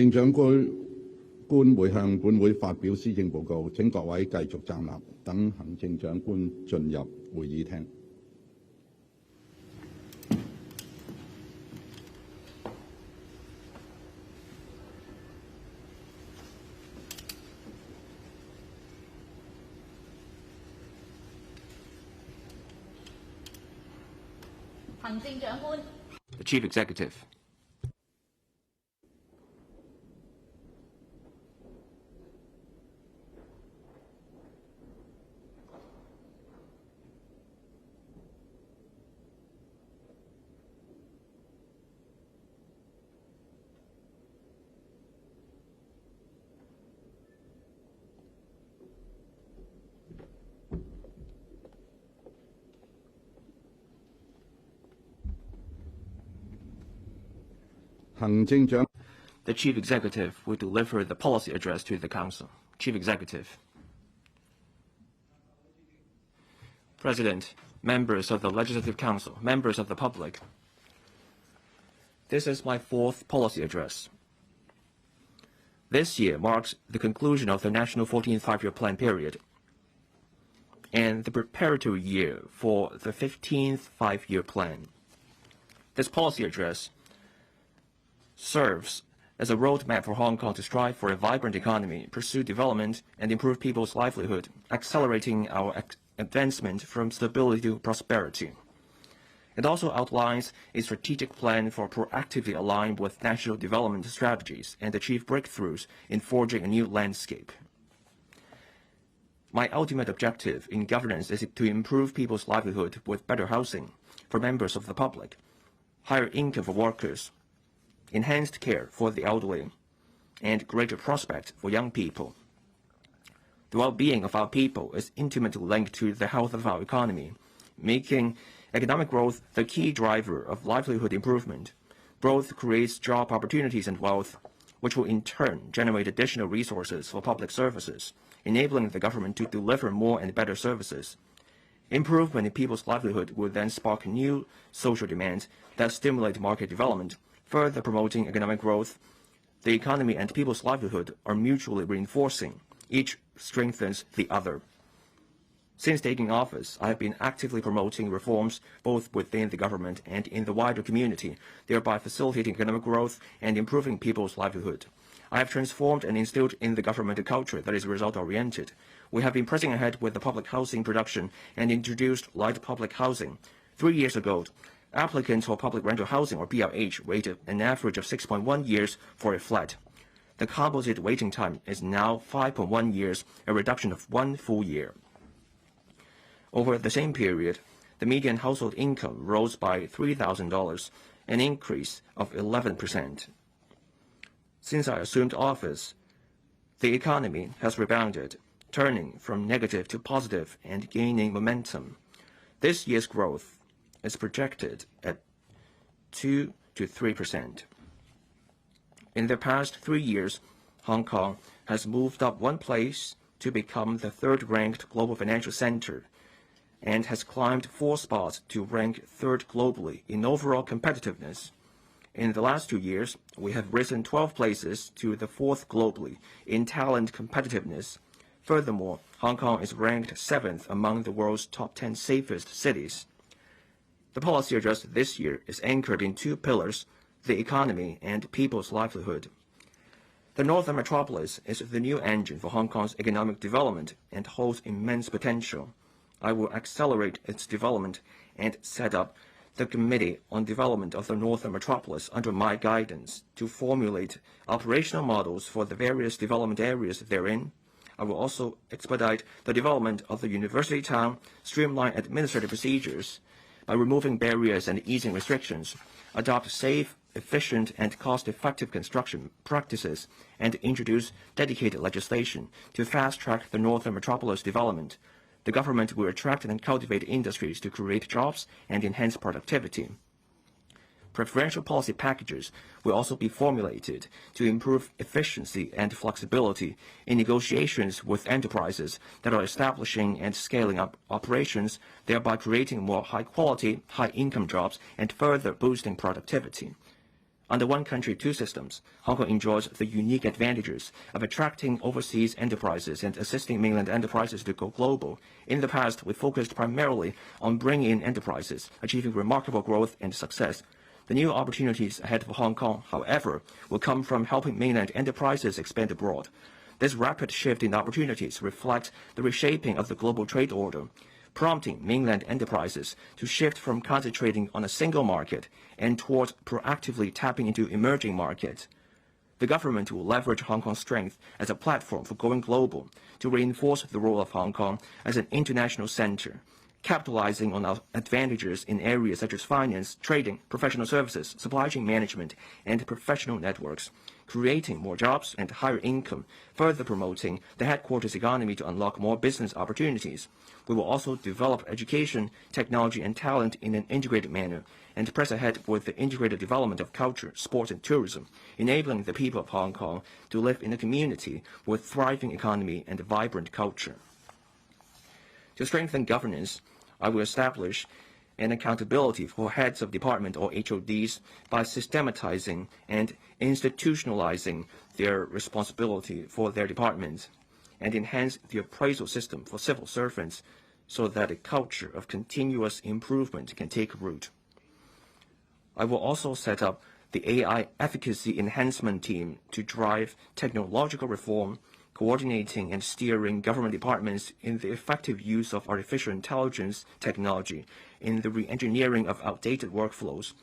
政長官會向本會發表施政報告，請各位繼續站立，等行政長官進入會議廳。行政長官 The Chief Executive. The Chief Executive will deliver the policy address to the Council. Chief Executive. President, members of the Legislative Council, members of the public. This is my fourth policy address. This year marks the conclusion of the National 14th Five-Year Plan period and the preparatory year for the 15th Five-Year Plan. This policy address serves as a roadmap for Hong Kong to strive for a vibrant economy, pursue development, and improve people's livelihood, accelerating our advancement from stability to prosperity. It also outlines a strategic plan for proactively align with national development strategies and achieve breakthroughs in forging a new landscape. My ultimate objective in governance is to improve people's livelihood with better housing for members of the public, higher income for workers, enhanced care for the elderly, and greater prospect for young people. The well-being of our people is intimately linked to the health of our economy, making economic growth the key driver of livelihood improvement. Growth creates job opportunities and wealth, which will in turn generate additional resources for public services, enabling the government to deliver more and better services. Improvement in people's livelihood will then spark new social demands that stimulate market development, further promoting economic growth. The economy and people's livelihood are mutually reinforcing. Each strengthens the other. Since taking office, I have been actively promoting reforms both within the government and in the wider community, thereby facilitating economic growth and improving people's livelihood. I have transformed and instilled in the government a culture that is result-oriented. We have been pressing ahead with the public housing production and introduced light public housing. 3 years ago, applicants for public rental housing, or PRH, waited an average of 6.1 years for a flat. The composite waiting time is now 5.1 years, a reduction of 1 full year. Over the same period, the median household income rose by $3,000, an increase of 11%. Since I assumed office, the economy has rebounded, turning from negative to positive and gaining momentum. This year's growth is projected at 2 to 3%. In the past 3 years, Hong Kong has moved up 1 place to become the 3rd-ranked global financial center and has climbed 4 spots to rank 3rd globally in overall competitiveness. In the last 2 years, we have risen 12 places to the 4th globally in talent competitiveness. Furthermore, Hong Kong is ranked 7th among the world's top 10 safest cities. The policy address this year is anchored in 2 pillars, the economy and people's livelihood. The Northern Metropolis is the new engine for Hong Kong's economic development and holds immense potential. I will accelerate its development and set up the Committee on Development of the Northern Metropolis under my guidance to formulate operational models for the various development areas therein. I will also expedite the development of the university town, streamline administrative procedures by removing barriers and easing restrictions, adopt safe, efficient, and cost-effective construction practices, and introduce dedicated legislation to fast-track the Northern Metropolis development. The government will attract and cultivate industries to create jobs and enhance productivity. Preferential policy packages will also be formulated to improve efficiency and flexibility in negotiations with enterprises that are establishing and scaling up operations, thereby creating more high-quality, high-income jobs and further boosting productivity. Under one country, two systems, Hong Kong enjoys the unique advantages of attracting overseas enterprises and assisting mainland enterprises to go global. In the past, we focused primarily on bringing in enterprises, achieving remarkable growth and success. The new opportunities ahead for Hong Kong, however, will come from helping mainland enterprises expand abroad. This rapid shift in opportunities reflects the reshaping of the global trade order, prompting mainland enterprises to shift from concentrating on a single market and towards proactively tapping into emerging markets. The government will leverage Hong Kong's strength as a platform for going global to reinforce the role of Hong Kong as an international center, capitalizing on our advantages in areas such as finance, trading, professional services, supply chain management, and professional networks, creating more jobs and higher income, further promoting the headquarters economy to unlock more business opportunities. We will also develop education, technology, and talent in an integrated manner and press ahead with the integrated development of culture, sports, and tourism, enabling the people of Hong Kong to live in a community with thriving economy and a vibrant culture. To strengthen governance, I will establish an accountability for heads of department or HODs by systematizing and institutionalizing their responsibility for their departments, and enhance the appraisal system for civil servants so that a culture of continuous improvement can take root. I will also set up the AI efficacy enhancement team to drive technological reform, coordinating and steering government departments in the effective use of artificial intelligence technology in the re-engineering of outdated workflows.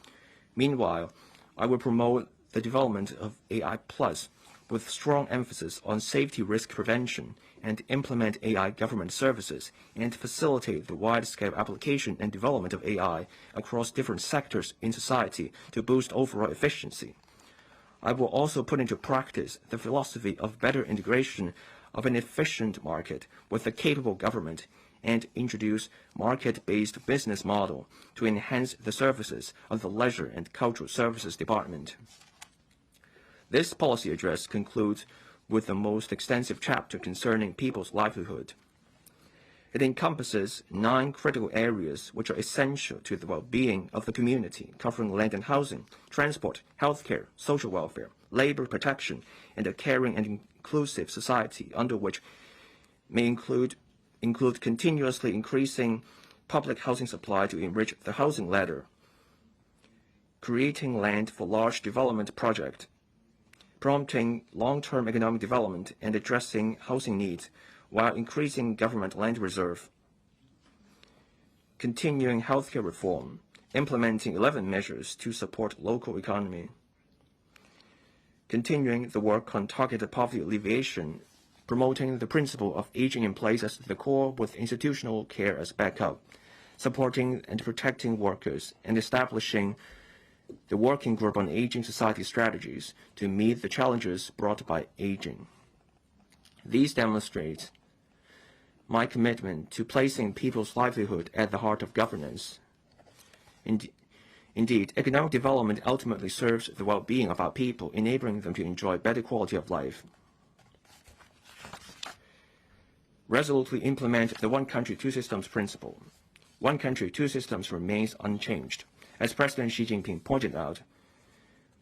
Meanwhile, I will promote the development of AI Plus with strong emphasis on safety risk prevention and implement AI government services and facilitate the wide-scale application and development of AI across different sectors in society to boost overall efficiency. I will also put into practice the philosophy of better integration of an efficient market with a capable government and introduce market-based business model to enhance the services of the Leisure and Cultural Services Department. This policy address concludes with the most extensive chapter concerning people's livelihood. It encompasses 9 critical areas which are essential to the well-being of the community, covering land and housing, transport, healthcare, social welfare, labor protection, and a caring and inclusive society, under which may include continuously increasing public housing supply to enrich the housing ladder, creating land for large development projects, prompting long-term economic development and addressing housing needs while increasing government land reserve, continuing healthcare reform, implementing 11 measures to support local economy, continuing the work on targeted poverty alleviation, promoting the principle of aging in place as the core with institutional care as backup, supporting and protecting workers, and establishing the working group on aging society strategies to meet the challenges brought by aging. These demonstrate my commitment to placing people's livelihood at the heart of governance. Indeed, economic development ultimately serves the well-being of our people, enabling them to enjoy better quality of life. Resolutely implement the one country, two systems principle. One country, two systems remains unchanged. As President Xi Jinping pointed out,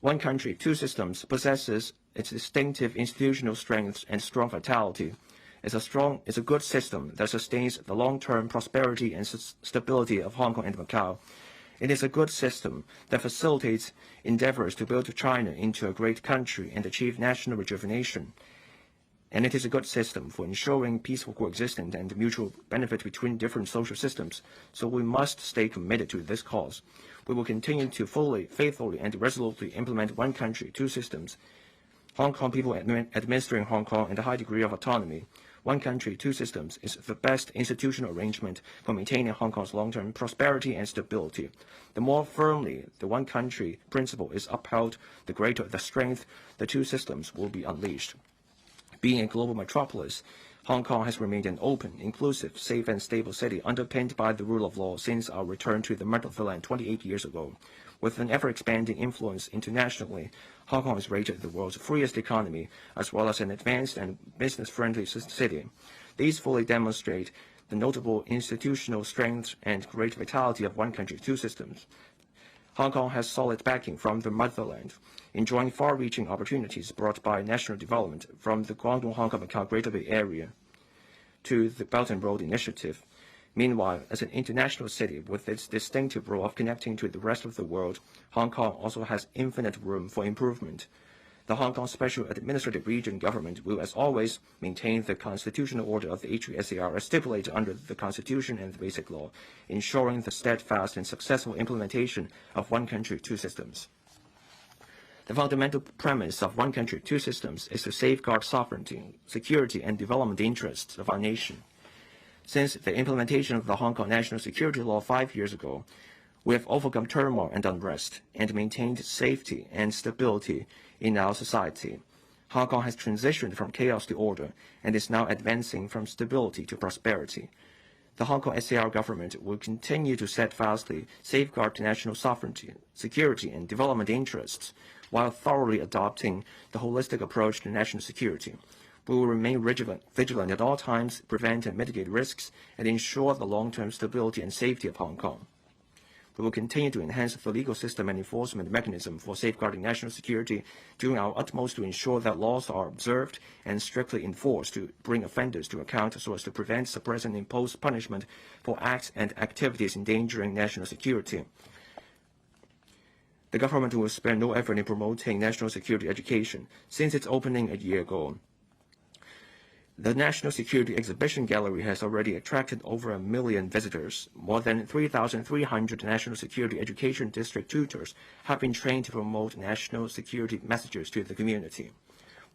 one country, two systems possesses its distinctive institutional strengths and strong vitality. It's a good system that sustains the long-term prosperity and stability of Hong Kong and Macau. It is a good system that facilitates endeavors to build China into a great country and achieve national rejuvenation. And it is a good system for ensuring peaceful coexistence and mutual benefit between different social systems. So we must stay committed to this cause. We will continue to fully, faithfully, and resolutely implement one country, two systems. Hong Kong people administering Hong Kong and a high degree of autonomy. One country, two systems is the best institutional arrangement for maintaining Hong Kong's long-term prosperity and stability. The more firmly the one country principle is upheld, the greater the strength the two systems will be unleashed. Being a global metropolis, Hong Kong has remained an open, inclusive, safe, and stable city underpinned by the rule of law since our return to the Metropolis 28 years ago. With an ever-expanding influence internationally, Hong Kong is rated the world's freest economy, as well as an advanced and business-friendly city. These fully demonstrate the notable institutional strength and great vitality of one country, two systems. Hong Kong has solid backing from the motherland, enjoying far-reaching opportunities brought by national development from the Guangdong-Hong Kong-Macau Greater Bay Area to the Belt and Road Initiative. Meanwhile, as an international city with its distinctive role of connecting to the rest of the world, Hong Kong also has infinite room for improvement. The Hong Kong Special Administrative Region government will, as always, maintain the constitutional order of the HKSAR as stipulated under the Constitution and the Basic Law, ensuring the steadfast and successful implementation of one country, two systems. The fundamental premise of one country, two systems is to safeguard sovereignty, security, and development interests of our nation. Since the implementation of the Hong Kong National Security Law 5 years ago, we have overcome turmoil and unrest and maintained safety and stability in our society. Hong Kong has transitioned from chaos to order and is now advancing from stability to prosperity. The Hong Kong SAR government will continue to steadfastly safeguard national sovereignty, security, and development interests while thoroughly adopting the holistic approach to national security. We will remain vigilant at all times, prevent and mitigate risks, and ensure the long-term stability and safety of Hong Kong. We will continue to enhance the legal system and enforcement mechanism for safeguarding national security, doing our utmost to ensure that laws are observed and strictly enforced to bring offenders to account so as to prevent, suppress, and impose punishment for acts and activities endangering national security. The government will spare no effort in promoting national security education. Since its opening a year ago, the National Security Exhibition Gallery has already attracted over 1 million visitors. More than 3,300 national security education district tutors have been trained to promote national security messages to the community.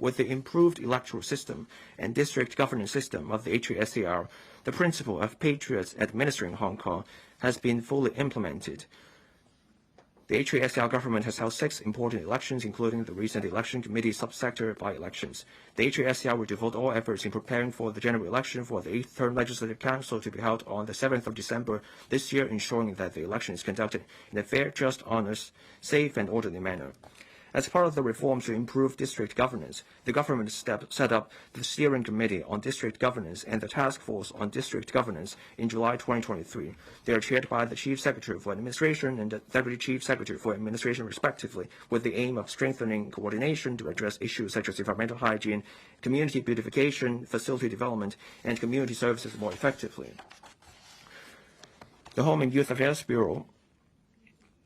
With the improved electoral system and district governance system of the HKSAR, the principle of patriots administering Hong Kong has been fully implemented. The HKSAR government has held 6 important elections, including the recent election committee subsector by-elections. The HKSAR will devote all efforts in preparing for the general election for the 8th Term Legislative Council to be held on the 7th of December this year, ensuring that the election is conducted in a fair, just, honest, safe, and orderly manner. As part of the reforms to improve district governance, the government set up the Steering Committee on District Governance and the Task Force on District Governance in July 2023. They are chaired by the Chief Secretary for Administration and the Deputy Chief Secretary for Administration, respectively, with the aim of strengthening coordination to address issues such as environmental hygiene, community beautification, facility development, and community services more effectively. The Home and Youth Affairs Bureau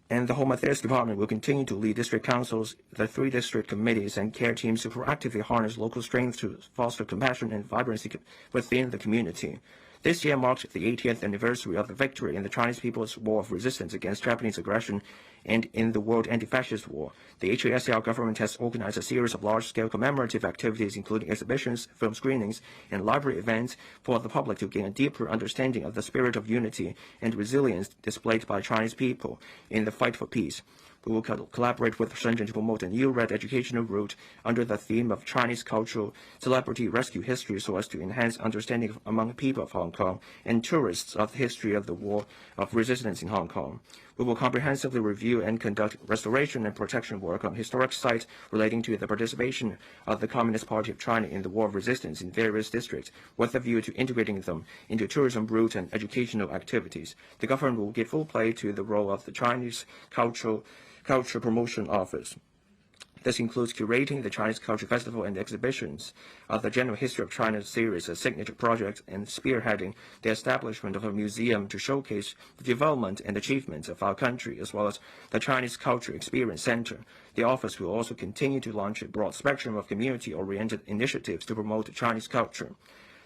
and the Home Affairs Department will continue to lead district councils, the 3 district committees, and care teams to proactively harness local strength to foster compassion and vibrancy within the community. This year marked the 80th anniversary of the victory in the Chinese People's War of Resistance against Japanese aggression and in the World Anti-Fascist War. The HKSAR government has organized a series of large-scale commemorative activities, including exhibitions, film screenings, and library events for the public to gain a deeper understanding of the spirit of unity and resilience displayed by Chinese people in the fight for peace. We will collaborate with Shenzhen to promote a new red educational route under the theme of Chinese cultural celebrity rescue history so as to enhance understanding among people of Hong Kong and tourists of the history of the War of Resistance in Hong Kong. We will comprehensively review and conduct restoration and protection work on historic sites relating to the participation of the Communist Party of China in the War of Resistance in various districts, with a view to integrating them into tourism route and educational activities. The government will give full play to the role of the Chinese Culture Promotion Office. This includes curating the Chinese Culture Festival and exhibitions of the General History of China series as signature projects and spearheading the establishment of a museum to showcase the development and achievements of our country, as well as the Chinese Culture Experience Center. The office will also continue to launch a broad spectrum of community-oriented initiatives to promote Chinese culture.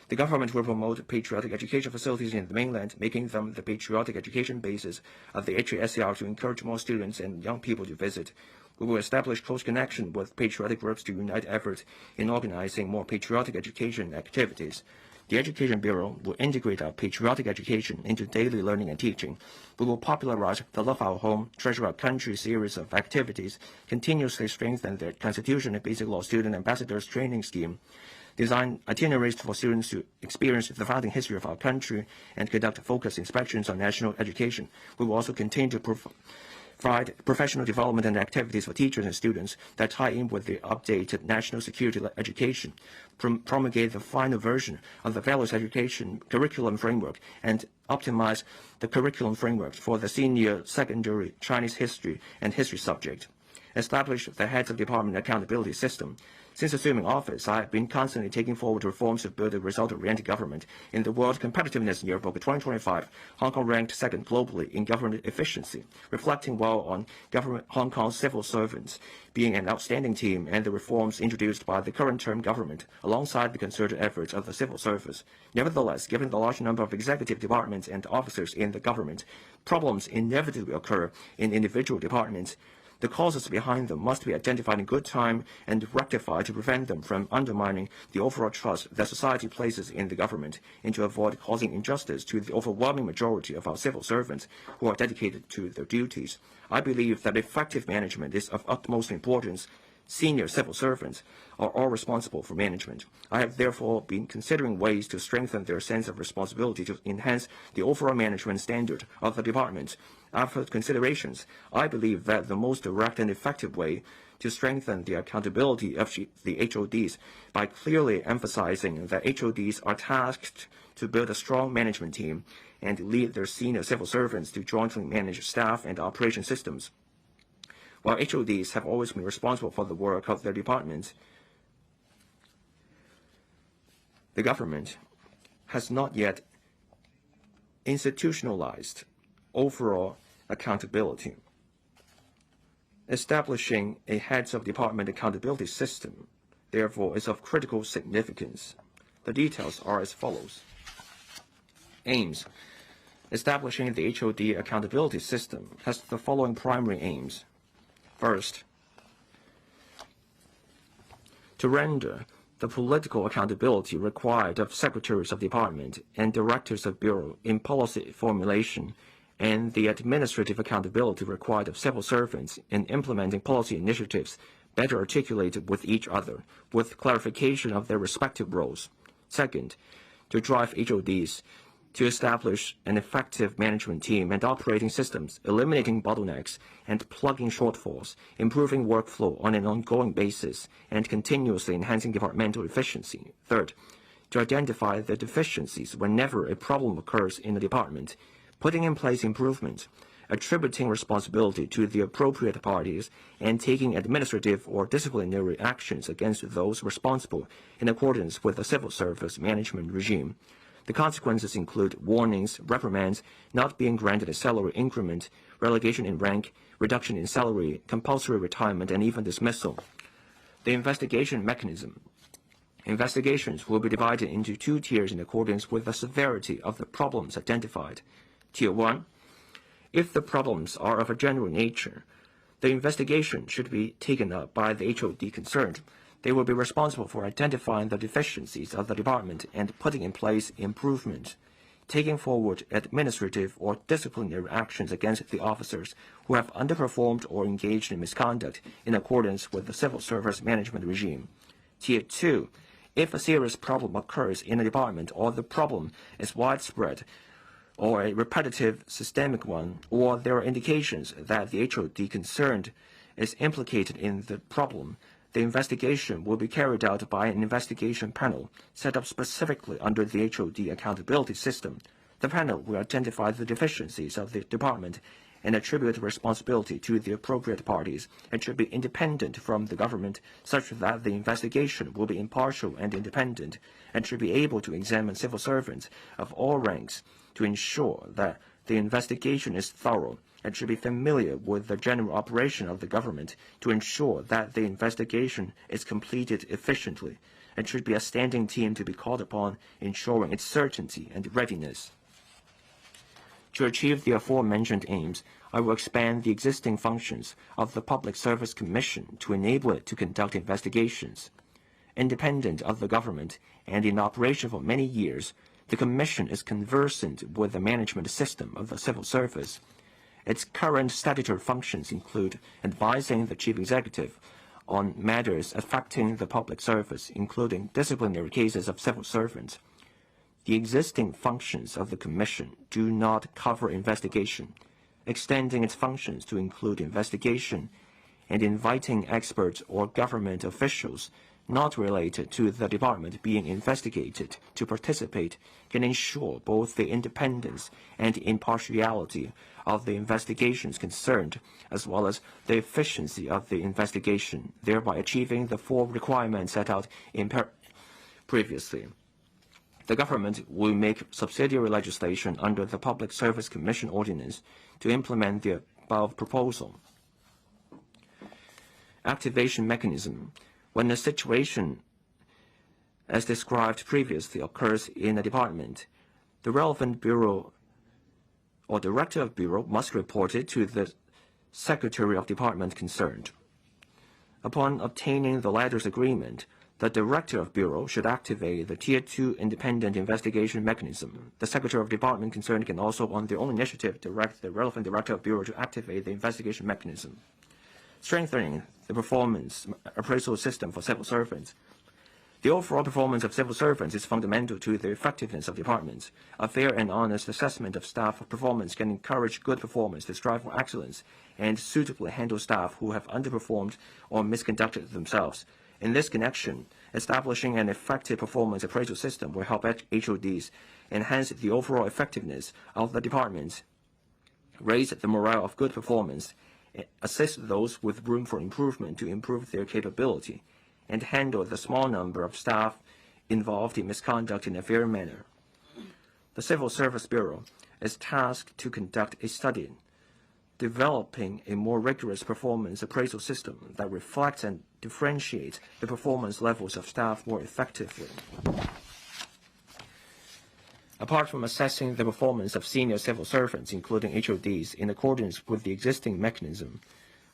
The government will promote patriotic education facilities in the mainland, making them the patriotic education basis of the HKSAR to encourage more students and young people to visit. We will establish close connection with patriotic groups to unite efforts in organizing more patriotic education activities. The Education Bureau will integrate our patriotic education into daily learning and teaching. We will popularize the Love Our Home, Treasure Our Country series of activities, continuously strengthen the Constitution and Basic Law Student Ambassadors Training Scheme, design itineraries for students to experience the founding history of our country, and conduct focused inspections on national education. We will also continue to provide professional development and activities for teachers and students that tie in with the updated national security education, promulgate the final version of the values education curriculum framework, and optimize the curriculum framework for the senior secondary Chinese history and history subject. Establish the heads of department accountability system. Since assuming office, I have been constantly taking forward reforms to build a result-oriented government. In the World Competitiveness Yearbook 2025, Hong Kong ranked second globally in government efficiency, reflecting well on Hong Kong's civil servants being an outstanding team and the reforms introduced by the current term government, alongside the concerted efforts of the civil service. Nevertheless, given the large number of executive departments and officers in the government, problems inevitably occur in individual departments. The causes behind them must be identified in good time and rectified to prevent them from undermining the overall trust that society places in the government, and to avoid causing injustice to the overwhelming majority of our civil servants who are dedicated to their duties. I believe that effective management is of utmost importance. Senior civil servants are all responsible for management. I have therefore been considering ways to strengthen their sense of responsibility to enhance the overall management standard of the department. After considerations, I believe that the most direct and effective way to strengthen the accountability of the HODs by clearly emphasizing that HODs are tasked to build a strong management team and lead their senior civil servants to jointly manage staff and operation systems. While HODs have always been responsible for the work of their departments, the government has not yet institutionalized overall accountability. Establishing a heads of department accountability system, therefore, is of critical significance. The details are as follows. Aims. Establishing the HOD accountability system has the following primary aims. First, to render the political accountability required of secretaries of department and directors of bureau in policy formulation, and the administrative accountability required of civil servants in implementing policy initiatives better articulated with each other, with clarification of their respective roles. Second, to drive HODs to establish an effective management team and operating systems, eliminating bottlenecks and plugging shortfalls, improving workflow on an ongoing basis, and continuously enhancing departmental efficiency. Third, to identify the deficiencies whenever a problem occurs in a department, putting in place improvements, attributing responsibility to the appropriate parties, and taking administrative or disciplinary actions against those responsible in accordance with the civil service management regime. The consequences include warnings, reprimands, not being granted a salary increment, relegation in rank, reduction in salary, compulsory retirement, and even dismissal. The investigation mechanism. Investigations will be divided into two tiers in accordance with the severity of the problems identified. Tier 1. If the problems are of a general nature, the investigation should be taken up by the HOD concerned. They will be responsible for identifying the deficiencies of the department and putting in place improvements, taking forward administrative or disciplinary actions against the officers who have underperformed or engaged in misconduct in accordance with the civil service management regime. Tier 2. If a serious problem occurs in a department or the problem is widespread or a repetitive systemic one, or there are indications that the HOD concerned is implicated in the problem, the investigation will be carried out by an investigation panel set up specifically under the HOD accountability system. The panel will identify the deficiencies of the department and attribute responsibility to the appropriate parties, and should be independent from the government, such that the investigation will be impartial and independent, and should be able to examine civil servants of all ranks to ensure that the investigation is thorough, and should be familiar with the general operation of the government to ensure that the investigation is completed efficiently, and should be a standing team to be called upon, ensuring its certainty and readiness. To achieve the aforementioned aims, I will expand the existing functions of the Public Service Commission to enable it to conduct investigations. Independent of the government and in operation for many years, the Commission is conversant with the management system of the civil service. Its current statutory functions include advising the Chief Executive on matters affecting the public service, including disciplinary cases of civil servants. The existing functions of the Commission do not cover investigation. extending its functions to include investigation and inviting experts or government officials not related to the department being investigated to participate can ensure both the independence and impartiality of the investigations concerned, as well as the efficiency of the investigation, thereby achieving the four requirements set out in previously. The government will make subsidiary legislation under the Public Service Commission Ordinance to implement the above proposal. Activation mechanism. When a situation as described previously occurs in a department, the relevant bureau or director of bureau must report it to the secretary of department concerned. Upon obtaining the latter's agreement, the director of bureau should activate the Tier 2 independent investigation mechanism. The secretary of department concerned can also, on their own initiative, direct the relevant director of bureau to activate the investigation mechanism. Strengthening the performance appraisal system for civil servants. The overall performance of civil servants is fundamental to the effectiveness of departments. A fair and honest assessment of staff performance can encourage good performance to strive for excellence and suitably handle staff who have underperformed or misconducted themselves. In this connection, establishing an effective performance appraisal system will help HODs enhance the overall effectiveness of the department, raise the morale of good performance, assist those with room for improvement to improve their capability, and handle the small number of staff involved in misconduct in a fair manner. The Civil Service Bureau is tasked to conduct a study developing a more rigorous performance appraisal system that reflects and differentiates the performance levels of staff more effectively. Apart from assessing the performance of senior civil servants, including HODs, in accordance with the existing mechanism,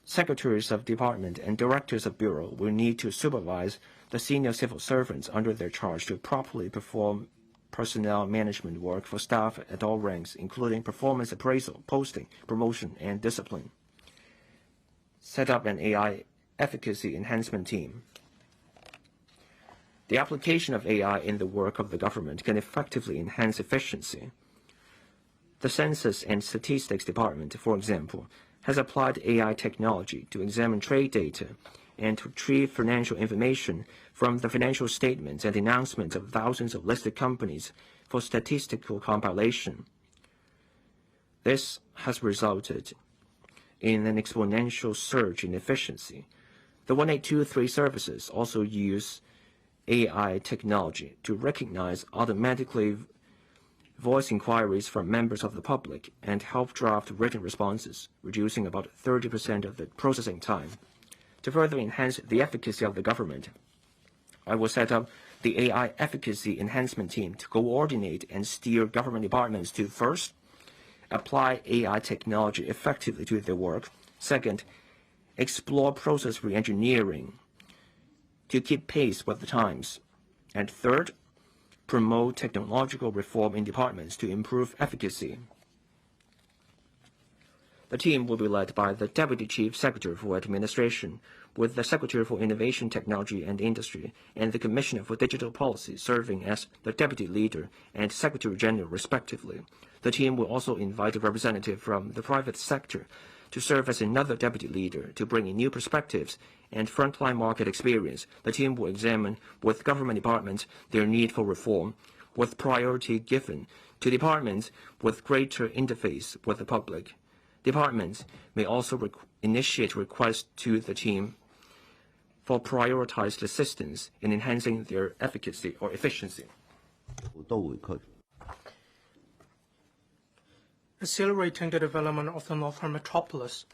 secretaries of department and directors of bureau will need to supervise the senior civil servants under their charge to properly perform personnel management work for staff at all ranks, including performance appraisal, posting, promotion, and discipline. Set up an AI efficacy enhancement team. The application of AI in the work of the government can effectively enhance efficiency. The Census and Statistics Department, for example, has applied AI technology to examine trade data and to retrieve financial information from the financial statements and announcements of thousands of listed companies for statistical compilation. This has resulted in an exponential surge in efficiency. The 1823 services also use AI technology to recognize automatically voice inquiries from members of the public and help draft written responses, reducing about 30% of the processing time. To further enhance the efficacy of the government, I will set up the AI efficacy enhancement team to coordinate and steer government departments to, first, apply AI technology effectively to their work, second, explore process reengineering to keep pace with the times, and third, promote technological reform in departments to improve efficacy. The team will be led by the Deputy Chief Secretary for Administration, with the Secretary for Innovation, Technology and Industry and the Commissioner for Digital Policy serving as the Deputy Leader and Secretary General respectively. The team will also invite a representative from the private sector to serve as another Deputy Leader to bring in new perspectives and frontline market experience. The team will examine with government departments their need for reform, with priority given to departments with greater interface with the public. Departments may also initiate requests to the team for prioritized assistance in enhancing their efficacy or efficiency. Accelerating the development of the Northern Metropolis.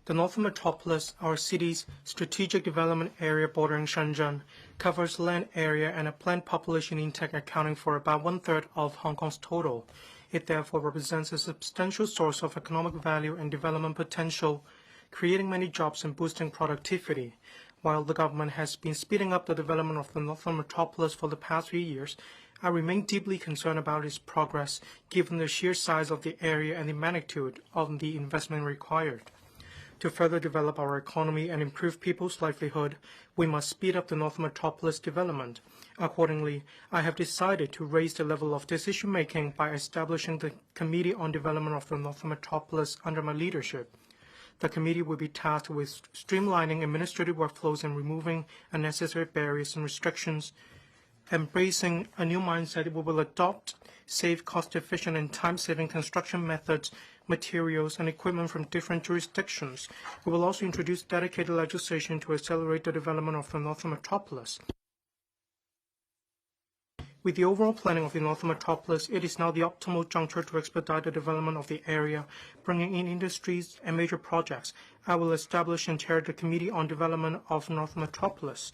The Northern Metropolis, our city's strategic development area bordering Shenzhen, covers land area and a planned population intake accounting for about 1/3 of Hong Kong's total. It therefore represents a substantial source of economic value and development potential, creating many jobs and boosting productivity. While the government has been speeding up the development of the Northern Metropolis for the past few years, I remain deeply concerned about its progress, given the sheer size of the area and the magnitude of the investment required. To further develop our economy and improve people's livelihood, we must speed up the North Metropolis development. Accordingly, I have decided to raise the level of decision-making by establishing the Committee on Development of the North Metropolis under my leadership. The committee will be tasked with streamlining administrative workflows and removing unnecessary barriers and restrictions. Embracing a new mindset, we will adopt safe, cost-efficient, and time-saving construction methods, materials, and equipment from different jurisdictions. We will also introduce dedicated legislation to accelerate the development of the North Metropolis. With the overall planning of the North Metropolis, it is now the optimal juncture to expedite the development of the area, bringing in industries and major projects. I will establish and chair the Committee on Development of North Metropolis,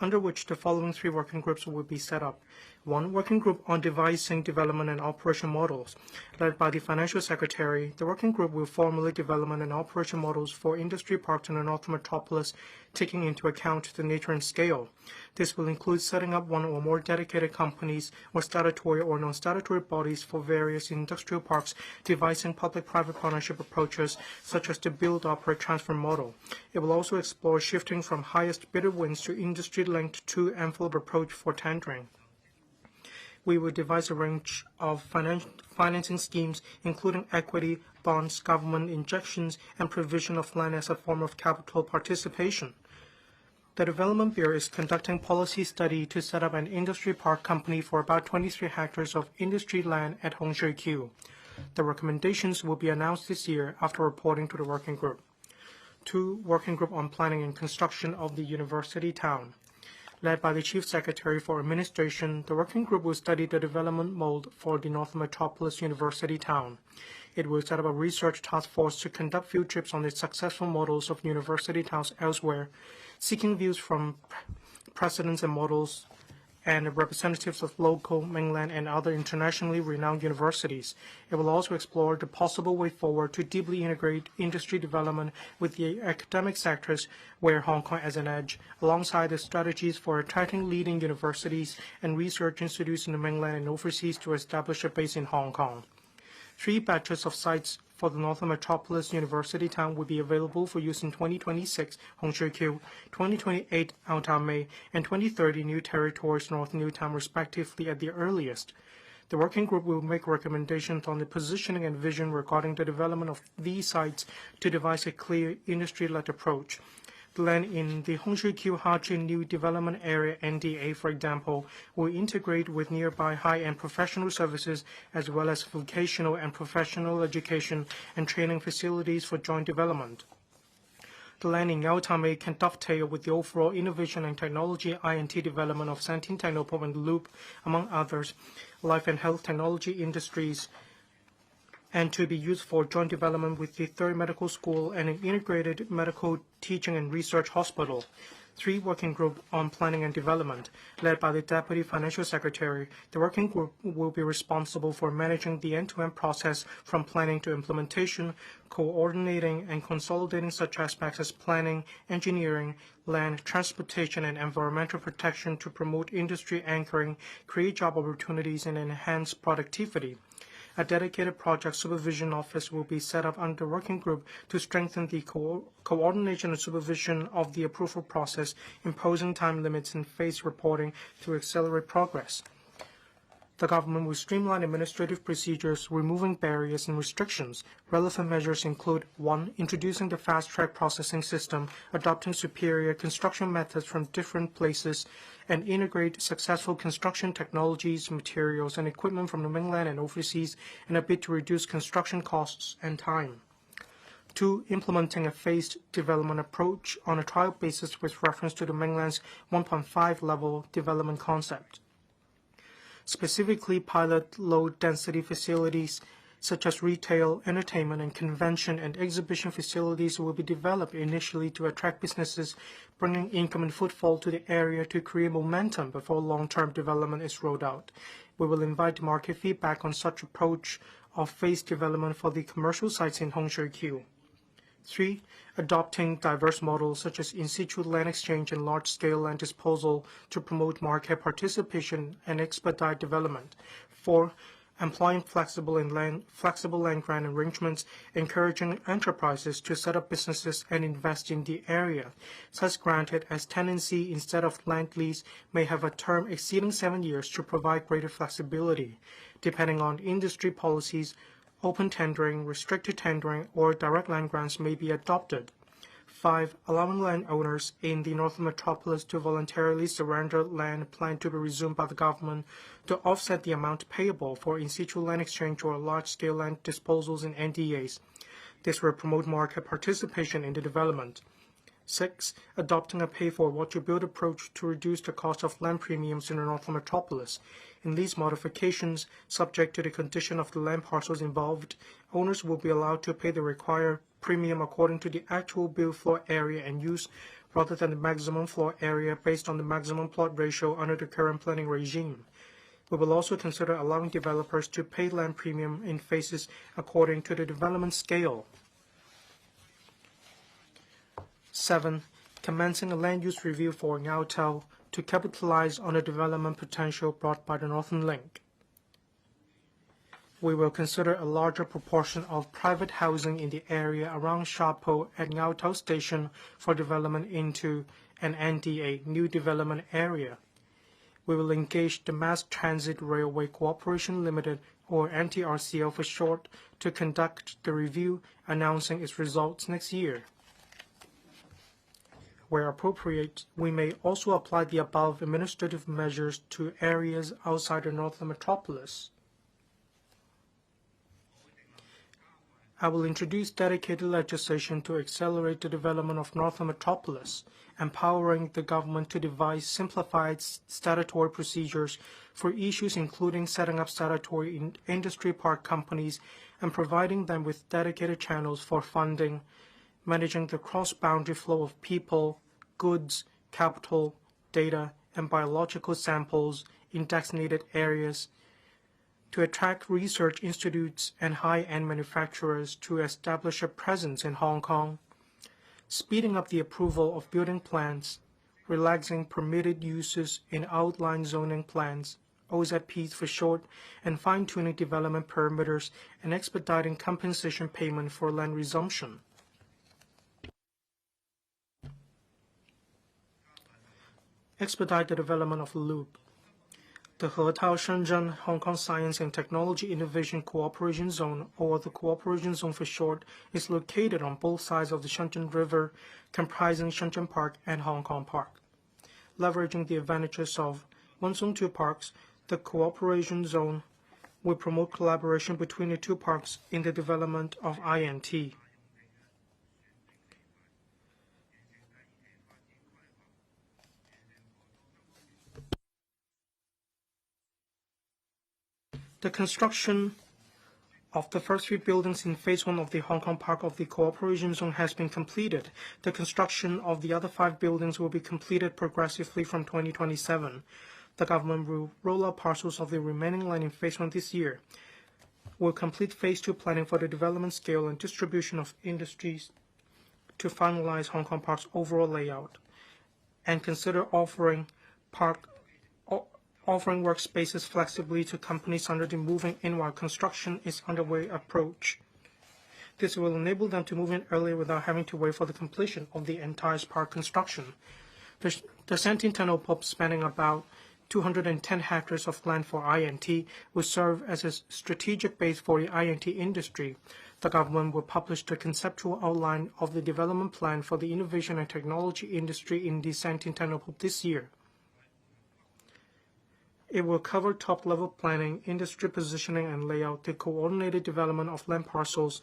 under which the following 3 working groups will be set up. 1 working group on devising development and operation models. Led by the Financial Secretary, the working group will formulate development and operation models for industry parks in the North Metropolis, taking into account the nature and scale. This will include setting up 1 or more dedicated companies or statutory or non-statutory bodies for various industrial parks, devising public-private partnership approaches such as the build, operate, transfer model. It will also explore shifting from highest bidder wins to industry-linked two-envelope approach for tendering. We will devise a range of financing schemes, including equity, bonds, government injections, and provision of land as a form of capital participation. The Development Bureau is conducting policy study to set up an industry park company for about 23 hectares of industry land at Hongshui-Q. The recommendations will be announced this year after reporting to the working group. 2 working group on planning and construction of the university town. Led by the Chief Secretary for Administration, the working group will study the development mode for the North Metropolis University town. It will set up a research task force to conduct field trips on the successful models of university towns elsewhere, seeking views from precedents and models and representatives of local, mainland, and other internationally renowned universities. It will also explore the possible way forward to deeply integrate industry development with the academic sectors where Hong Kong has an edge, alongside the strategies for attracting leading universities and research institutes in the mainland and overseas to establish a base in Hong Kong. 3 batches of sites for the North Metropolis University town will be available for use in 2026 Hongshui-Q, 2028 Aotamei, and 2030 New Territories North Newtown respectively at the earliest. The working group will make recommendations on the positioning and vision regarding the development of these sites to devise a clear industry-led approach. The land in the Hongshui-Q Hajin New Development Area NDA, for example, will integrate with nearby high-end professional services as well as vocational and professional education and training facilities for joint development. The land in Yaotamei can dovetail with the overall innovation and technology INT development of Santin Technopole and Loop, among others, life and health technology industries, and to be used for joint development with the 3rd Medical School and an integrated medical teaching and research hospital. 3 working group on planning and development. Led by the Deputy Financial Secretary, the working group will be responsible for managing the end-to-end process from planning to implementation, coordinating and consolidating such aspects as planning, engineering, land, transportation, and environmental protection to promote industry anchoring, create job opportunities, and enhance productivity. A dedicated project supervision office will be set up under the working group to strengthen the coordination and supervision of the approval process, imposing time limits and phase reporting to accelerate progress. The government will streamline administrative procedures, removing barriers and restrictions. Relevant measures include 1. Introducing the fast-track processing system, adopting superior construction methods from different places, and integrate successful construction technologies, materials, and equipment from the mainland and overseas in a bid to reduce construction costs and time. 2. Implementing a phased development approach on a trial basis with reference to the mainland's 1.5 level development concept. Specifically, pilot low-density facilities such as retail, entertainment, and convention and exhibition facilities will be developed initially to attract businesses, bringing income and footfall to the area to create momentum before long-term development is rolled out. We will invite market feedback on such approach of phased development for the commercial sites in Hongshui-Q. 3. Adopting diverse models such as in-situ land exchange and large-scale land disposal to promote market participation and expedite development. 4. employing flexible land grant arrangements, encouraging enterprises to set up businesses and invest in the area. Such granted as tenancy instead of land lease may have a term exceeding 7 years to provide greater flexibility. Depending on industry policies, open tendering, restricted tendering, or direct land grants may be adopted. 5. Allowing landowners in the Northern Metropolis to voluntarily surrender land planned to be resumed by the government to offset the amount payable for in situ land exchange or large-scale land disposals in NDAs. This will promote market participation in the development. 6. Adopting a pay-for-what-you-build approach to reduce the cost of land premiums in the Northern Metropolis. In these modifications, subject to the condition of the land parcels involved, owners will be allowed to pay the required premium according to the actual build floor area and use rather than the maximum floor area based on the maximum plot ratio under the current planning regime. We will also consider allowing developers to pay land premium in phases according to the development scale. 7. Commencing a land use review for Ngau Tau to capitalize on the development potential brought by the Northern Link. We will consider a larger proportion of private housing in the area around Sha Po at Ngau Tau Station for development into an NDA, New Development Area. We will engage the Mass Transit Railway Corporation Limited, or MTRCL for short, to conduct the review, announcing its results next year. Where appropriate, we may also apply the above administrative measures to areas outside the Northern Metropolis. I will introduce dedicated legislation to accelerate the development of Northern Metropolis, empowering the government to devise simplified statutory procedures for issues including setting up statutory industry park companies and providing them with dedicated channels for funding, managing the cross-boundary flow of people, goods, capital, data, and biological samples in designated areas, to attract research institutes and high-end manufacturers to establish a presence in Hong Kong, speeding up the approval of building plans, relaxing permitted uses in outline zoning plans, OZPs for short, and fine-tuning development perimeters and expediting compensation payment for land resumption. Expedite the development of the loop. The He-Tao-Shenzhen Hong Kong Science and Technology Innovation Cooperation Zone, or the Cooperation Zone for short, is located on both sides of the Shenzhen River, comprising Shenzhen Park and Hong Kong Park. Leveraging the advantages of 1 Zone 2 parks, the Cooperation Zone will promote collaboration between the two parks in the development of INT. The construction of the first 3 buildings in Phase 1 of the Hong Kong Park of the Cooperation Zone has been completed. The construction of the other 5 buildings will be completed progressively from 2027. The government will roll out parcels of the remaining land in Phase 1 this year. We'll complete Phase 2 planning for the development scale and distribution of industries to finalize Hong Kong Park's overall layout, and consider offering workspaces flexibly to companies under the moving in while construction is underway approach. This will enable them to move in earlier without having to wait for the completion of the entire park construction. The Sentin Tunnel pub, spanning about 210 hectares of land for INT, will serve as a strategic base for the INT industry. The government will publish the conceptual outline of the development plan for the innovation and technology industry in the Sentin Tunnel pub this year. It will cover top-level planning, industry positioning and layout, the coordinated development of land parcels,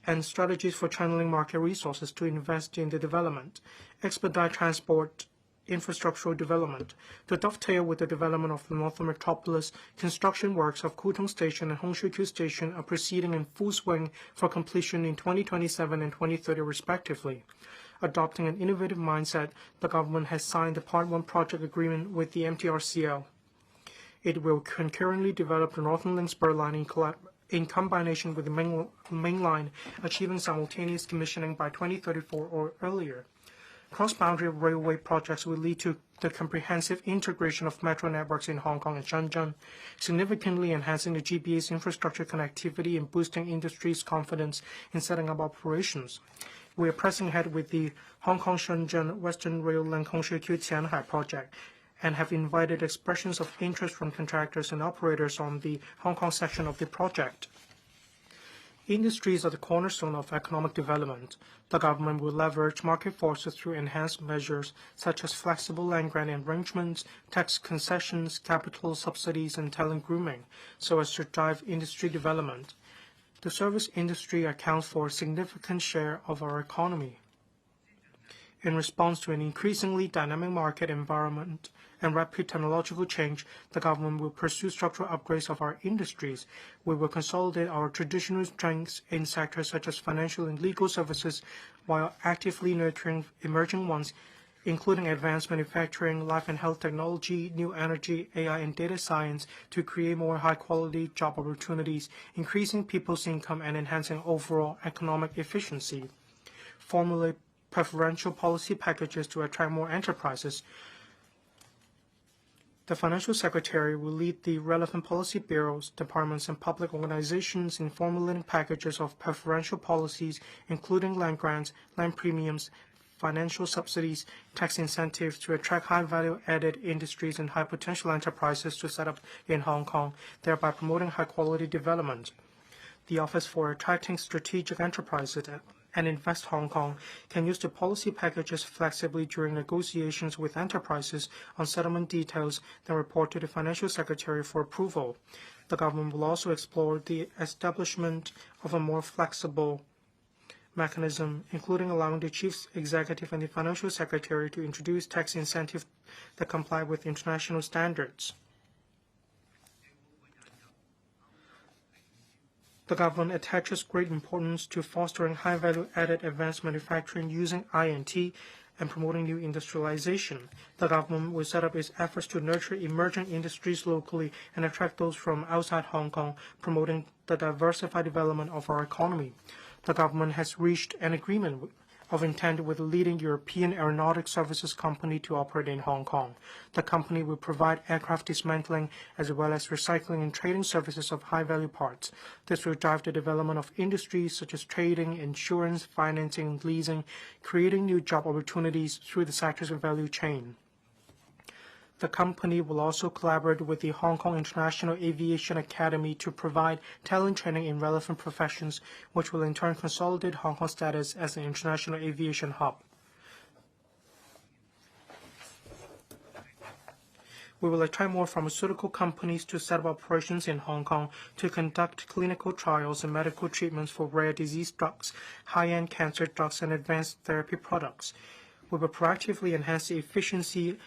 and strategies for channeling market resources to invest in the development, expedite transport, infrastructural development. To dovetail with the development of the Northern Metropolis, construction works of Kutong Station and Hung Shui Kiu Station are proceeding in full swing for completion in 2027 and 2030 respectively. Adopting an innovative mindset, the government has signed the Part 1 project agreement with the MTRCL. It will concurrently develop the Northern Link spur line in combination with the main line, achieving simultaneous commissioning by 2034 or earlier. Cross-boundary railway projects will lead to the comprehensive integration of metro networks in Hong Kong and Shenzhen, significantly enhancing the GBA's infrastructure connectivity and boosting industry's confidence in setting up operations. We are pressing ahead with the Hong Kong-Shenzhen Western Rail Link Hongshouqiu-Qianhai project and have invited expressions of interest from contractors and operators on the Hong Kong section of the project. Industries are the cornerstone of economic development. The government will leverage market forces through enhanced measures such as flexible land grant arrangements, tax concessions, capital subsidies, and talent grooming, so as to drive industry development. The service industry accounts for a significant share of our economy. In response to an increasingly dynamic market environment and rapid technological change, the government will pursue structural upgrades of our industries. We will consolidate our traditional strengths in sectors such as financial and legal services while actively nurturing emerging ones, including advanced manufacturing, life and health technology, new energy, AI, and data science, to create more high-quality job opportunities, increasing people's income and enhancing overall economic efficiency. Formulate preferential policy packages to attract more enterprises. The Financial Secretary will lead the relevant policy bureaus, departments, and public organizations in formulating packages of preferential policies, including land grants, land premiums, financial subsidies, tax incentives to attract high-value-added industries and high-potential enterprises to set up in Hong Kong, thereby promoting high-quality development. The Office for Attracting Strategic Enterprises and Invest Hong Kong can use the policy packages flexibly during negotiations with enterprises on settlement details, then report to the Financial Secretary for approval. The government will also explore the establishment of a more flexible mechanism, including allowing the Chief Executive and the Financial Secretary to introduce tax incentives that comply with international standards. The government attaches great importance to fostering high-value-added advanced manufacturing using I&T and promoting new industrialization. The government will set up its efforts to nurture emerging industries locally and attract those from outside Hong Kong, promoting the diversified development of our economy. The government has reached an agreement of intent with a leading European aeronautic services company to operate in Hong Kong. The company will provide aircraft dismantling as well as recycling and trading services of high-value parts. This will drive the development of industries such as trading, insurance, financing, and leasing, creating new job opportunities through the sectors of value chain. The company will also collaborate with the Hong Kong International Aviation Academy to provide talent training in relevant professions, which will in turn consolidate Hong Kong's status as an international aviation hub. We will attract more pharmaceutical companies to set up operations in Hong Kong to conduct clinical trials and medical treatments for rare disease drugs, high-end cancer drugs, and advanced therapy products. We will proactively enhance the efficiency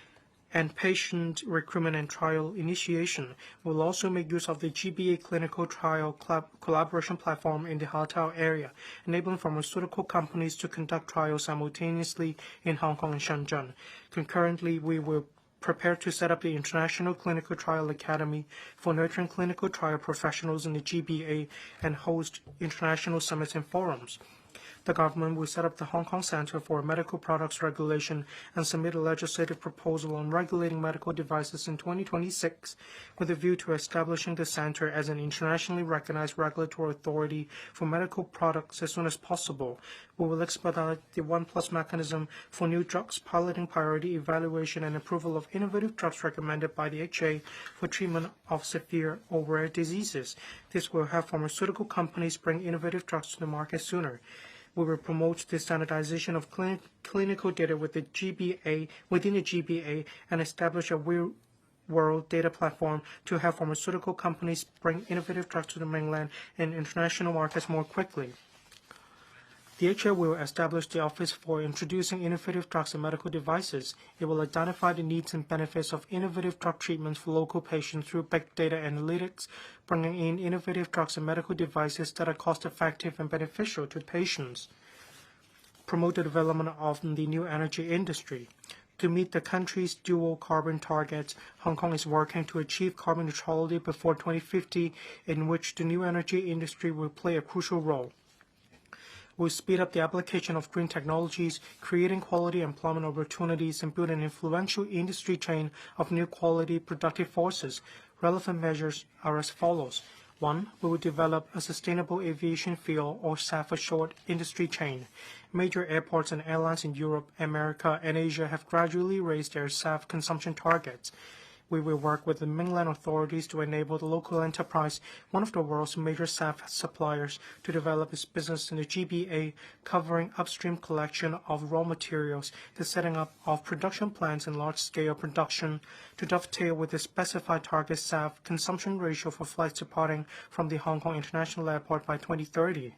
and patient recruitment and trial initiation. Will also make use of the GBA clinical trial collaboration platform in the Haltao area, enabling pharmaceutical companies to conduct trials simultaneously in Hong Kong and Shenzhen. Concurrently, we will prepare to set up the International Clinical Trial Academy for nurturing clinical trial professionals in the GBA and host international summits and forums. The government will set up the Hong Kong Center for Medical Products Regulation and submit a legislative proposal on regulating medical devices in 2026, with a view to establishing the center as an internationally recognized regulatory authority for medical products as soon as possible. We will expedite the 1+ mechanism for new drugs, piloting priority evaluation and approval of innovative drugs recommended by the HA for treatment of severe or rare diseases. This will have pharmaceutical companies bring innovative drugs to the market sooner. We will promote the standardization of clinical data within the GBA and establish a real-world data platform to have pharmaceutical companies bring innovative drugs to the mainland and international markets more quickly. The HA will establish the Office for Introducing Innovative Drugs and Medical Devices. It will identify the needs and benefits of innovative drug treatments for local patients through big data analytics, bringing in innovative drugs and medical devices that are cost-effective and beneficial to patients. Promote the development of the new energy industry. To meet the country's dual carbon targets, Hong Kong is working to achieve carbon neutrality before 2050, in which the new energy industry will play a crucial role. We'll speed up the application of green technologies, creating quality employment opportunities, and build an influential industry chain of new quality productive forces. Relevant measures are as follows. 1. We will develop a sustainable aviation fuel, or SAF for short, industry chain. Major airports and airlines in Europe, America, and Asia have gradually raised their SAF consumption targets. We will work with the mainland authorities to enable the local enterprise, one of the world's major SAF suppliers, to develop its business in the GBA, covering upstream collection of raw materials, the setting up of production plants and large-scale production, to dovetail with the specified target SAF consumption ratio for flights departing from the Hong Kong International Airport by 2030.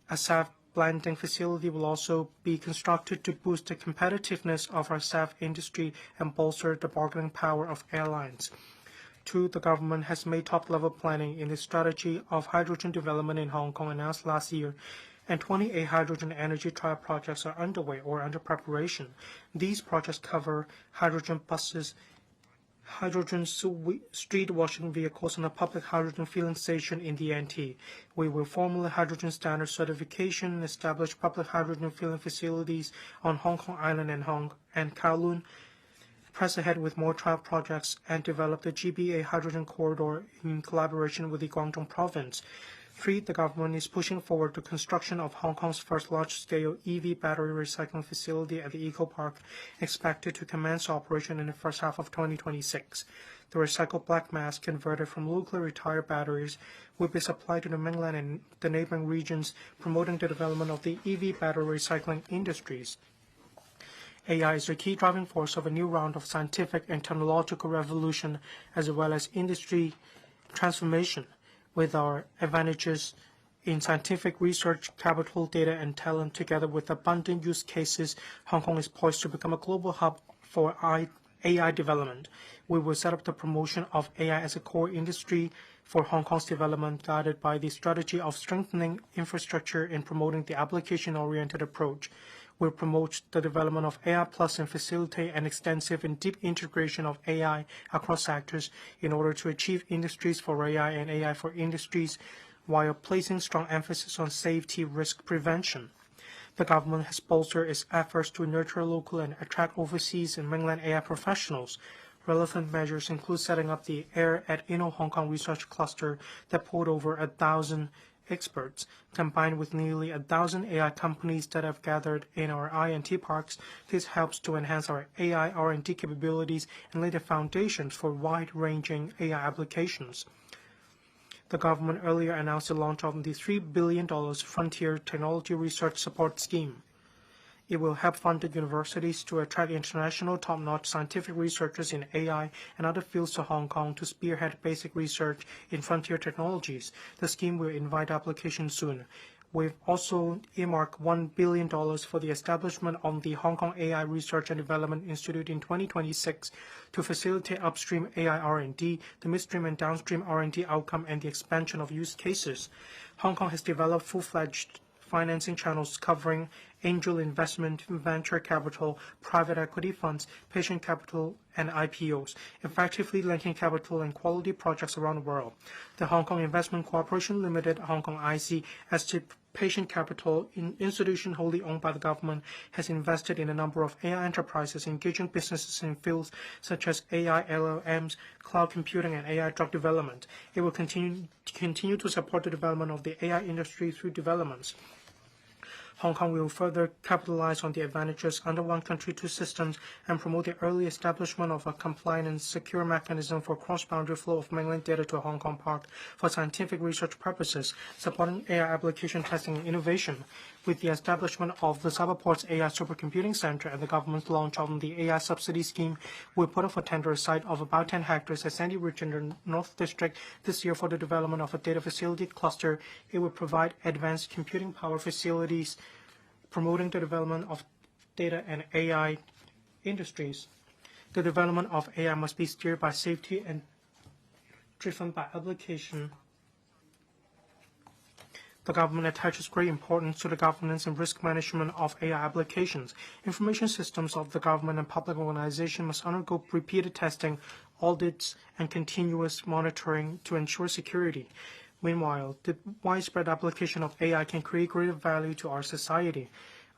A SAF blending facility will also be constructed to boost the competitiveness of our SAF industry and bolster the bargaining power of airlines. 2. The government has made top-level planning in the strategy of hydrogen development in Hong Kong announced last year, and 28 hydrogen energy trial projects are underway or under preparation. These projects cover hydrogen buses, hydrogen street washing vehicles, and a public hydrogen filling station in the NT. We will formulate hydrogen standard certification and establish public hydrogen filling facilities on Hong Kong Island and Kowloon, press ahead with more trial projects, and develop the GBA hydrogen corridor in collaboration with the Guangdong province. 3. The government is pushing forward the construction of Hong Kong's first large-scale EV battery recycling facility at the Eco Park, expected to commence operation in the first half of 2026. The recycled black mass converted from locally retired batteries will be supplied to the mainland and the neighboring regions, promoting the development of the EV battery recycling industries. AI is the key driving force of a new round of scientific and technological revolution, as well as industry transformation. With our advantages in scientific research, capital, data, and talent, together with abundant use cases, Hong Kong is poised to become a global hub for AI development. We will set up the promotion of AI as a core industry for Hong Kong's development, guided by the strategy of strengthening infrastructure and promoting the application-oriented approach. We'll promote the development of AI Plus and facilitate an extensive and deep integration of AI across sectors in order to achieve industries for AI and AI for industries, while placing strong emphasis on safety risk prevention. The government has bolstered its efforts to nurture local and attract overseas and mainland AI professionals. Relevant measures include setting up the Air at Inno Hong Kong Research Cluster that pulled over 1,000 experts, combined with nearly 1,000 AI companies that have gathered in our I&T parks. This helps to enhance our AI R&D capabilities and lay the foundations for wide-ranging AI applications. The government earlier announced the launch of the $3 billion Frontier Technology Research Support Scheme. It will help funded universities to attract international top-notch scientific researchers in AI and other fields to Hong Kong to spearhead basic research in frontier technologies. The scheme will invite applications soon. We've also earmarked $1 billion for the establishment of the Hong Kong AI Research and Development Institute in 2026 to facilitate upstream AI R&D, the midstream and downstream R&D outcome, and the expansion of use cases. Hong Kong has developed full-fledged financing channels covering angel investment, venture capital, private equity funds, patient capital, and IPOs, effectively linking capital and quality projects around the world. The Hong Kong Investment Corporation Limited, Hong Kong IC, as the patient capital institution wholly owned by the government, has invested in a number of AI enterprises engaging businesses in fields such as AI LLMs, cloud computing, and AI drug development. It will continue to support the development of the AI industry through developments. Hong Kong will further capitalize on the advantages under one country, two systems, and promote the early establishment of a compliant and secure mechanism for cross-boundary flow of mainland data to Hong Kong Park for scientific research purposes, supporting AI application testing and innovation. With the establishment of the Cyberport's AI Supercomputing Center and the government's launch of the AI subsidy scheme, we put up for tender a site of about 10 hectares at Sandy Ridge in the North District this year for the development of a data facility cluster. It will provide advanced computing power facilities, promoting the development of data and AI industries. The development of AI must be steered by safety and driven by application. The government attaches great importance to the governance and risk management of AI applications. Information systems of the government and public organization must undergo repeated testing, audits, and continuous monitoring to ensure security. Meanwhile, the widespread application of AI can create greater value to our society.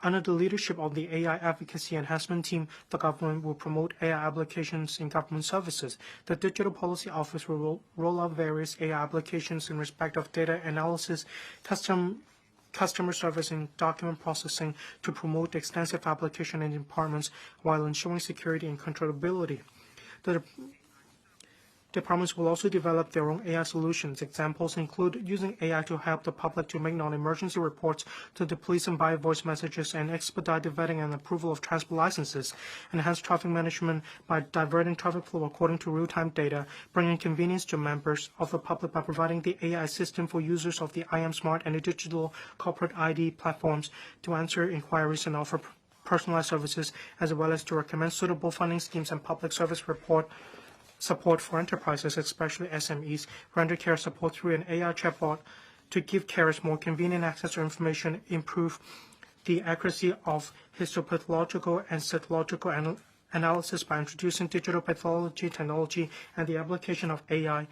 Under the leadership of the AI Efficacy Enhancement Team, the government will promote AI applications in government services. The Digital Policy Office will roll out various AI applications in respect of data analysis, customer service, and document processing to promote extensive application in departments while ensuring security and controllability. The departments will also develop their own AI solutions. Examples include using AI to help the public to make non-emergency reports to the police and by voice messages, and expedite the vetting and approval of transport licenses, enhance traffic management by diverting traffic flow according to real-time data, bringing convenience to members of the public by providing the AI system for users of the IM Smart and the digital corporate ID platforms to answer inquiries and offer personalized services, as well as to recommend suitable funding schemes and public service support for enterprises, especially SMEs, render care support through an AI chatbot to give carers more convenient access to information, improve the accuracy of histopathological and cytological analysis by introducing digital pathology technology and the application of AI,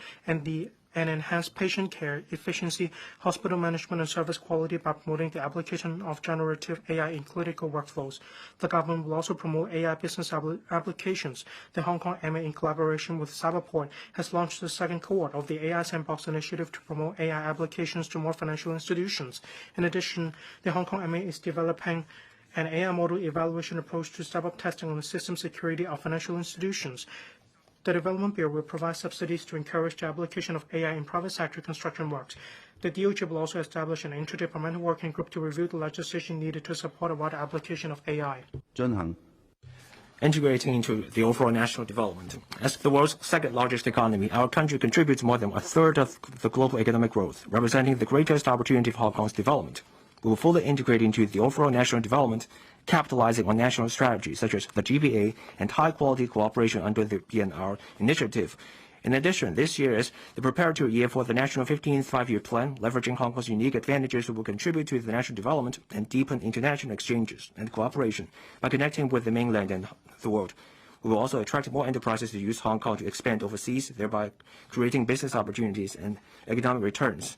and enhance patient care efficiency, hospital management, and service quality by promoting the application of generative AI in clinical workflows. The government will also promote AI business applications. The Hong Kong MA, in collaboration with Cyberport, has launched the second cohort of the AI Sandbox initiative to promote AI applications to more financial institutions. In addition, the Hong Kong MA is developing an AI model evaluation approach to step up testing on the system security of financial institutions. The Development Bureau will provide subsidies to encourage the application of AI in private sector construction works. The DOJ will also establish an interdepartmental working group to review the legislation needed to support a wider application of AI. Integrating into the overall national development. As the world's second-largest economy, our country contributes more than a third of the global economic growth, representing the greatest opportunity for Hong Kong's development. We will fully integrate into the overall national development, capitalizing on national strategies such as the GBA and high-quality cooperation under the PNR initiative. In addition, this year is the preparatory year for the National 15th Five-Year Plan. Leveraging Hong Kong's unique advantages, we will contribute to the national development and deepen international exchanges and cooperation by connecting with the mainland and the world. We will also attract more enterprises to use Hong Kong to expand overseas, thereby creating business opportunities and economic returns.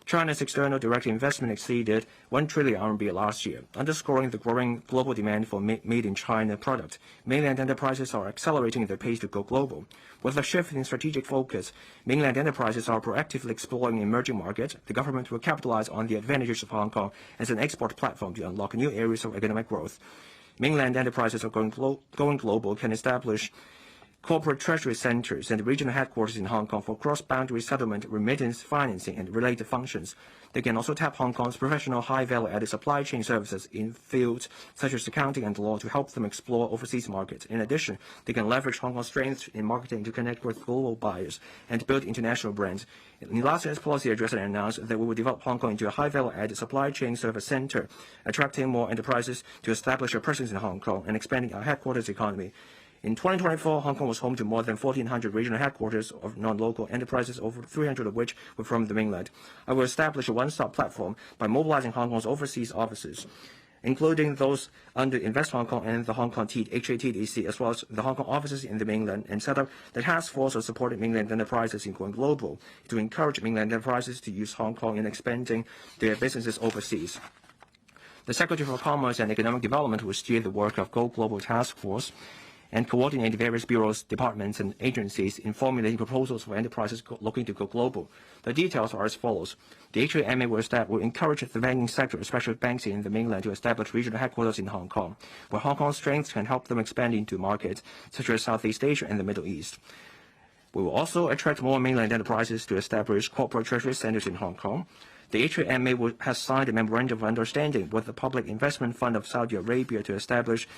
China's external direct investment exceeded 1 trillion RMB last year, underscoring the growing global demand for made-in-China products. Mainland enterprises are accelerating their pace to go global. With a shift in strategic focus, mainland enterprises are proactively exploring emerging markets. The government will capitalize on the advantages of Hong Kong as an export platform to unlock new areas of economic growth. Mainland enterprises are going global can establish corporate treasury centers and regional headquarters in Hong Kong for cross-boundary settlement, remittance, financing, and related functions. They can also tap Hong Kong's professional high-value-added supply chain services in fields such as accounting and law to help them explore overseas markets. In addition, they can leverage Hong Kong's strengths in marketing to connect with global buyers and build international brands. In last year's policy address, I announced that we will develop Hong Kong into a high-value-added supply chain service center, attracting more enterprises to establish a presence in Hong Kong and expanding our headquarters economy. In 2024, Hong Kong was home to more than 1,400 regional headquarters of non-local enterprises, over 300 of which were from the mainland. I will establish a one-stop platform by mobilizing Hong Kong's overseas offices, including those under Invest Hong Kong and the Hong Kong HATDC, as well as the Hong Kong offices in the mainland, and set up the task force of supporting mainland enterprises in going global to encourage mainland enterprises to use Hong Kong in expanding their businesses overseas. The Secretary for Commerce and Economic Development will steer the work of Go Global Task Force and coordinate various bureaus, departments, and agencies in formulating proposals for enterprises looking to go global. The details are as follows. The HAMA will encourage the banking sector, especially banks in the mainland, to establish regional headquarters in Hong Kong, where Hong Kong's strengths can help them expand into markets such as Southeast Asia and the Middle East. We will also attract more mainland enterprises to establish corporate treasury centers in Hong Kong. The HAMA has signed a memorandum of understanding with the Public Investment Fund of Saudi Arabia to establish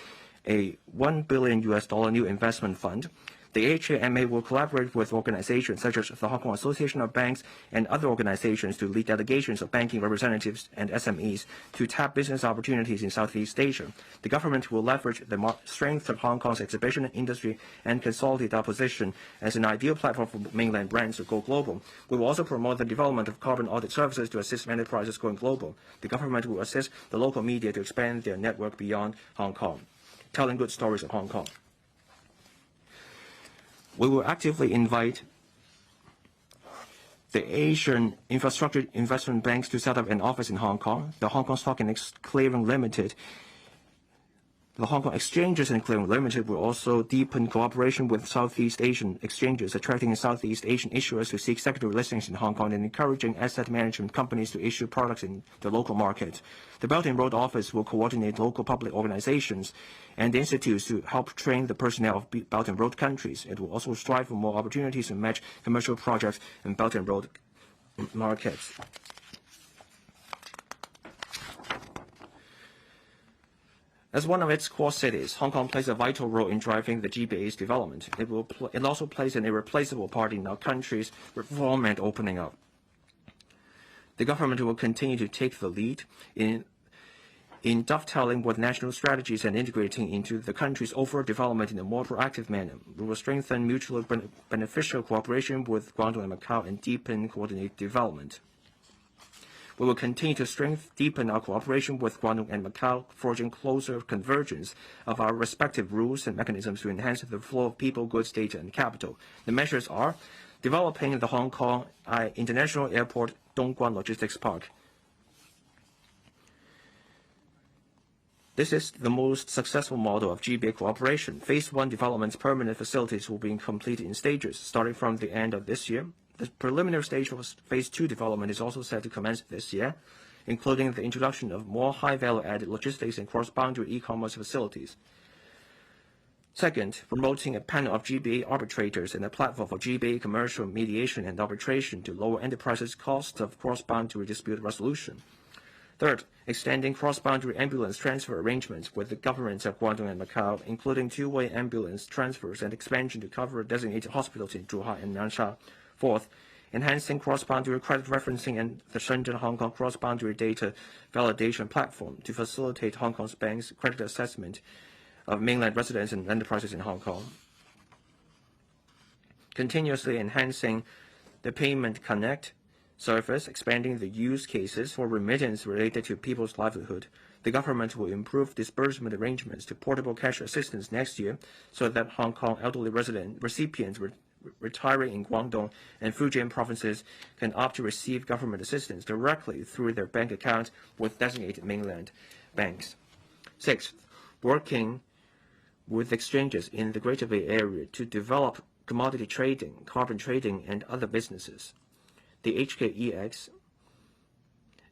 a $1 billion new investment fund. The HAMA will collaborate with organizations such as the Hong Kong Association of Banks and other organizations to lead delegations of banking representatives and SMEs to tap business opportunities in Southeast Asia. The government will leverage the strength of Hong Kong's exhibition industry and consolidate our position as an ideal platform for mainland brands to go global. We will also promote the development of carbon audit services to assist enterprises going global. The government will assist the local media to expand their network beyond Hong Kong, telling good stories of Hong Kong. We will actively invite the Asian Infrastructure Investment Banks to set up an office in Hong Kong, the Hong Kong Stock and Clearing Limited. The Hong Kong Exchanges and Clearing Limited will also deepen cooperation with Southeast Asian exchanges, attracting Southeast Asian issuers to seek secondary listings in Hong Kong and encouraging asset management companies to issue products in the local market. The Belt and Road Office will coordinate local public organizations and institutes to help train the personnel of Belt and Road countries. It will also strive for more opportunities to match commercial projects in Belt and Road markets. As one of its core cities, Hong Kong plays a vital role in driving the GBA's development. It also plays an irreplaceable part in our country's reform and opening up. The government will continue to take the lead in dovetailing with national strategies and integrating into the country's overall development in a more proactive manner. We will strengthen mutually beneficial cooperation with Guangdong and Macau and deepen coordinated development. We will continue to deepen our cooperation with Guangdong and Macau, forging closer convergence of our respective rules and mechanisms to enhance the flow of people, goods, data, and capital. The measures are developing the Hong Kong International Airport Dongguan Logistics Park. This is the most successful model of GBA cooperation. Phase 1 development's permanent facilities will be completed in stages, starting from the end of this year. The preliminary stage of Phase 2 development is also set to commence this year, including the introduction of more high-value-added logistics and cross-boundary e-commerce facilities. Second, promoting a panel of GBA arbitrators and a platform for GBA commercial mediation and arbitration to lower enterprises' costs of cross-boundary dispute resolution. Third, extending cross-boundary ambulance transfer arrangements with the governments of Guangdong and Macau, including two-way ambulance transfers and expansion to cover designated hospitals in Zhuhai and Nansha. Fourth, enhancing cross-boundary credit referencing and the Shenzhen-Hong Kong cross-boundary data validation platform to facilitate Hong Kong's banks' credit assessment of mainland residents and enterprises in Hong Kong. Continuously enhancing the Payment Connect service, expanding the use cases for remittance related to people's livelihood. The government will improve disbursement arrangements to portable cash assistance next year so that Hong Kong elderly recipients retiring in Guangdong and Fujian provinces can opt to receive government assistance directly through their bank account with designated mainland banks. Sixth, working with exchanges in the Greater Bay Area to develop commodity trading, carbon trading, and other businesses. The HKEX,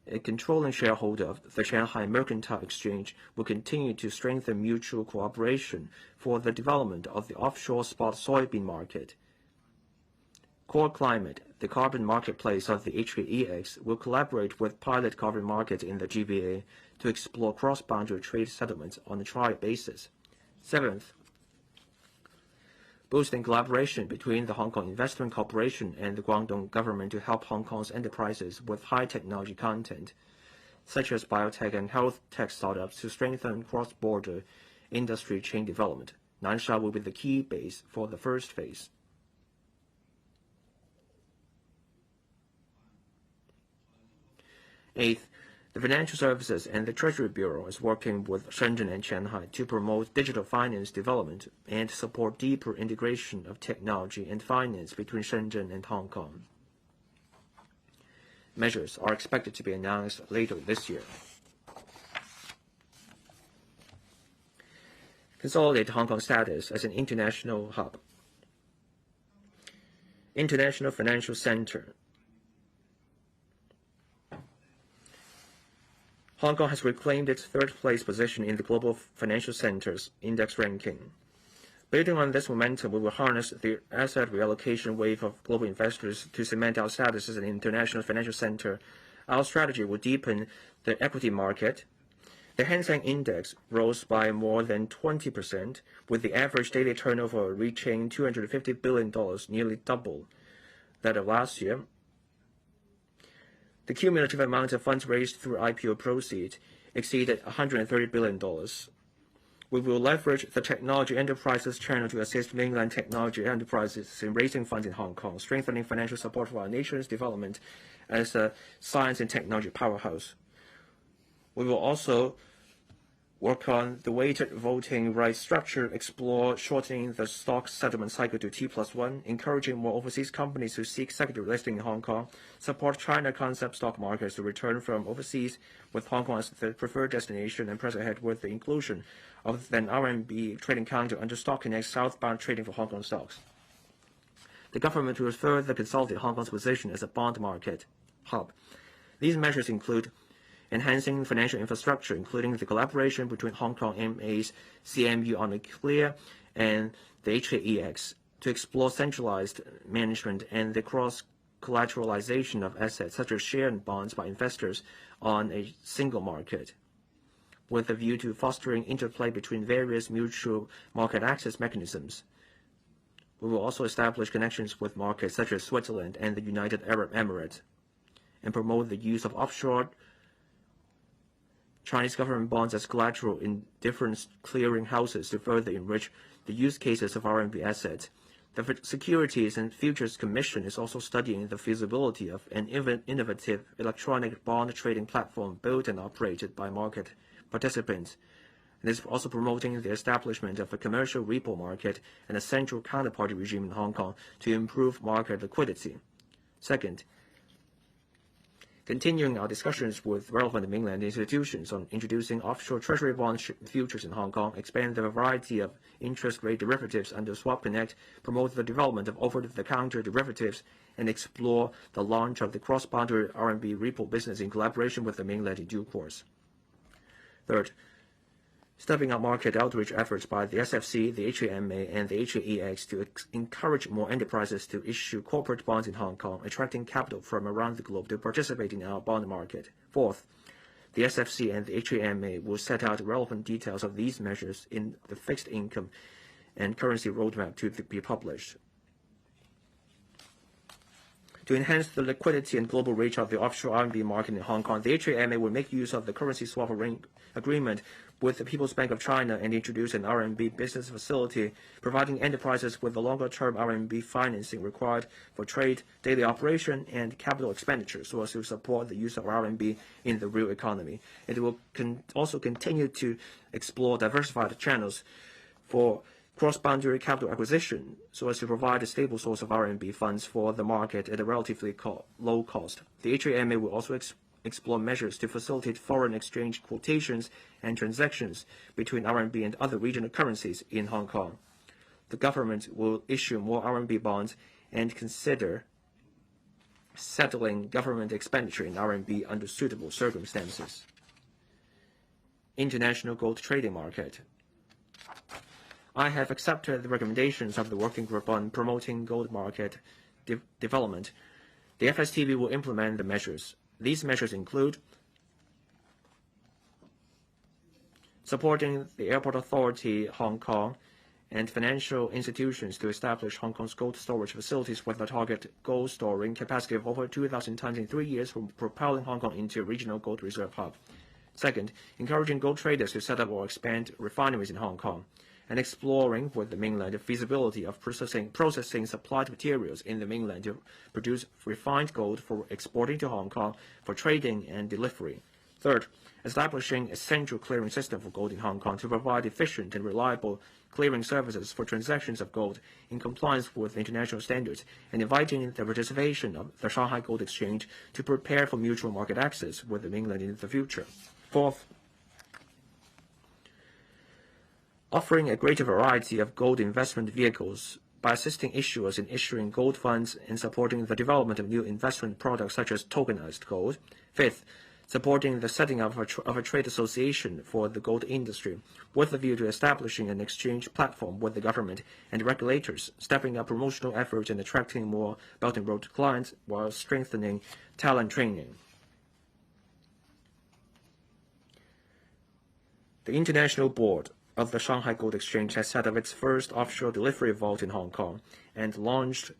a controlling shareholder of the Shanghai Mercantile Exchange, will continue to strengthen mutual cooperation for the development of the offshore spot soybean market. Core Climate, the carbon marketplace of the HKEX, will collaborate with pilot carbon markets in the GBA to explore cross-boundary trade settlements on a trial basis. Seventh, boosting collaboration between the Hong Kong Investment Corporation and the Guangdong government to help Hong Kong's enterprises with high technology content, such as biotech and health tech startups, to strengthen cross-border industry chain development. Nansha will be the key base for the first phase. Eighth, the Financial Services and the Treasury Bureau is working with Shenzhen and Shanghai to promote digital finance development and support deeper integration of technology and finance between Shenzhen and Hong Kong. Measures are expected to be announced later this year. Consolidate Hong Kong's status as an international hub. International Financial Center. Hong Kong has reclaimed its third-place position in the Global Financial Centers Index ranking. Building on this momentum, we will harness the asset reallocation wave of global investors to cement our status as an international financial center. Our strategy will deepen the equity market. The Hang Seng Index rose by more than 20%, with the average daily turnover reaching $250 billion, nearly double that of last year. The cumulative amount of funds raised through IPO proceeds exceeded $130 billion. We will leverage the technology enterprises channel to assist mainland technology enterprises in raising funds in Hong Kong, strengthening financial support for our nation's development as a science and technology powerhouse. We will also work on the weighted voting rights structure, explore shortening the stock settlement cycle to T+1, encouraging more overseas companies to seek secondary listing in Hong Kong, support China concept stock markets to return from overseas with Hong Kong as the preferred destination, and press ahead with the inclusion of an RMB trading counter under Stock Connect southbound trading for Hong Kong stocks. The government will further consolidate Hong Kong's position as a bond market hub. These measures include enhancing financial infrastructure, including the collaboration between Hong Kong MA's CMU on the Clear and the HKEX, to explore centralized management and the cross-collateralization of assets, such as share and bonds by investors on a single market, with a view to fostering interplay between various mutual market access mechanisms. We will also establish connections with markets such as Switzerland and the United Arab Emirates, and promote the use of offshore Chinese government bonds as collateral in different clearing houses to further enrich the use cases of RMB assets. The Securities and Futures Commission is also studying the feasibility of an innovative electronic bond trading platform built and operated by market participants. It is also promoting the establishment of a commercial repo market and a central counterparty regime in Hong Kong to improve market liquidity. Second, continuing our discussions with relevant mainland institutions on introducing offshore treasury bond futures in Hong Kong, expand the variety of interest rate derivatives under Swap Connect, promote the development of over-the-counter derivatives, and explore the launch of the cross-boundary RMB repo business in collaboration with the mainland in due course. Third, stepping up market outreach efforts by the SFC, the HKMA, and the HKEX to encourage more enterprises to issue corporate bonds in Hong Kong, attracting capital from around the globe to participate in our bond market. Fourth, the SFC and the HKMA will set out relevant details of these measures in the fixed income and currency roadmap to be published. To enhance the liquidity and global reach of the offshore RMB market in Hong Kong, the HKMA will make use of the currency swap agreement with the People's Bank of China and introduce an RMB business facility, providing enterprises with the longer-term RMB financing required for trade, daily operation, and capital expenditure, so as to support the use of RMB in the real economy. It will also continue to explore diversified channels for cross-boundary capital acquisition, so as to provide a stable source of RMB funds for the market at a relatively low cost. The HKMA will also explore measures to facilitate foreign exchange quotations and transactions between RMB and other regional currencies in Hong Kong. The government will issue more RMB bonds and consider settling government expenditure in RMB under suitable circumstances. International gold trading market. I have accepted the recommendations of the working group on promoting gold market development. The FSTB will implement the measures. These measures include supporting the Airport Authority Hong Kong and financial institutions to establish Hong Kong's gold storage facilities with a target gold storing capacity of over 2,000 tons in 3 years, for propelling Hong Kong into a regional gold reserve hub. Second, encouraging gold traders to set up or expand refineries in Hong Kong, and exploring with the mainland the feasibility of processing supplied materials in the mainland to produce refined gold for exporting to Hong Kong for trading and delivery. Third, establishing a central clearing system for gold in Hong Kong to provide efficient and reliable clearing services for transactions of gold in compliance with international standards, and inviting the participation of the Shanghai Gold Exchange to prepare for mutual market access with the mainland in the future. Fourth, offering a greater variety of gold investment vehicles by assisting issuers in issuing gold funds and supporting the development of new investment products such as tokenized gold. Fifth, supporting the setting up of a trade association for the gold industry with a view to establishing an exchange platform with the government and regulators, stepping up promotional efforts and attracting more Belt and Road clients while strengthening talent training. The International Board of the Shanghai Gold Exchange has set up its first offshore delivery vault in Hong Kong and launched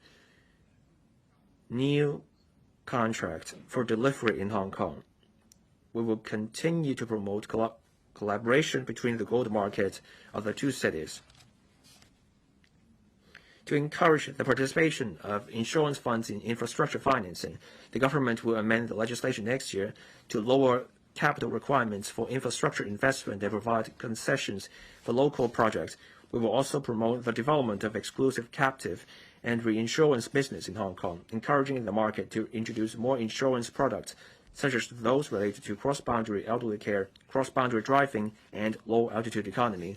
new contract for delivery in Hong Kong. We will continue to promote collaboration between the gold market of the two cities. To encourage the participation of insurance funds in infrastructure financing, the government will amend the legislation next year to lower capital requirements for infrastructure investment and provide concessions for local projects. We will also promote the development of exclusive captive and reinsurance business in Hong Kong, encouraging the market to introduce more insurance products, such as those related to cross-boundary elderly care, cross-boundary driving, and low-altitude economy.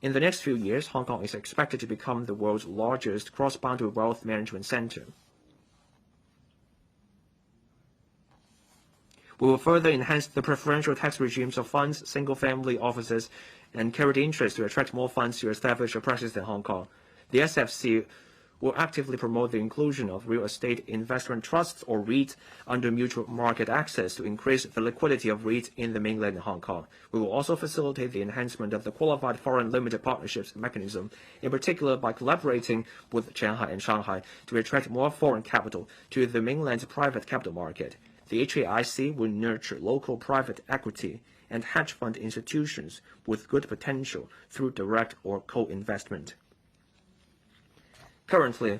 In the next few years, Hong Kong is expected to become the world's largest cross-boundary wealth management center. We will further enhance the preferential tax regimes of funds, single-family offices, and carried interest to attract more funds to establish a presence in Hong Kong. The SFC will actively promote the inclusion of real estate investment trusts or REITs under mutual market access to increase the liquidity of REITs in the mainland Hong Kong. We will also facilitate the enhancement of the qualified foreign limited partnerships mechanism, in particular by collaborating with Shanghai and Shanghai to attract more foreign capital to the mainland's private capital market. The HAIC will nurture local private equity and hedge fund institutions with good potential through direct or co-investment. Currently,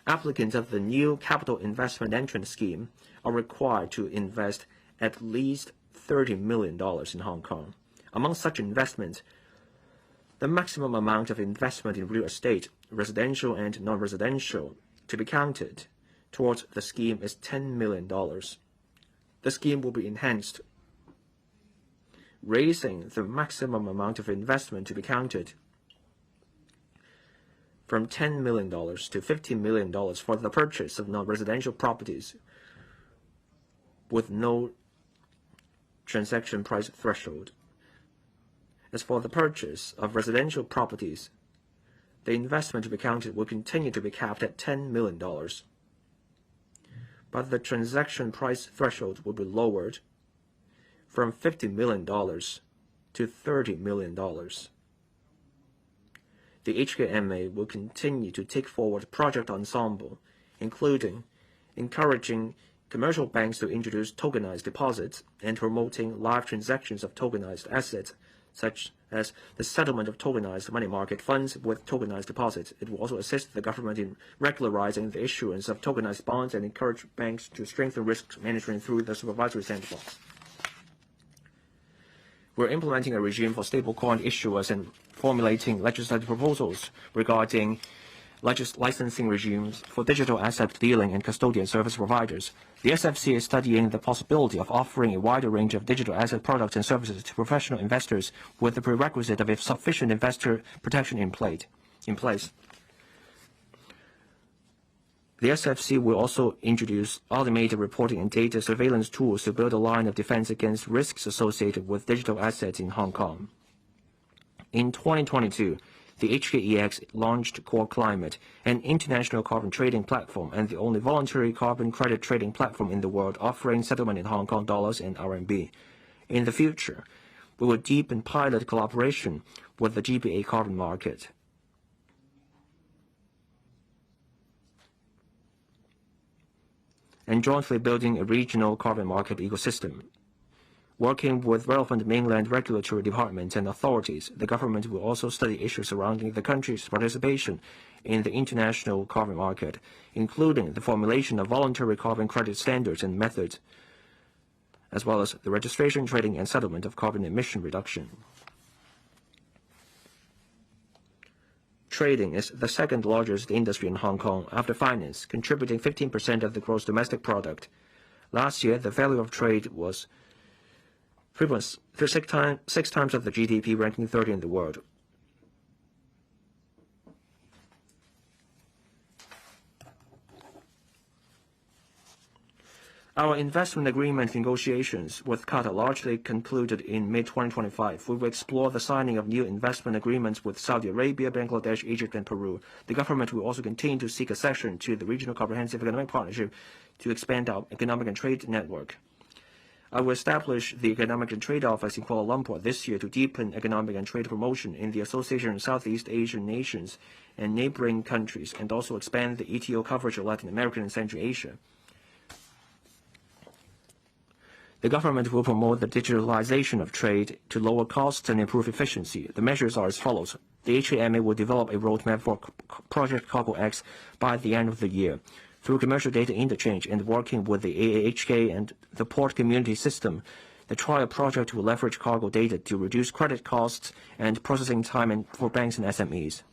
applicants of the new capital investment entrance scheme are required to invest at least $30 million in Hong Kong. Among such investments, the maximum amount of investment in real estate, residential and non-residential, to be counted towards the scheme is $10 million. The scheme will be enhanced, raising the maximum amount of investment to be counted from $10 million to $15 million for the purchase of non-residential properties with no transaction price threshold. As for the purchase of residential properties, the investment to be counted will continue to be capped at $10 million. But the transaction price threshold will be lowered from $50 million to $30 million. The HKMA will continue to take forward project ensemble, including encouraging commercial banks to introduce tokenized deposits and promoting live transactions of tokenized assets, such as the settlement of tokenized money market funds with tokenized deposits. It will also assist the government in regularizing the issuance of tokenized bonds and encourage banks to strengthen risk management through the supervisory sandbox. We're implementing a regime for stablecoin issuers and formulating legislative proposals regarding licensing regimes for digital asset dealing and custodian service providers. The SFC is studying the possibility of offering a wider range of digital asset products and services to professional investors with the prerequisite of a sufficient investor protection in place. The SFC will also introduce automated reporting and data surveillance tools to build a line of defense against risks associated with digital assets in Hong Kong. In 2022, the HKEX launched Core Climate, an international carbon trading platform and the only voluntary carbon credit trading platform in the world offering settlement in Hong Kong dollars and RMB. In the future, we will deepen pilot collaboration with the GBA carbon market. And jointly building a regional carbon market ecosystem. Working with relevant mainland regulatory departments and authorities, the government will also study issues surrounding the country's participation in the international carbon market, including the formulation of voluntary carbon credit standards and methods, as well as the registration, trading, and settlement of carbon emission reduction. Trading is the second largest industry in Hong Kong after finance, contributing 15% of the gross domestic product. Last year, the value of trade was 3.6 times of the GDP, ranking 30 in the world. Our investment agreement negotiations with Qatar largely concluded in mid-2025. We will explore the signing of new investment agreements with Saudi Arabia, Bangladesh, Egypt, and Peru. The government will also continue to seek accession to the Regional Comprehensive Economic Partnership to expand our economic and trade network. I will establish the Economic and Trade Office in Kuala Lumpur this year to deepen economic and trade promotion in the Association of Southeast Asian Nations and neighboring countries, and also expand the ETO coverage of Latin America and Central Asia. The government will promote the digitalization of trade to lower costs and improve efficiency. The measures are as follows. The HKMA will develop a roadmap for Project Coco X by the end of the year. Through commercial data interchange and working with the AAHK and the port community system, the trial project will leverage cargo data to reduce credit costs and processing time for banks and SMEs.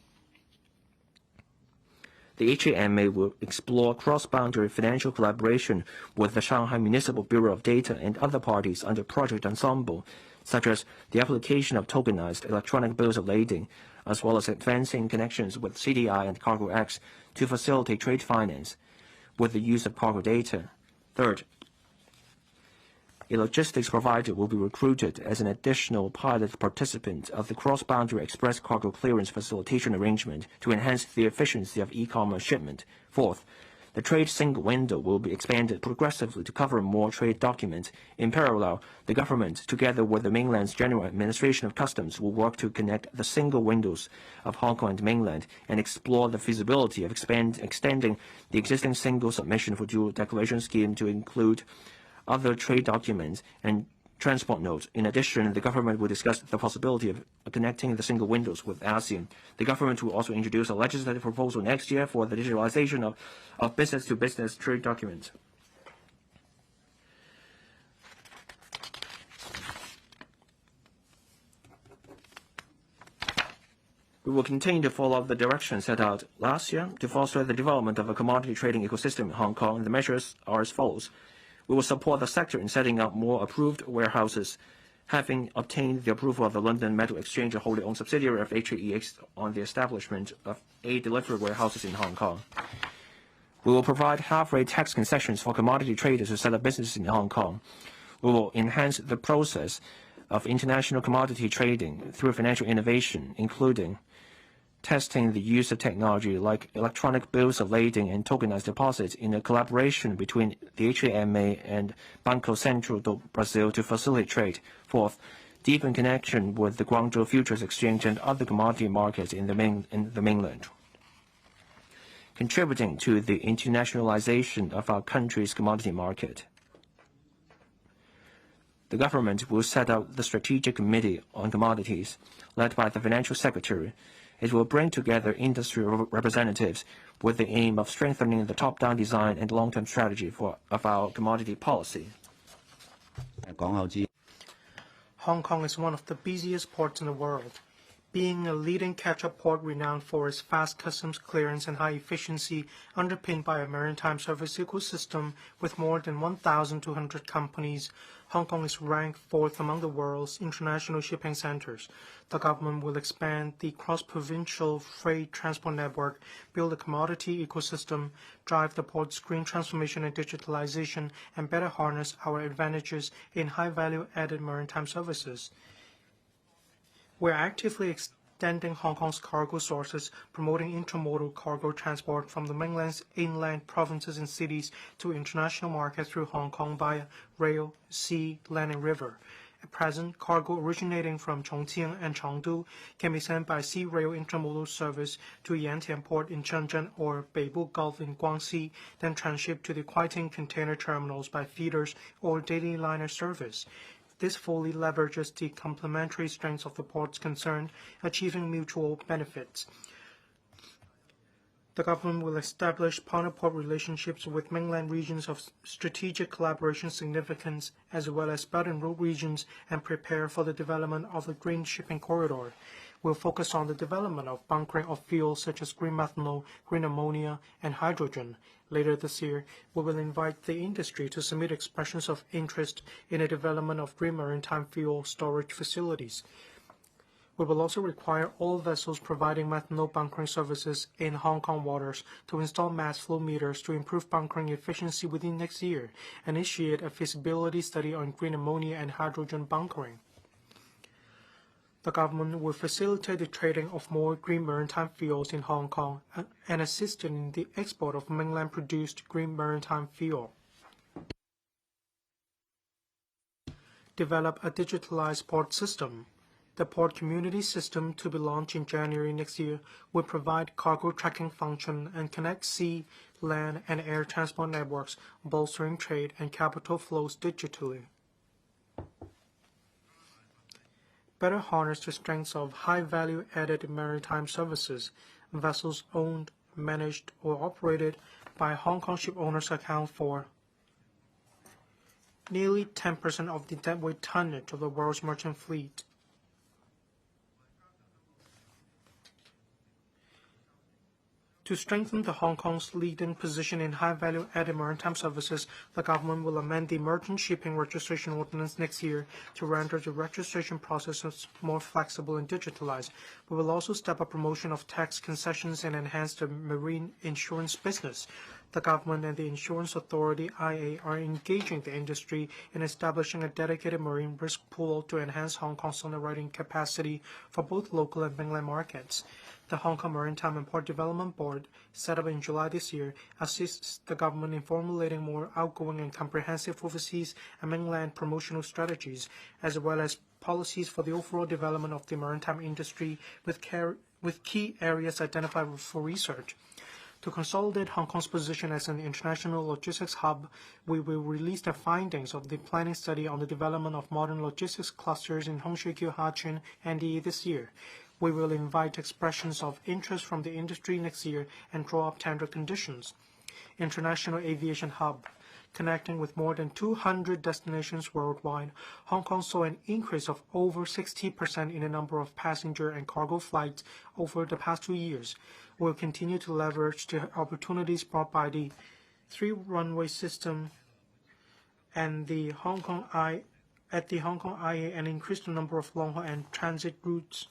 The HAMA will explore cross-boundary financial collaboration with the Shanghai Municipal Bureau of Data and other parties under Project Ensemble, such as the application of tokenized electronic bills of lading, as well as advancing connections with CDI and Cargo X to facilitate trade finance with the use of cargo data. Third, a logistics provider will be recruited as an additional pilot participant of the cross-boundary express cargo clearance facilitation arrangement to enhance the efficiency of e-commerce shipment. Fourth, the trade single window will be expanded progressively to cover more trade documents. In parallel, the government, together with the mainland's General Administration of Customs, will work to connect the single windows of Hong Kong and mainland and explore the feasibility of extending the existing single submission for dual declaration scheme to include other trade documents and transport notes. In addition, the government will discuss the possibility of connecting the single windows with ASEAN. The government will also introduce a legislative proposal next year for the digitalization of business-to-business trade documents. We will continue to follow the direction set out last year to foster the development of a commodity trading ecosystem in Hong Kong. The measures are as follows. We will support the sector in setting up more approved warehouses, having obtained the approval of the London Metal Exchange, a wholly owned subsidiary of HAEX, on the establishment of 8 delivery warehouses in Hong Kong. We will provide half-rate tax concessions for commodity traders who set up businesses in Hong Kong. We will enhance the process of international commodity trading through financial innovation, including testing the use of technology like electronic bills of lading and tokenized deposits in a collaboration between the HAMA and Banco Central do Brasil to facilitate trade. Fourth, deepen connection with the Guangzhou Futures Exchange and other commodity markets in the mainland. Contributing to the internationalization of our country's commodity market. The government will set up the Strategic Committee on Commodities, led by the Financial Secretary. It will bring together industry representatives with the aim of strengthening the top-down design and long-term strategy of our commodity policy. Hong Kong is one of the busiest ports in the world. Being a leading catch-up port renowned for its fast customs clearance and high efficiency, underpinned by a maritime service ecosystem with more than 1,200 companies, Hong Kong is ranked 4th among the world's international shipping centers. The government will expand the cross-provincial freight transport network, build a commodity ecosystem, drive the port's green transformation and digitalization, and better harness our advantages in high-value added maritime services. We're actively extending Hong Kong's cargo sources, promoting intermodal cargo transport from the mainland's inland provinces and cities to international markets through Hong Kong via rail, sea, land, and river. At present, cargo originating from Chongqing and Chengdu can be sent by sea rail intermodal service to Yantian Port in Shenzhen or Beibu Gulf in Guangxi, then transshipped to the Kuaiting container terminals by feeders or daily liner service. This fully leverages the complementary strengths of the ports concerned, achieving mutual benefits. The government will establish partner-port relationships with mainland regions of strategic collaboration significance, as well as Belt and Road regions, and prepare for the development of the green shipping corridor. We'll focus on the development of bunkering of fuels such as green methanol, green ammonia, and hydrogen. Later this year, we will invite the industry to submit expressions of interest in the development of green maritime fuel storage facilities. We will also require all vessels providing methanol bunkering services in Hong Kong waters to install mass flow meters to improve bunkering efficiency within next year, initiate a feasibility study on green ammonia and hydrogen bunkering. The government will facilitate the trading of more green maritime fuels in Hong Kong and assist in the export of mainland-produced green maritime fuel. Develop a digitalized port system. The port community system, to be launched in January next year, will provide cargo tracking function and connect sea, land, and air transport networks, bolstering trade and capital flows digitally. Better harness the strengths of high-value added maritime services. Vessels owned, managed, or operated by Hong Kong ship owners account for nearly 10% of the deadweight tonnage of the world's merchant fleet. To strengthen the Hong Kong's leading position in high-value added maritime services, the government will amend the Merchant Shipping Registration Ordinance next year to render the registration processes more flexible and digitalized. We will also step up promotion of tax concessions and enhance the marine insurance business. The government and the Insurance Authority, IA, are engaging the industry in establishing a dedicated marine risk pool to enhance Hong Kong's underwriting capacity for both local and mainland markets. The Hong Kong Maritime and Port Development Board, set up in July this year, assists the government in formulating more outgoing and comprehensive overseas and mainland promotional strategies, as well as policies for the overall development of the maritime industry with key areas identified for research. To consolidate Hong Kong's position as an international logistics hub, we will release the findings of the planning study on the development of modern logistics clusters in Hongshikyu, Hachun, NDE this year. We will invite expressions of interest from the industry next year and draw up tender conditions. International Aviation Hub. Connecting with more than 200 destinations worldwide, Hong Kong saw an increase of over 60% in the number of passenger and cargo flights over the past 2 years. We will continue to leverage the opportunities brought by the three-runway system and the Hong Kong IA and increase the number of long-haul and transit routes.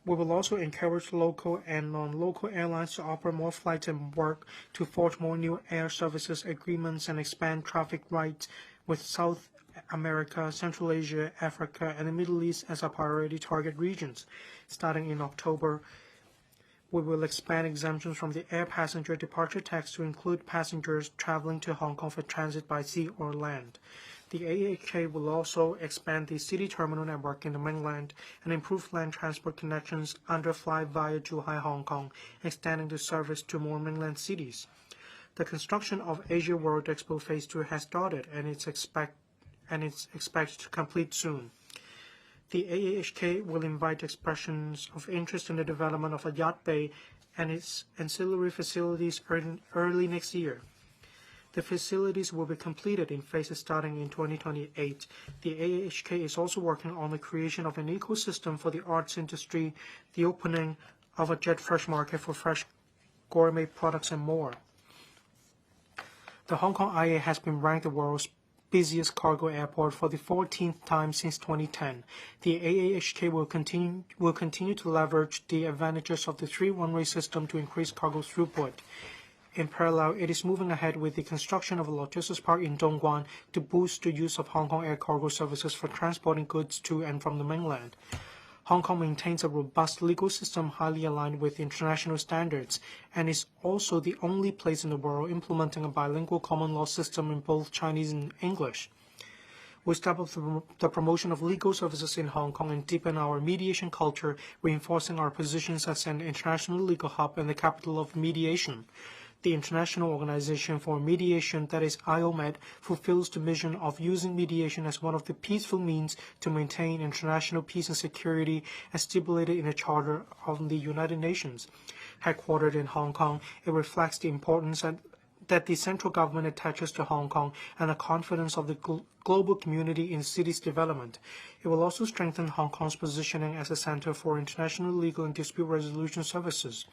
We will also encourage local and non-local airlines to operate more flights and work to forge more new air services agreements and expand traffic rights with South America, Central Asia, Africa, and the Middle East as our priority target regions. Starting in October, we will expand exemptions from the air passenger departure tax to include passengers traveling to Hong Kong for transit by sea or land. The AHK will also expand the city terminal network in the mainland and improve land transport connections under Fly via Zhuhai, Hong Kong, extending the service to more mainland cities. The construction of Asia World Expo Phase 2 has started and it's expected to complete soon. The AHK will invite expressions of interest in the development of a yacht bay and its ancillary facilities early next year. The facilities will be completed in phases starting in 2028. The AHK is also working on the creation of an ecosystem for the arts industry, the opening of a jet fresh market for fresh gourmet products, and more. The Hong Kong IA has been ranked the world's busiest cargo airport for the 14th time since 2010. The AAHK will continue to leverage the advantages of the three-runway system to increase cargo throughput. In parallel, it is moving ahead with the construction of a logistics park in Dongguan to boost the use of Hong Kong air cargo services for transporting goods to and from the mainland. Hong Kong maintains a robust legal system highly aligned with international standards and is also the only place in the world implementing a bilingual common law system in both Chinese and English. We step up the promotion of legal services in Hong Kong and deepen our mediation culture, reinforcing our positions as an international legal hub and the capital of mediation. The International Organization for Mediation, that is IOMED, fulfills the mission of using mediation as one of the peaceful means to maintain international peace and security as stipulated in the Charter of the United Nations. Headquartered in Hong Kong, it reflects the importance that the central government attaches to Hong Kong and the confidence of the global community in the city's development. It will also strengthen Hong Kong's positioning as a center for international legal and dispute resolution services.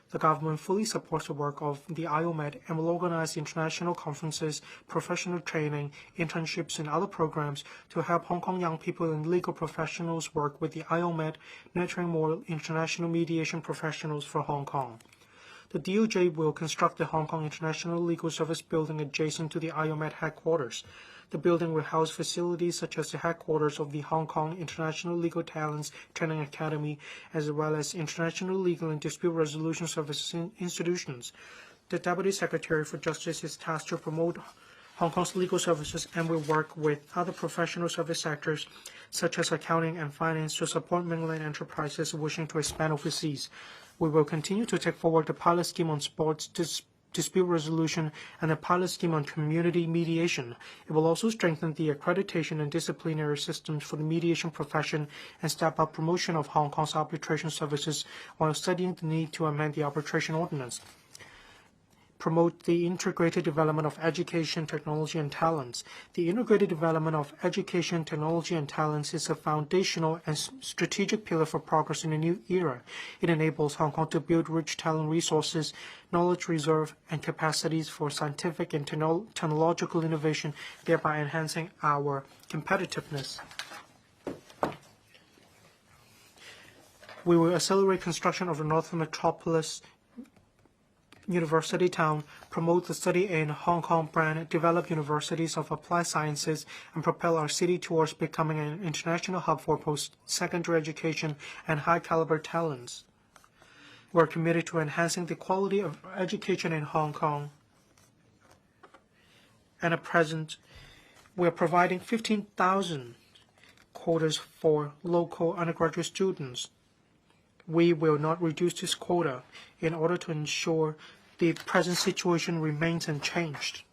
The government fully supports the work of the IOMED and will organize international conferences, professional training, internships, and other programs to help Hong Kong young people and legal professionals work with the IOMED, nurturing more international mediation professionals for Hong Kong. The DOJ will construct the Hong Kong International Legal Service building adjacent to the IOMED headquarters. The building will house facilities such as the headquarters of the Hong Kong International Legal Talents Training Academy, as well as international legal and dispute resolution services institutions. The Deputy Secretary for Justice is tasked to promote Hong Kong's legal services and will work with other professional service sectors, such as accounting and finance, to support mainland enterprises wishing to expand overseas. We will continue to take forward the pilot scheme on sports dispute resolution, and a pilot scheme on community mediation. It will also strengthen the accreditation and disciplinary systems for the mediation profession and step up promotion of Hong Kong's arbitration services while studying the need to amend the arbitration ordinance. Promote the integrated development of education, technology, and talents. The integrated development of education, technology, and talents is a foundational and strategic pillar for progress in a new era. It enables Hong Kong to build rich talent resources, knowledge reserve, and capacities for scientific and technological innovation, thereby enhancing our competitiveness. We will accelerate construction of the Northern Metropolis University Town, promote the study in Hong Kong brand, develop universities of applied sciences, and propel our city towards becoming an international hub for post-secondary education and high-caliber talents. We're committed to enhancing the quality of education in Hong Kong. And at present, we're providing 15,000 quotas for local undergraduate students. We will not reduce this quota in order to ensure the present situation remains unchanged.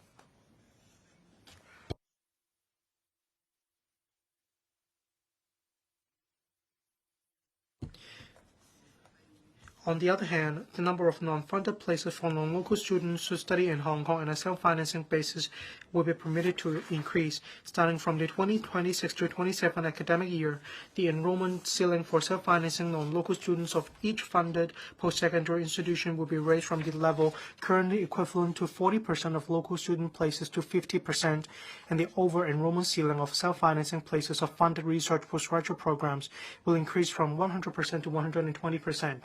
On the other hand, the number of non-funded places for non-local students to study in Hong Kong on a self-financing basis will be permitted to increase. Starting from the 2026-27 academic year, the enrollment ceiling for self-financing non-local students of each funded post-secondary institution will be raised from the level currently equivalent to 40% of local student places to 50%, and the over-enrollment ceiling of self-financing places of funded research postgraduate programs will increase from 100% to 120%.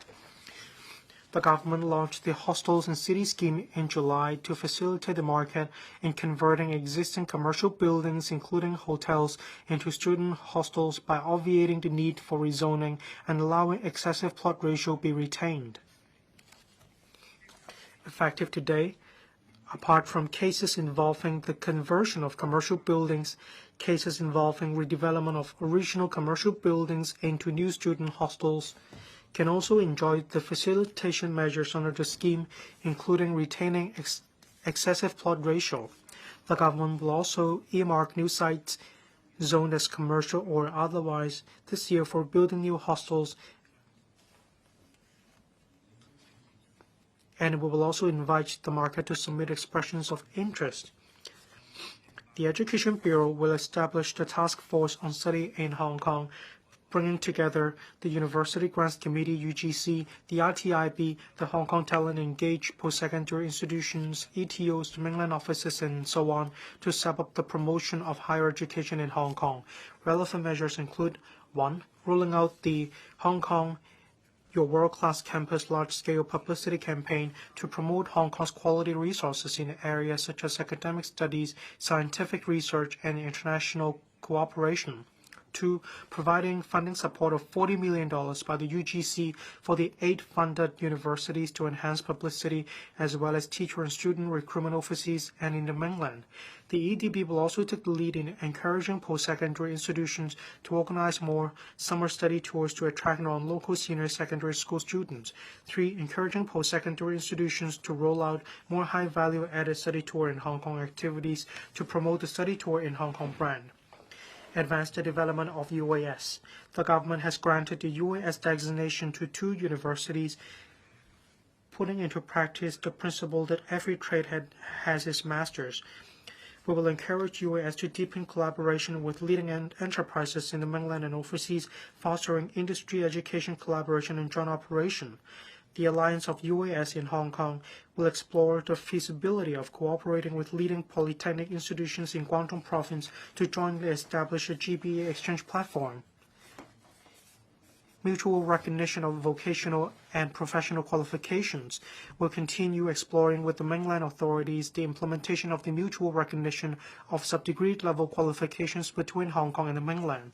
The government launched the Hostels and City Scheme in July to facilitate the market in converting existing commercial buildings, including hotels, into student hostels by obviating the need for rezoning and allowing excessive plot ratio be retained. Effective today, apart from cases involving the conversion of commercial buildings, cases involving redevelopment of original commercial buildings into new student hostels can also enjoy the facilitation measures under the scheme, including retaining excessive plot ratio. The government will also earmark new sites zoned as commercial or otherwise this year for building new hostels, and we will also invite the market to submit expressions of interest. The Education Bureau will establish the task force on study in Hong Kong, bringing together the University Grants Committee, UGC, the RTIB, the Hong Kong Talent Engaged Post-Secondary Institutions, ETOs, the mainland offices, and so on, to step up the promotion of higher education in Hong Kong. Relevant measures include 1. Rolling out the Hong Kong Your World-Class Campus large-scale publicity campaign to promote Hong Kong's quality resources in areas such as academic studies, scientific research, and international cooperation. 2. Providing funding support of $40 million by the UGC for the 8 funded universities to enhance publicity as well as teacher and student recruitment overseas and in the mainland. The EDB will also take the lead in encouraging post-secondary institutions to organize more summer study tours to attract non-local senior secondary school students. 3. Encouraging post-secondary institutions to roll out more high-value added study tour in Hong Kong activities to promote the study tour in Hong Kong brand. Advance the development of UAS. The government has granted the UAS designation to 2 universities, putting into practice the principle that every trade has its masters. We will encourage UAS to deepen collaboration with leading enterprises in the mainland and overseas, fostering industry education collaboration and joint operation. The Alliance of UAS in Hong Kong will explore the feasibility of cooperating with leading polytechnic institutions in Guangdong Province to jointly establish a GBA exchange platform. Mutual recognition of vocational and professional qualifications will continue exploring with the mainland authorities the implementation of the mutual recognition of sub-degree level qualifications between Hong Kong and the mainland.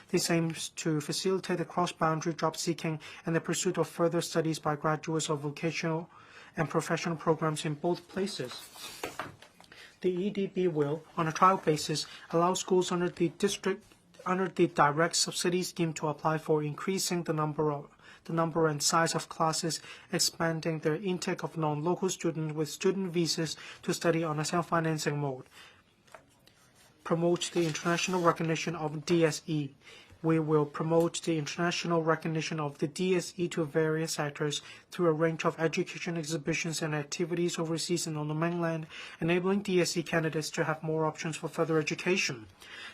This aims to facilitate the cross-boundary job seeking and the pursuit of further studies by graduates of vocational and professional programs in both places. The EDB will, on a trial basis, allow schools under the direct subsidy scheme to apply for increasing the the number and size of classes, expanding their intake of non-local students with student visas to study on a self-financing mode. Promote the international recognition of DSE. We will promote the international recognition of the DSE to various sectors through a range of education exhibitions and activities overseas and on the mainland, enabling DSE candidates to have more options for further education.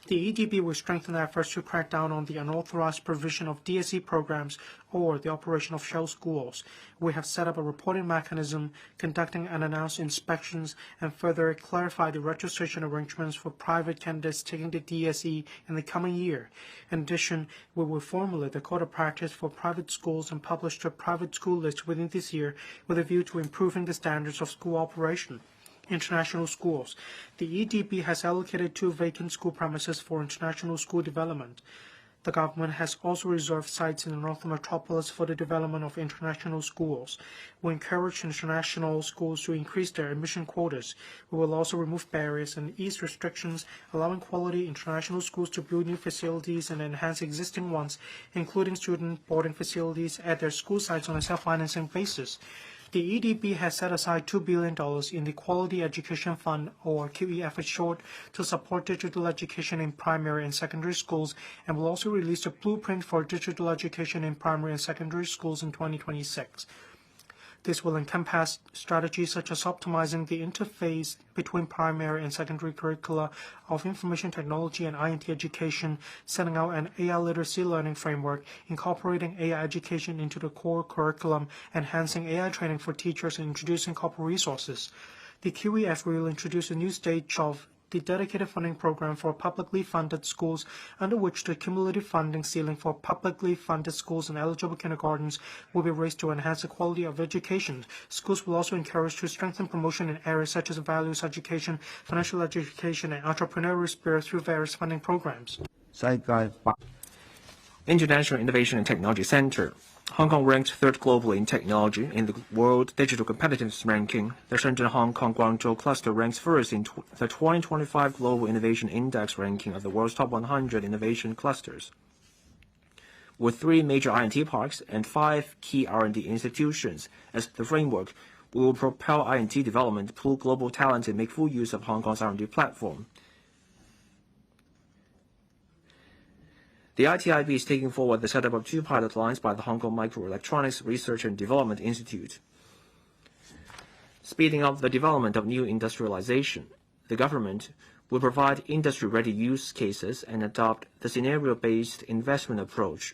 The EDB will strengthen efforts to crack down on the unauthorized provision of DSE programs or the operation of shell schools. We have set up a reporting mechanism, conducting unannounced inspections, and further clarify the registration arrangements for private candidates taking the DSE in the coming year. In addition, we will formulate the code of practice for private schools and publish the private school list within this year with a view to improving the standards of school operation. International schools. The EDB has allocated 2 vacant school premises for international school development. The government has also reserved sites in the Northern Metropolis for the development of international schools. We encourage international schools to increase their admission quotas. We will also remove barriers and ease restrictions, allowing quality international schools to build new facilities and enhance existing ones, including student boarding facilities at their school sites on a self-financing basis. The EDB has set aside $2 billion in the Quality Education Fund, or QEF for short, to support digital education in primary and secondary schools, and will also release a blueprint for digital education in primary and secondary schools in 2026. This will encompass strategies such as optimizing the interface between primary and secondary curricula of information technology and INT education, setting out an AI literacy learning framework, incorporating AI education into the core curriculum, enhancing AI training for teachers, and introducing corporate resources. The QEF will introduce a new stage of the dedicated funding program for publicly funded schools, under which the cumulative funding ceiling for publicly funded schools and eligible kindergartens will be raised to enhance the quality of education. Schools will also encourage to strengthen promotion in areas such as values education, financial education, and entrepreneurial spirit through various funding programs. International Innovation and Technology Center. Hong Kong ranked 3rd globally in technology in the World Digital Competitiveness Ranking. The Shenzhen-Hong Kong-Guangzhou cluster ranks 1st in the 2025 Global Innovation Index ranking of the world's top 100 innovation clusters. With 3 major INT parks and 5 key R&D institutions as the framework, we will propel INT development, pool global talent, and make full use of Hong Kong's R&D platform. The ITIB is taking forward the setup of 2 pilot lines by the Hong Kong Microelectronics Research and Development Institute, speeding up the development of new industrialization. The government will provide industry-ready use cases and adopt the scenario-based investment approach.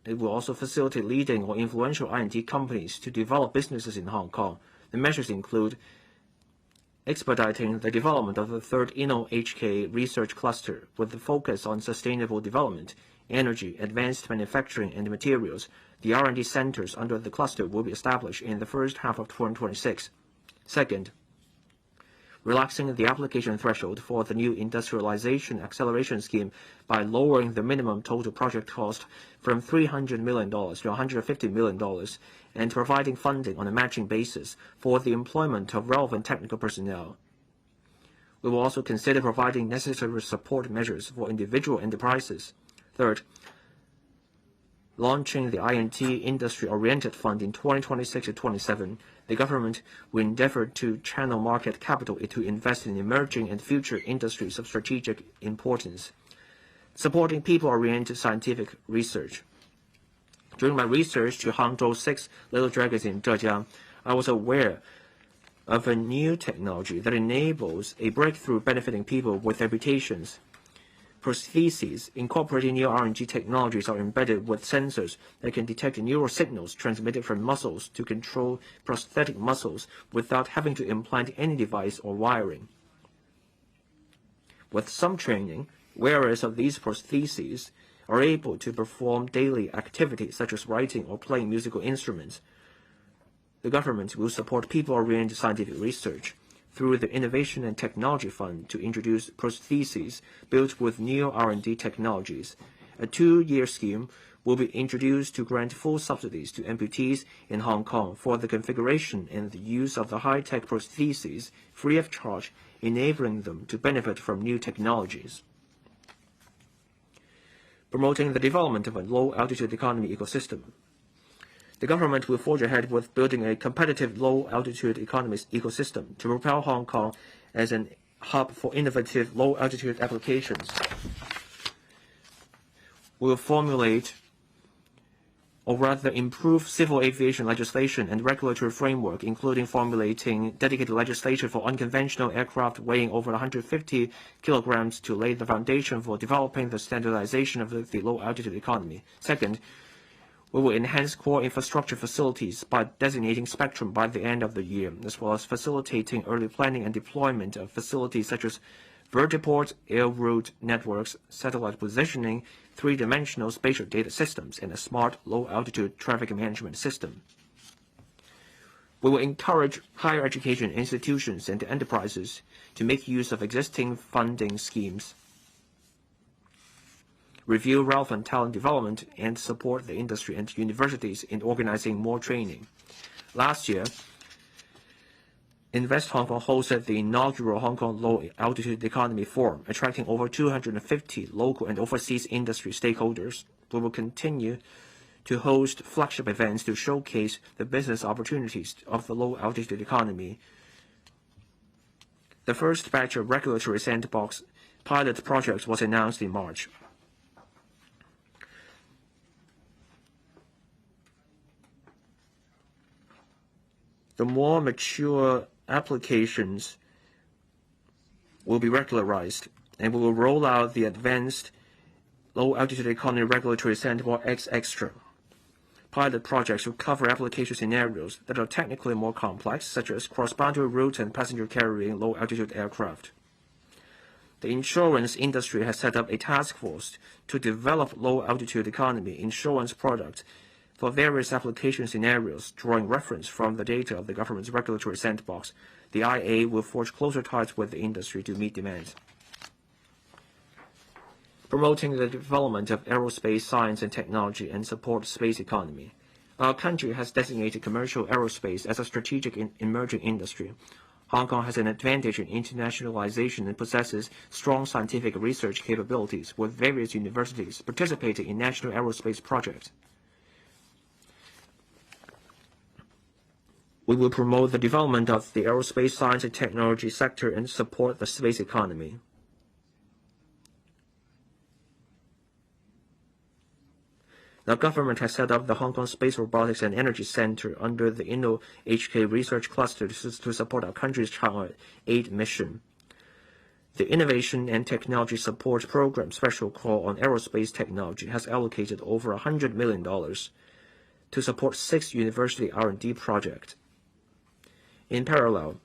It will also facilitate leading or influential INT companies to develop businesses in Hong Kong. The measures include expediting the development of the 3rd InnoHK research cluster with the focus on sustainable development, energy, advanced manufacturing, and materials. The R&D centers under the cluster will be established in the first half of 2026. Second, relaxing the application threshold for the new industrialization acceleration scheme by lowering the minimum total project cost from $300 million to $150 million, and providing funding on a matching basis for the employment of relevant technical personnel. We will also consider providing necessary support measures for individual enterprises. Third, launching the INT Industry-Oriented Fund in 2026 to 27, the government will endeavor to channel market capital to invest in emerging and future industries of strategic importance, supporting people-oriented scientific research. During my research to Hangzhou's 6 little dragons in Zhejiang, I was aware of a new technology that enables a breakthrough benefiting people with amputations. Prostheses incorporating new RNG technologies are embedded with sensors that can detect neural signals transmitted from muscles to control prosthetic muscles without having to implant any device or wiring. With some training, wearers of these prostheses are able to perform daily activities such as writing or playing musical instruments. The government will support people-oriented scientific research through the Innovation and Technology Fund to introduce prostheses built with new R&D technologies. A 2-year scheme will be introduced to grant full subsidies to amputees in Hong Kong for the configuration and the use of the high-tech prostheses free of charge, enabling them to benefit from new technologies. promoting the development of a low-altitude economy ecosystem. The government will forge ahead with building a competitive low-altitude economy ecosystem to propel Hong Kong as an hub for innovative low-altitude applications. We will formulate, or rather improve, civil aviation legislation and regulatory framework, including formulating dedicated legislation for unconventional aircraft weighing over 150 kilograms to lay the foundation for developing the standardization of the low-altitude economy. Second, we will enhance core infrastructure facilities by designating spectrum by the end of the year, as well as facilitating early planning and deployment of facilities such as vertiports, air route networks, satellite positioning, three-dimensional spatial data systems, and a smart low-altitude traffic management system. We will encourage higher education institutions and enterprises to make use of existing funding schemes, review relevant talent development, and support the industry and universities in organizing more training. Last year, Invest Hong Kong hosted the inaugural Hong Kong Low-Altitude Economy Forum, attracting over 250 local and overseas industry stakeholders. We will continue to host flagship events to showcase the business opportunities of the low-altitude economy. The first batch of regulatory sandbox pilot projects was announced in March. The more mature applications will be regularized, and we will roll out the advanced low-altitude economy regulatory sandbox X Extra. Pilot projects will cover application scenarios that are technically more complex, such as cross-boundary routes and passenger-carrying low-altitude aircraft. The insurance industry has set up a task force to develop low-altitude economy insurance products for various application scenarios, drawing reference from the data of the government's regulatory sandbox. The IA will forge closer ties with the industry to meet demands. Promoting the development of aerospace science and technology and support space economy. Our country has designated commercial aerospace as a strategic emerging industry. Hong Kong has an advantage in internationalization and possesses strong scientific research capabilities, with various universities participating in national aerospace projects. We will promote the development of the aerospace science and technology sector and support the space economy. The government has set up the Hong Kong Space Robotics and Energy Center under the InnoHK Research Cluster to support our country's Chang'e 8 mission. The Innovation and Technology Support Program Special Call on Aerospace Technology has allocated over $100 million to support 6 university R&D projects. In parallel,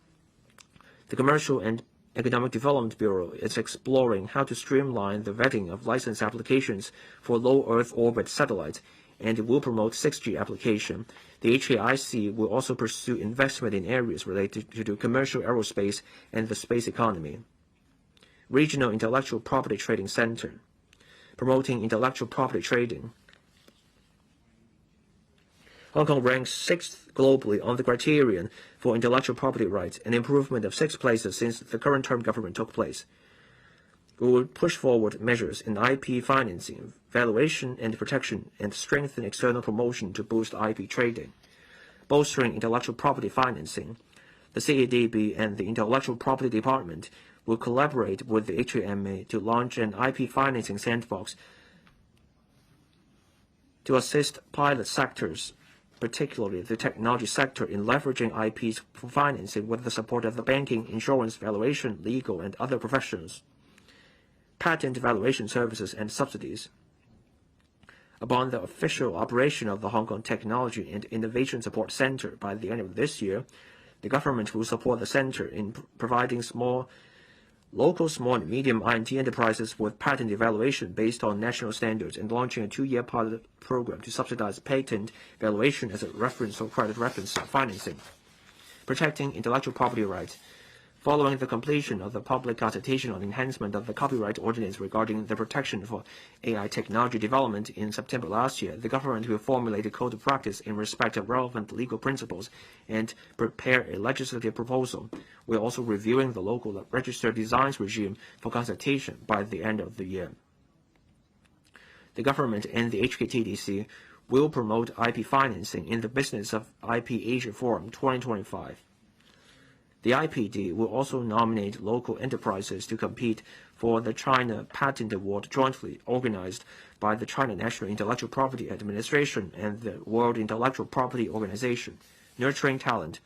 the Commercial and Economic Development Bureau is exploring how to streamline the vetting of license applications for low Earth orbit satellites, and it will promote 6G application. The HAIC will also pursue investment in areas related to commercial aerospace and the space economy. Regional Intellectual Property Trading Center, promoting intellectual property trading. Hong Kong ranks 6th globally on the criterion for intellectual property rights, an improvement of 6 places since the current term government took place. We will push forward measures in IP financing, valuation and protection, and strengthen external promotion to boost IP trading. Bolstering intellectual property financing, the CADB and the Intellectual Property Department will collaborate with the HAMA to launch an IP financing sandbox to assist pilot sectors, particularly the technology sector, in leveraging IPs for financing with the support of the banking, insurance, valuation, legal, and other professions. Patent valuation services and subsidies. Upon the official operation of the Hong Kong Technology and Innovation Support Center by the end of this year, the government will support the center in providing local small and medium I&T enterprises with patent evaluation based on national standards, and launching a 2-year pilot program to subsidize patent valuation as a reference or credit reference financing. Protecting intellectual property rights. Following the completion of the public consultation on enhancement of the copyright ordinance regarding the protection for AI technology development in September last year, the government will formulate a code of practice in respect of relevant legal principles and prepare a legislative proposal. We are also reviewing the local registered designs regime for consultation by the end of the year. The government and the HKTDC will promote IP financing in the Business of IP Asia Forum 2025. The IPD will also nominate local enterprises to compete for the China Patent Award jointly organized by the China National Intellectual Property Administration and the World Intellectual Property Organization. Nurturing talent.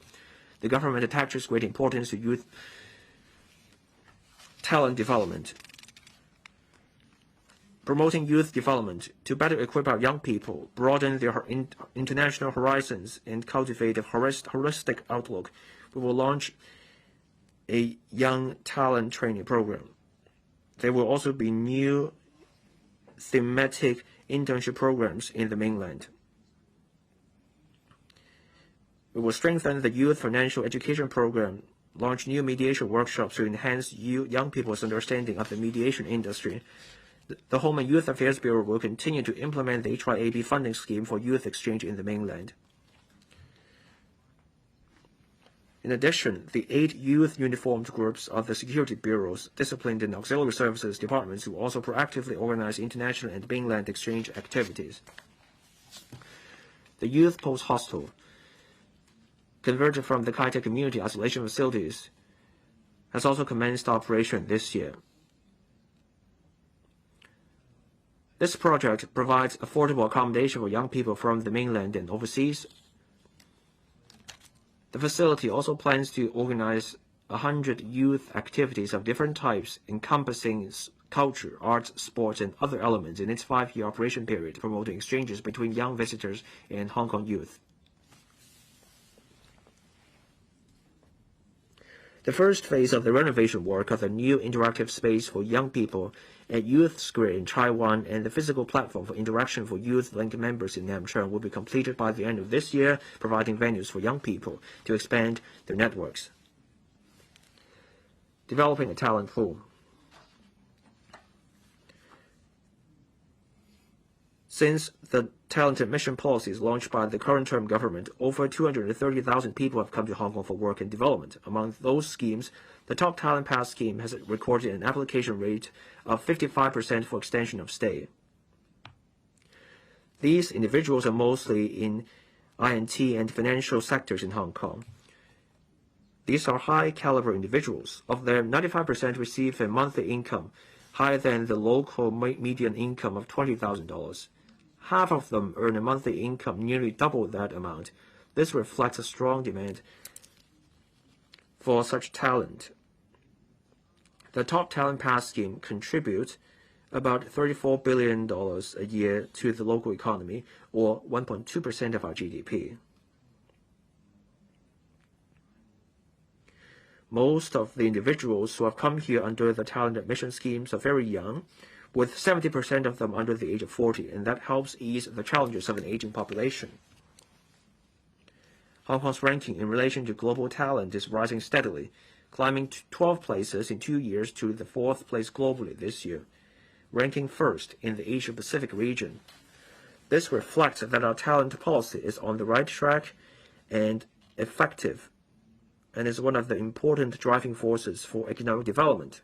The government attaches great importance to youth talent development. Promoting youth development to better equip our young people, broaden their international horizons, and cultivate a holistic outlook. We will launch a young talent training program. There will also be new thematic internship programs in the mainland. We will strengthen the youth financial education program, launch new mediation workshops to enhance young people's understanding of the mediation industry. The Home and Youth Affairs Bureau will continue to implement the HYAB funding scheme for youth exchange in the mainland. In addition, the 8 youth uniformed groups of the security bureaus, disciplined and auxiliary services departments will also proactively organize international and mainland exchange activities. The youth post hostel, converted from the Kai-Tak community isolation facilities, has also commenced operation this year. This project provides affordable accommodation for young people from the mainland and overseas. The facility also plans to organize 100 youth activities of different types, encompassing culture, arts, sports, and other elements in its 5-year operation period, promoting exchanges between young visitors and Hong Kong youth. The first phase of the renovation work of the new interactive space for young people at Youth Square in Taiwan and the physical platform for interaction for Youth Link members in Nam Cheong will be completed by the end of this year, providing venues for young people to expand their networks. Developing a talent pool. Since the talent admission policies launched by the current term government, over 230,000 people have come to Hong Kong for work and development. Among those schemes, the Top Talent Pass scheme has recorded an application rate of 55% for extension of stay. These individuals are mostly in INT and financial sectors in Hong Kong. These are high-caliber individuals. Of them, 95% receive a monthly income higher than the local median income of $20,000. Half of them earn a monthly income nearly double that amount. This reflects a strong demand for such talent. The Top Talent Pass scheme contributes about $34 billion a year to the local economy, or 1.2% of our GDP. Most of the individuals who have come here under the talent admission schemes are very young, with 70% of them under the age of 40, and that helps ease the challenges of an aging population. Hong Kong's ranking in relation to global talent is rising steadily, climbing 12 places in 2 years to the 4th place globally this year, ranking first in the Asia-Pacific region. This reflects that our talent policy is on the right track and effective, and is one of the important driving forces for economic development.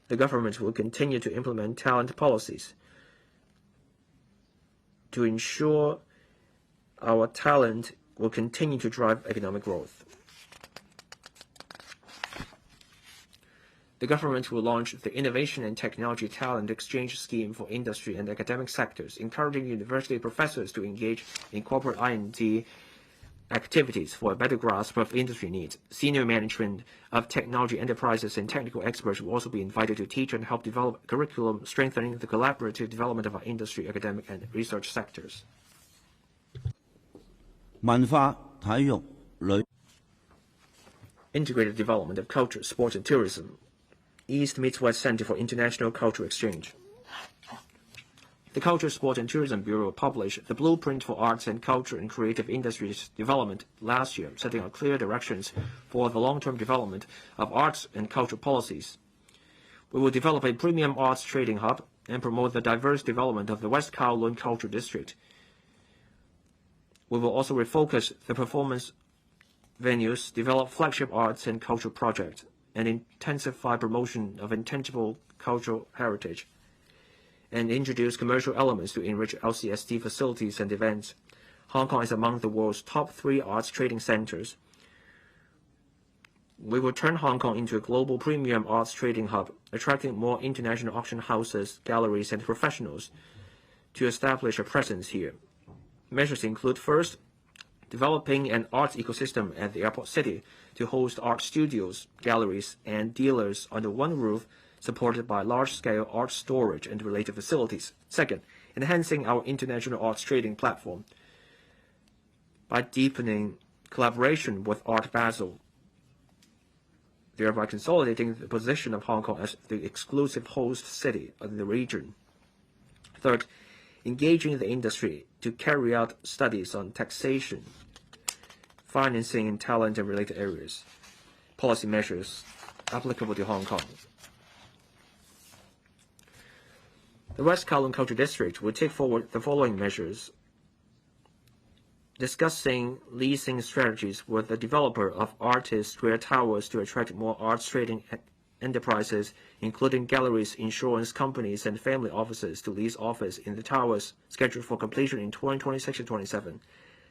The government will continue to implement talent policies to ensure our talent will continue to drive economic growth. The government will launch the Innovation and Technology Talent Exchange Scheme for industry and academic sectors, encouraging university professors to engage in corporate IND activities for a better grasp of industry needs. Senior management of technology enterprises and technical experts will also be invited to teach and help develop curriculum, strengthening the collaborative development of our industry, academic, and research sectors. 文化、體育、旅 Integrated development of culture, sports, and tourism. East meets West Center for International Cultural Exchange. The Culture, Sport and Tourism Bureau published the Blueprint for Arts and Culture and Creative Industries Development last year, setting out clear directions for the long-term development of arts and culture policies. We will develop a premium arts trading hub and promote the diverse development of the West Kowloon Culture District. We will also refocus the performance venues, develop flagship arts and culture projects, and intensify promotion of intangible cultural heritage. and introduce commercial elements to enrich LCST facilities and events. Hong Kong is among the world's top 3 arts trading centers. We will turn Hong Kong into a global premium arts trading hub, attracting more international auction houses, galleries, and professionals to establish a presence here. Measures include, first, developing an arts ecosystem at the airport city to host art studios, galleries, and dealers under one roof, supported by large-scale art storage and related facilities. Second, enhancing our international arts trading platform by deepening collaboration with Art Basel, thereby consolidating the position of Hong Kong as the exclusive host city of the region. Third, engaging the industry to carry out studies on taxation, financing, and talent and related areas. Policy measures applicable to Hong Kong. The West Kowloon Cultural District will take forward the following measures: discussing leasing strategies with the developer of artist square towers to attract more arts trading enterprises, including galleries, insurance companies, and family offices to lease office in the towers, scheduled for completion in 2026 and 27.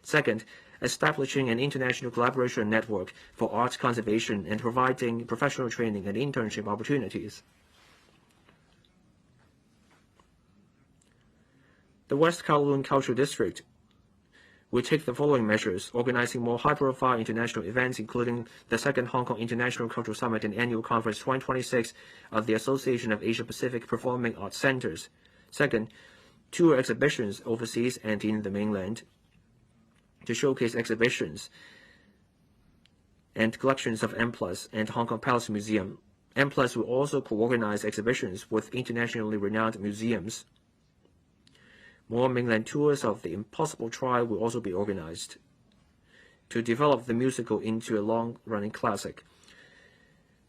Second, establishing an international collaboration network for arts conservation and providing professional training and internship opportunities. The West Kowloon Cultural District will take the following measures: organizing more high-profile international events, including the Second Hong Kong International Cultural Summit and Annual Conference 2026 of the Association of Asia-Pacific Performing Arts Centers. Second, tour exhibitions overseas and in the mainland to showcase exhibitions and collections of M+ and Hong Kong Palace Museum. M+ will also co-organize exhibitions with internationally renowned museums. More mainland tours of The Impossible Trial will also be organized to develop the musical into a long-running classic.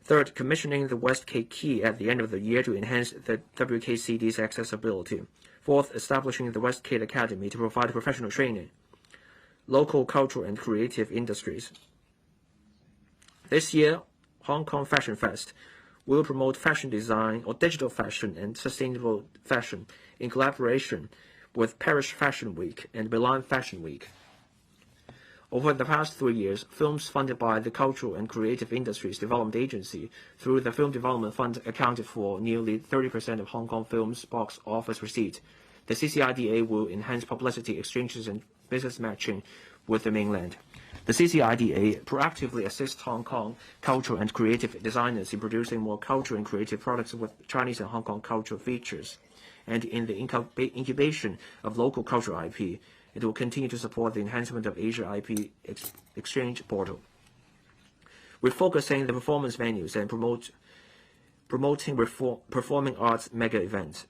Third, commissioning the West K Key at the end of the year to enhance the WKCD's accessibility. Fourth, establishing the West Kate Academy to provide professional training, local cultural and creative industries. This year, Hong Kong Fashion Fest will promote fashion design or digital fashion and sustainable fashion in collaboration with Paris Fashion Week and Milan Fashion Week. Over the past 3 years, films funded by the Cultural and Creative Industries Development Agency through the Film Development Fund accounted for nearly 30% of Hong Kong films' box office receipts. The CCIDA will enhance publicity exchanges and business matching with the mainland. The CCIDA proactively assists Hong Kong cultural and creative designers in producing more cultural and creative products with Chinese and Hong Kong cultural features, and in the incubation of local cultural IP. It will continue to support the enhancement of Asia IP exchange portal. We're focusing the performance venues and promoting performing arts mega events.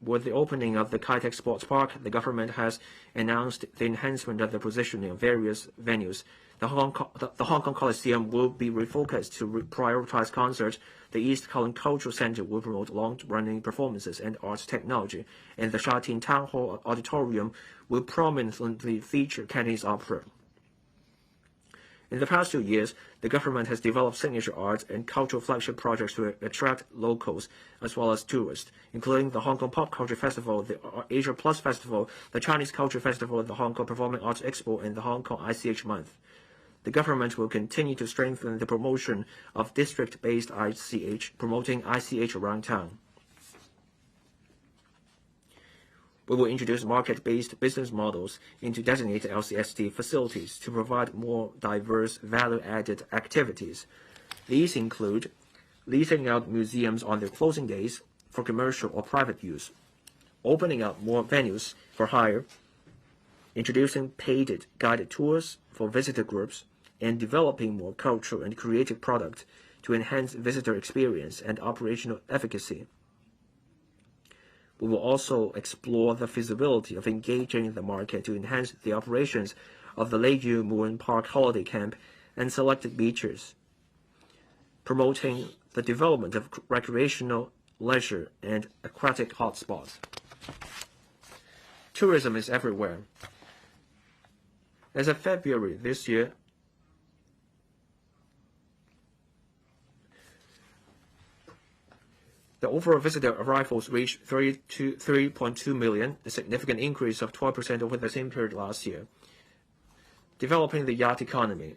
With the opening of the Kai-Tak Sports Park, the government has announced the enhancement of the positioning of various venues. The Hong Kong Coliseum will be refocused to prioritize concerts. The East Kowloon Cultural Center will promote long-running performances and arts technology, and the Sha Tin Town Hall Auditorium will prominently feature Cantonese opera. In the past 2 years, the government has developed signature arts and cultural flagship projects to attract locals as well as tourists, including the Hong Kong Pop Culture Festival, the Asia Plus Festival, the Chinese Culture Festival, the Hong Kong Performing Arts Expo, and the Hong Kong ICH Month. The government will continue to strengthen the promotion of district-based ICH, promoting ICH around town. We will introduce market-based business models into designated LCST facilities to provide more diverse value-added activities. These include leasing out museums on their closing days for commercial or private use, opening up more venues for hire, introducing paid guided tours for visitor groups, and developing more cultural and creative products to enhance visitor experience and operational efficacy. We will also explore the feasibility of engaging the market to enhance the operations of the Lakeview Moon Park Holiday Camp and selected beaches, promoting the development of recreational, leisure, and aquatic hotspots. Tourism is everywhere. As of February this year, the Overall visitor arrivals reached 3.2 million, a significant increase of 12% over the same period last year. Developing the yacht economy.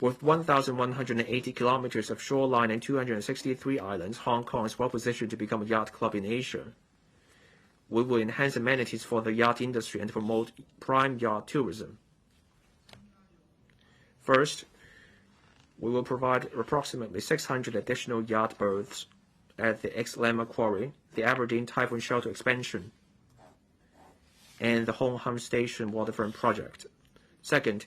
With 1,180 kilometers of shoreline and 263 islands, Hong Kong is well positioned to become a yacht club in Asia. We will enhance amenities for the yacht industry and promote prime yacht tourism. First, we will provide approximately 600 additional yacht berths at the ex-Lama Quarry, the Aberdeen Typhoon Shelter expansion, and the Hong Ham Station waterfront project. Second,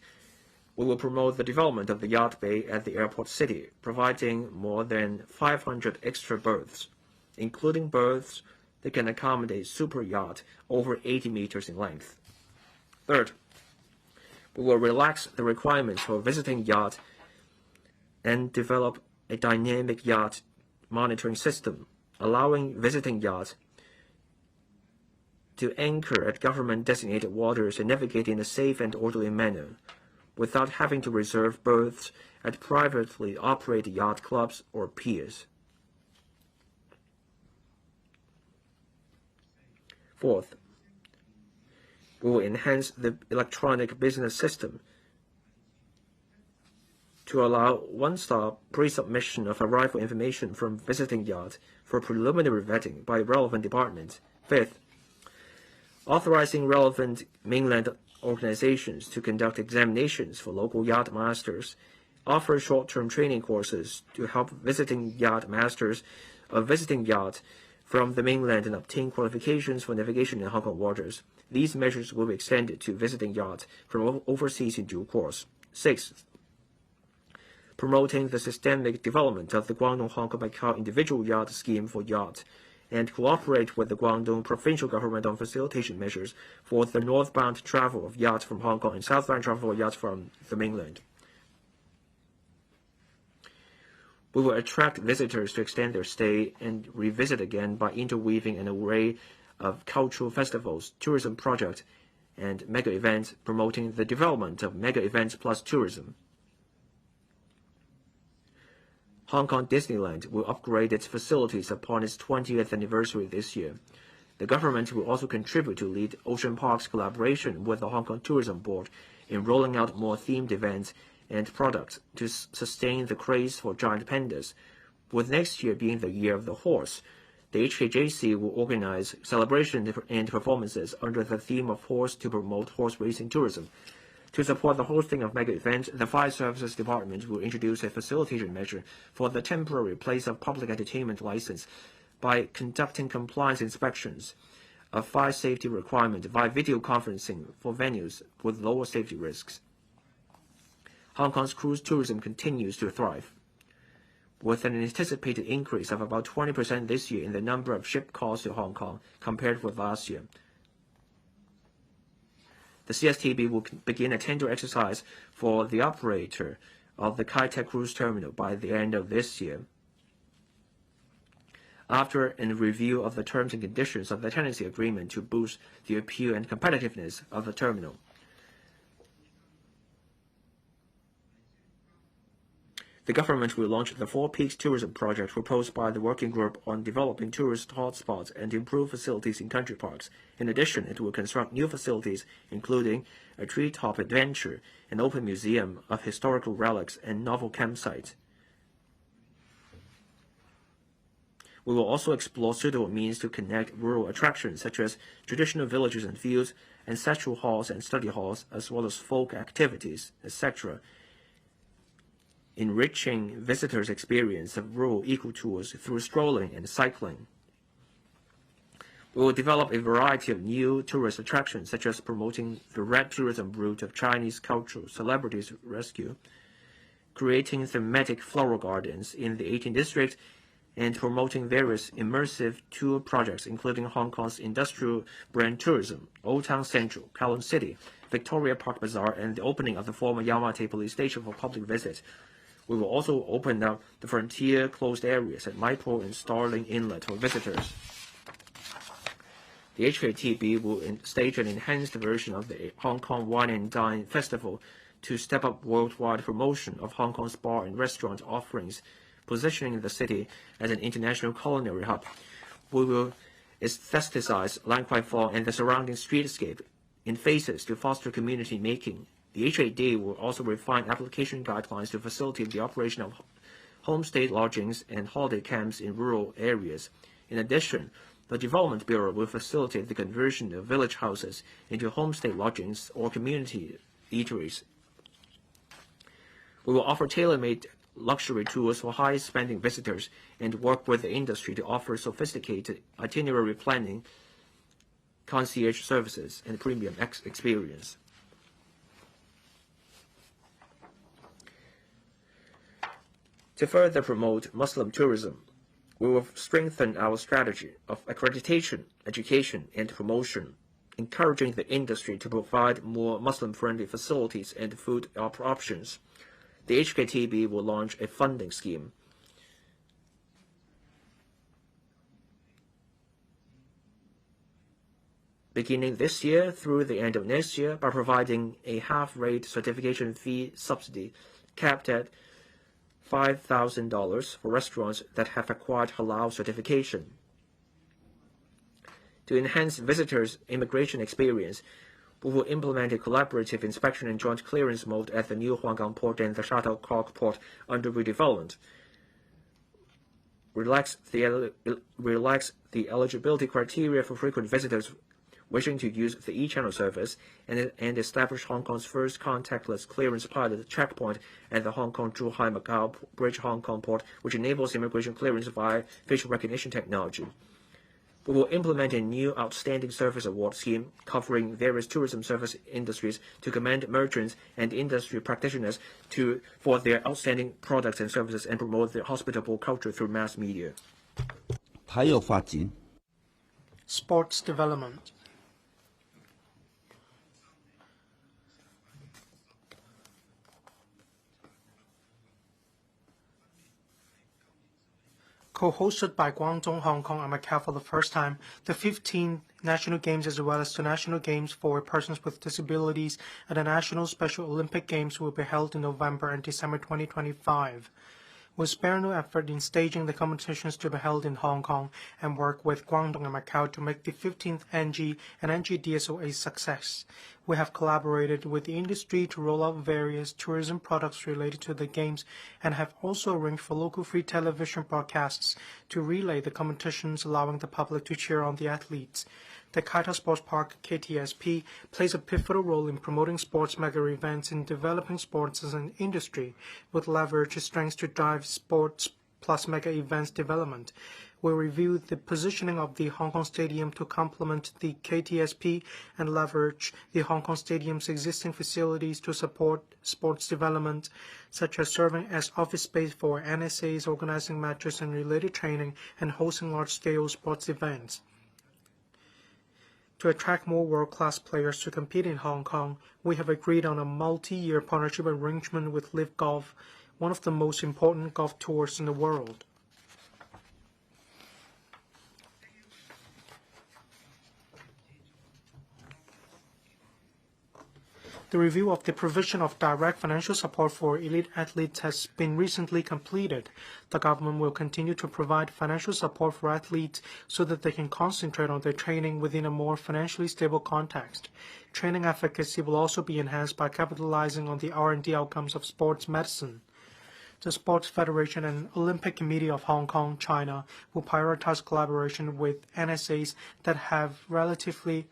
we will promote the development of the yacht bay at the airport city, providing more than 500 extra berths, including berths that can accommodate super yacht over 80 meters in length. Third, we will relax the requirements for visiting yacht and develop a dynamic yacht monitoring system, allowing visiting yachts to anchor at government-designated waters and navigate in a safe and orderly manner, without having to reserve berths at privately operated yacht clubs or piers. Fourth, we will enhance the electronic business system to allow one-stop pre-submission of arrival information from visiting yacht for preliminary vetting by relevant departments. Fifth, authorizing relevant mainland organizations to conduct examinations for local yacht masters, offer short-term training courses to help visiting yacht masters of visiting yacht from the mainland and obtain qualifications for navigation in Hong Kong waters. These measures will be extended to visiting yacht from overseas in due course. Sixth, promoting the systemic development of the Guangdong-Hong Kong-Macau individual yacht scheme for yacht, and cooperate with the Guangdong provincial government on facilitation measures for the northbound travel of yachts from Hong Kong and southbound travel of yachts from the mainland. We will attract visitors to extend their stay and revisit again by interweaving an array of cultural festivals, tourism projects, and mega events, promoting the development of mega events plus tourism. Hong Kong Disneyland will upgrade its facilities upon its 20th anniversary this year. The government will also contribute to lead Ocean Park's collaboration with the Hong Kong Tourism Board in rolling out more themed events and products to sustain the craze for giant pandas. With next year being the year of the horse, the HKJC will organize celebrations and performances under the theme of horse to promote horse racing tourism. To support the hosting of mega events, the Fire Services Department will introduce a facilitation measure for the temporary place of public entertainment license by conducting compliance inspections of fire safety requirement via video conferencing for venues with lower safety risks. Hong Kong's cruise tourism continues to thrive, with an anticipated increase of about 20% this year in the number of ship calls to Hong Kong compared with last year. The CSTB will begin a tender exercise for the operator of the Kai Tak Cruise Terminal by the end of this year, after a review of the terms and conditions of the tenancy agreement to boost the appeal and competitiveness of the terminal. The government will launch the Four Peaks Tourism Project proposed by the Working Group on developing tourist hotspots and improve facilities in country parks. In addition, it will construct new facilities, including a treetop adventure, an open museum of historical relics, and novel campsites. We will also explore suitable means to connect rural attractions such as traditional villages and fields, ancestral halls and study halls, as well as folk activities, etc., enriching visitors' experience of rural eco-tours through strolling and cycling. We will develop a variety of new tourist attractions, such as promoting the red tourism route of Chinese cultural celebrities rescue, creating thematic floral gardens in the 18th district, and promoting various immersive tour projects, including Hong Kong's industrial brand tourism, Old Town Central, Kowloon City, Victoria Park Bazaar, and the opening of the former Yamate police station for public visit. We will also open up the frontier closed areas at Maipo and Starling Inlet for visitors. The HKTB will stage an enhanced version of the Hong Kong Wine and Dine Festival to step up worldwide promotion of Hong Kong's bar and restaurant offerings, positioning the city as an international culinary hub. We will aestheticize Lan Kwai Fong and the surrounding streetscape in phases to foster community making. The HAD will also refine application guidelines to facilitate the operation of homestay lodgings and holiday camps in rural areas. In addition, the Development Bureau will facilitate the conversion of village houses into homestay lodgings or community eateries. We will offer tailor-made luxury tours for high-spending visitors and work with the industry to offer sophisticated itinerary planning, concierge services, and premium experience. To further promote Muslim tourism, we will strengthen our strategy of accreditation, education, and promotion, encouraging the industry to provide more Muslim-friendly facilities and food options. The HKTB will launch a funding scheme beginning this year through the end of next year by providing a half-rate certification fee subsidy capped at $5,000 for restaurants that have acquired halal certification. To enhance visitors' immigration experience, we will implement a collaborative inspection and joint clearance mode at the new Huanggang port and the Shuttlecock port under redevelopment. Relax the eligibility criteria for frequent visitors wishing to use the e-channel service and establish Hong Kong's first contactless clearance pilot checkpoint at the Hong Kong-Zhuhai-Macau Bridge Hong Kong port, which enables immigration clearance via facial recognition technology. We will implement a new Outstanding Service Award scheme covering various tourism service industries to commend merchants and industry practitioners for their outstanding products and services and promote the hospitable culture through mass media. 体育發展 Sports development. Co-hosted by Guangdong, Hong Kong, and Macau for the first time, the 15 national games as well as the national games for persons with disabilities and the National Special Olympic Games will be held in November and December 2025. We'll spare no effort in staging the competitions to be held in Hong Kong and work with Guangdong and Macau to make the 15th NG and NGDSO a success. We have collaborated with the industry to roll out various tourism products related to the games and have also arranged for local free television broadcasts to relay the competitions, allowing the public to cheer on the athletes. The Kaita Sports Park, KTSP, plays a pivotal role in promoting sports mega events and developing sports as an industry, with leverage strengths to drive sports plus mega events development. We'll review the positioning of the Hong Kong Stadium to complement the KTSP and leverage the Hong Kong Stadium's existing facilities to support sports development, such as serving as office space for NSAs, organizing matches and related training, and hosting large-scale sports events. To attract more world-class players to compete in Hong Kong, we have agreed on a multi-year partnership arrangement with Live Golf, one of the most important golf tours in the world. The review of the provision of direct financial support for elite athletes has been recently completed. The government will continue to provide financial support for athletes so that they can concentrate on their training within a more financially stable context. Training efficacy will also be enhanced by capitalizing on the R&D outcomes of sports medicine. The Sports Federation and Olympic Committee of Hong Kong, China, will prioritize collaboration with NSAs that have relatively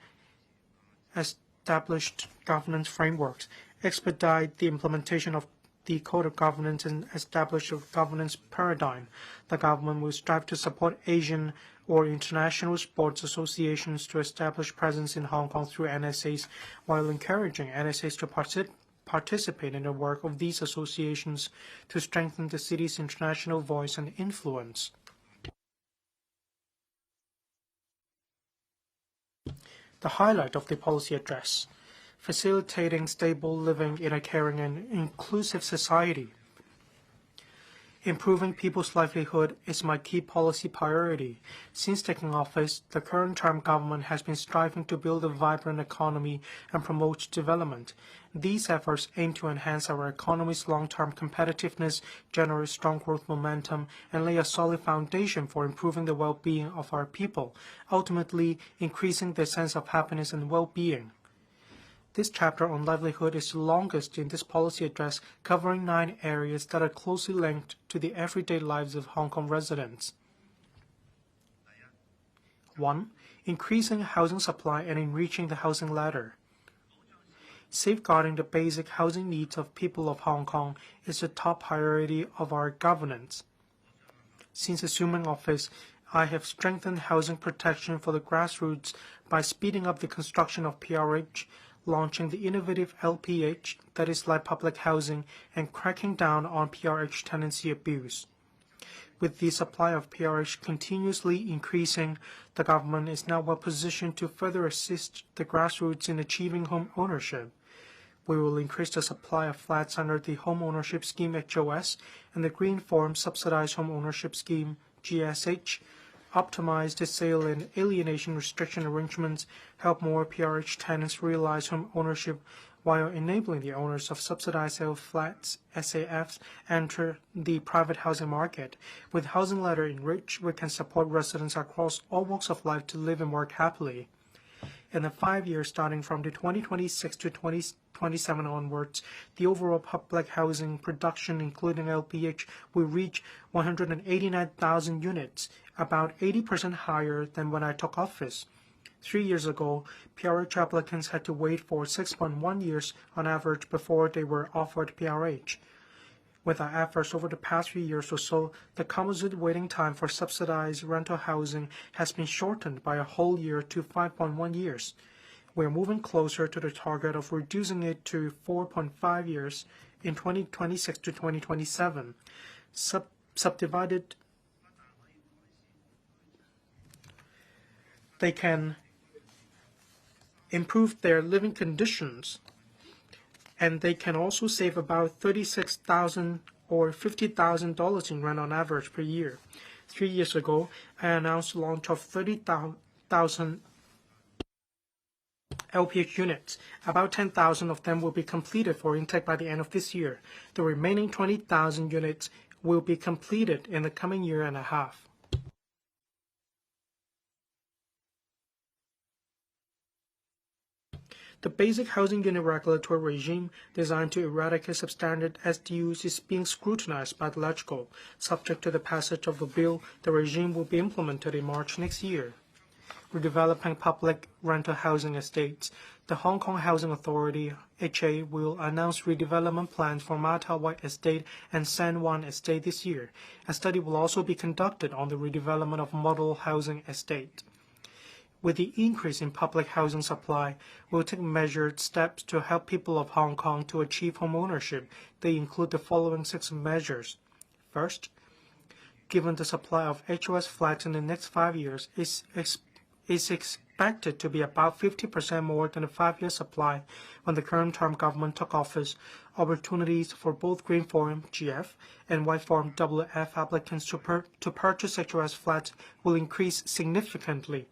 established governance frameworks, expedite the implementation of the Code of Governance, and establish a governance paradigm. The government will strive to support Asian or international sports associations to establish presence in Hong Kong through NSAs, while encouraging NSAs to participate in the work of these associations to strengthen the city's international voice and influence. The highlight of the policy address: facilitating stable living in a caring and inclusive society. Improving people's livelihood is my key policy priority. Since taking office, the current term government has been striving to build a vibrant economy and promote development. These efforts aim to enhance our economy's long-term competitiveness, generate strong growth momentum, and lay a solid foundation for improving the well-being of our people, ultimately increasing their sense of happiness and well-being. This chapter on livelihood is the longest in this policy address, covering 9 areas that are closely linked to the everyday lives of Hong Kong residents. 1. Increasing housing supply and enriching the housing ladder. Safeguarding the basic housing needs of people of Hong Kong is the top priority of our governance. Since assuming office, I have strengthened housing protection for the grassroots by speeding up the construction of PRH, launching the innovative LPH, that is light public housing, and cracking down on PRH tenancy abuse. With the supply of PRH continuously increasing, the government is now well positioned to further assist the grassroots in achieving home ownership. We will increase the supply of flats under the Home Ownership Scheme HOS and the Green Form Subsidized Home Ownership Scheme GSH, optimize the sale and alienation restriction arrangements, help more PRH tenants realize home ownership while enabling the owners of subsidized sale flats, SAFs, enter the private housing market. With housing ladder enriched, we can support residents across all walks of life to live and work happily. In the 5 years starting from the 2026 to 2027 onwards, the overall public housing production, including LPH, will reach 189,000 units, about 80% higher than when I took office. 3 years ago, PRH applicants had to wait for 6.1 years on average before they were offered PRH. With our efforts over the past few years or so, the composite waiting time for subsidized rental housing has been shortened by a whole year to 5.1 years. We are moving closer to the target of reducing it to 4.5 years in 2026 to 2027. Subdivided, they can improve their living conditions, and they can also save about $36,000 or $50,000 in rent on average per year. 3 years ago, I announced the launch of 30,000 LPH units. About 10,000 of them will be completed for intake by the end of this year. The remaining 20,000 units will be completed in the coming year and a half. The basic housing unit regulatory regime designed to eradicate substandard SDUs is being scrutinized by the LegCo. Subject to the passage of the bill, the regime will be implemented in March next year. Redeveloping public rental housing estates. The Hong Kong Housing Authority, HA, will announce redevelopment plans for Mata White Estate and San Juan Estate this year. A study will also be conducted on the redevelopment of model housing estate. With the increase in public housing supply, we'll take measured steps to help people of Hong Kong to achieve home ownership. They include the following 6 measures. First, given the supply of HOS flats in the next 5 years is expected to be about 50% more than the 5-year supply when the current term government took office, opportunities for both Green Form GF and White Form WF applicants to purchase HOS flats will increase significantly.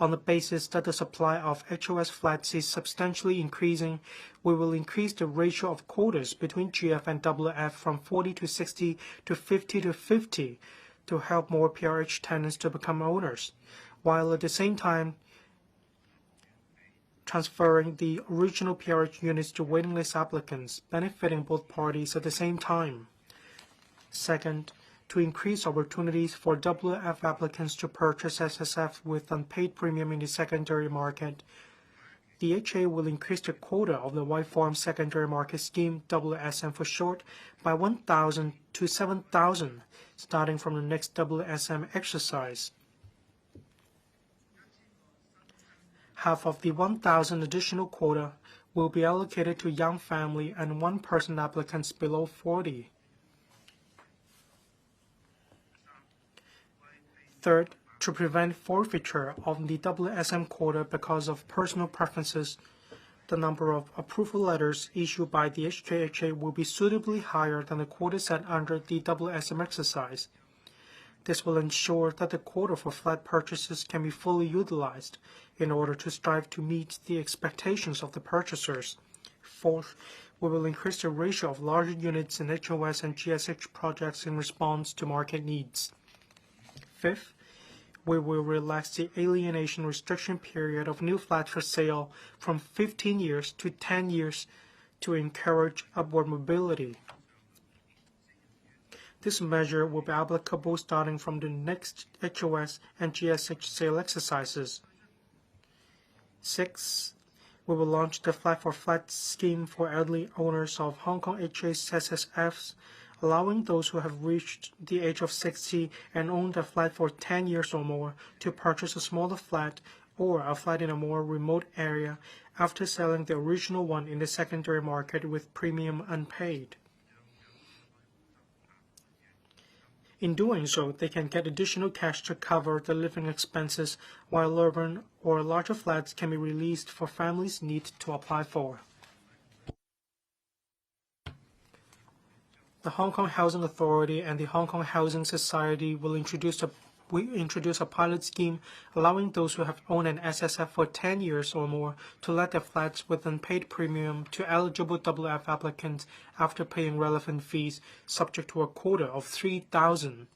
On the basis that the supply of HOS flats is substantially increasing, we will increase the ratio of quotas between GF and WF from 40 to 60 to 50 to 50 to help more PRH tenants to become owners, while at the same time transferring the original PRH units to waiting list applicants, benefiting both parties at the same time. Second, to increase opportunities for WF applicants to purchase SSF with unpaid premium in the secondary market, the HA will increase the quota of the White Form Secondary Market Scheme, WSM for short, by 1,000 to 7,000, starting from the next WSM exercise. Half of the 1,000 additional quota will be allocated to young family and one-person applicants below 40. Third, to prevent forfeiture of the WSM quota because of personal preferences, the number of approval letters issued by the HJHA will be suitably higher than the quota set under the WSM exercise. This will ensure that the quota for flat purchases can be fully utilized in order to strive to meet the expectations of the purchasers. Fourth, we will increase the ratio of larger units in HOS and GSH projects in response to market needs. Fifth, we will relax the alienation restriction period of new flats for sale from 15 years to 10 years to encourage upward mobility. This measure will be applicable starting from the next HOS and GSH sale exercises. Sixth, we will launch the Flat for Flat scheme for elderly owners of Hong Kong HSSFs, allowing those who have reached the age of 60 and owned a flat for 10 years or more to purchase a smaller flat or a flat in a more remote area after selling the original one in the secondary market with premium unpaid. In doing so, they can get additional cash to cover the living expenses, while urban or larger flats can be released for families' need to apply for. The Hong Kong Housing Authority and the Hong Kong Housing Society will introduce a pilot scheme allowing those who have owned an SSF for 10 years or more to let their flats with unpaid premium to eligible WF applicants after paying relevant fees, subject to a quota of 3,000.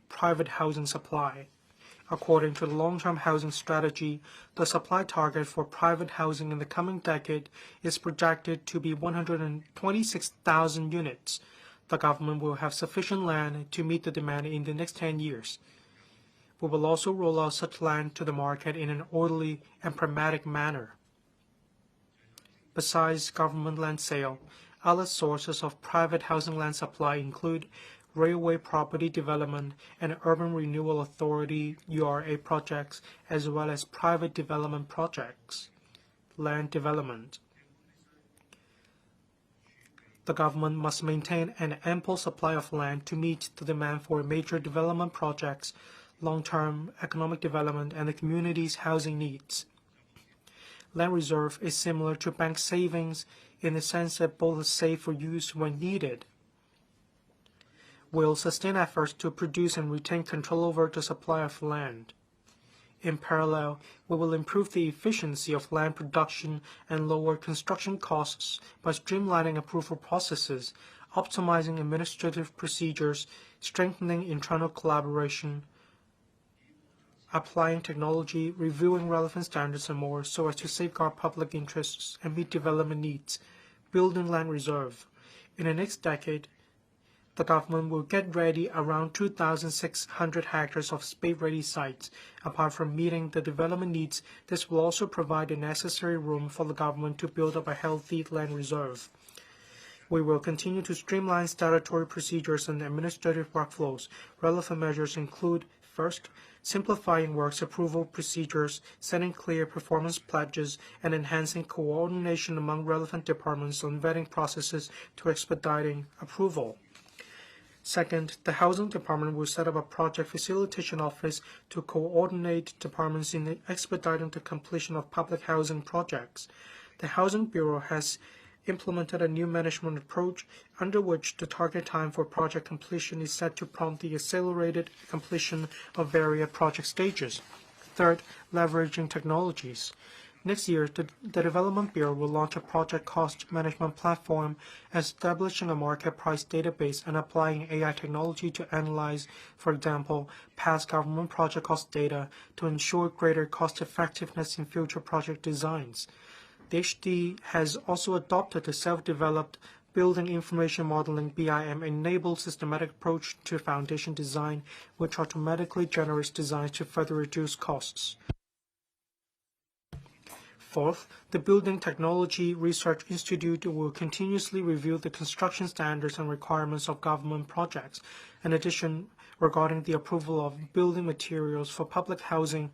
Private housing supply. According to the long-term housing strategy, the supply target for private housing in the coming decade is projected to be 126,000 units. The government will have sufficient land to meet the demand in the next 10 years. We will also roll out such land to the market in an orderly and pragmatic manner. Besides government land sale, other sources of private housing land supply include railway property development and urban renewal authority URA projects, as well as private development projects. Land development. The government must maintain an ample supply of land to meet the demand for major development projects, long-term economic development, and the community's housing needs. Land reserve is similar to bank savings in the sense that both are safe for use when needed. Will sustain efforts to produce and retain control over the supply of land. In parallel, we will improve the efficiency of land production and lower construction costs by streamlining approval processes, optimizing administrative procedures, strengthening internal collaboration, applying technology, reviewing relevant standards, and more so as to safeguard public interests and meet development needs, building land reserve. In the next decade, the government will get ready around 2,600 hectares of spade-ready sites. Apart from meeting the development needs, this will also provide the necessary room for the government to build up a healthy land reserve. We will continue to streamline statutory procedures and administrative workflows. Relevant measures include, first, simplifying works approval procedures, setting clear performance pledges, and enhancing coordination among relevant departments on vetting processes to expediting approval. Second, the Housing Department will set up a project facilitation office to coordinate departments in expediting the completion of public housing projects. The Housing Bureau has implemented a new management approach under which the target time for project completion is set to prompt the accelerated completion of various project stages. Third, leveraging technologies. Next year, the Development Bureau will launch a project cost management platform, establishing a market price database and applying AI technology to analyze, for example, past government project cost data to ensure greater cost effectiveness in future project designs. The HD has also adopted a self-developed Building Information Modeling BIM-enabled systematic approach to foundation design, which automatically generates designs to further reduce costs. Fourth, the Building Technology Research Institute will continuously review the construction standards and requirements of government projects. In addition, regarding the approval of building materials for public housing,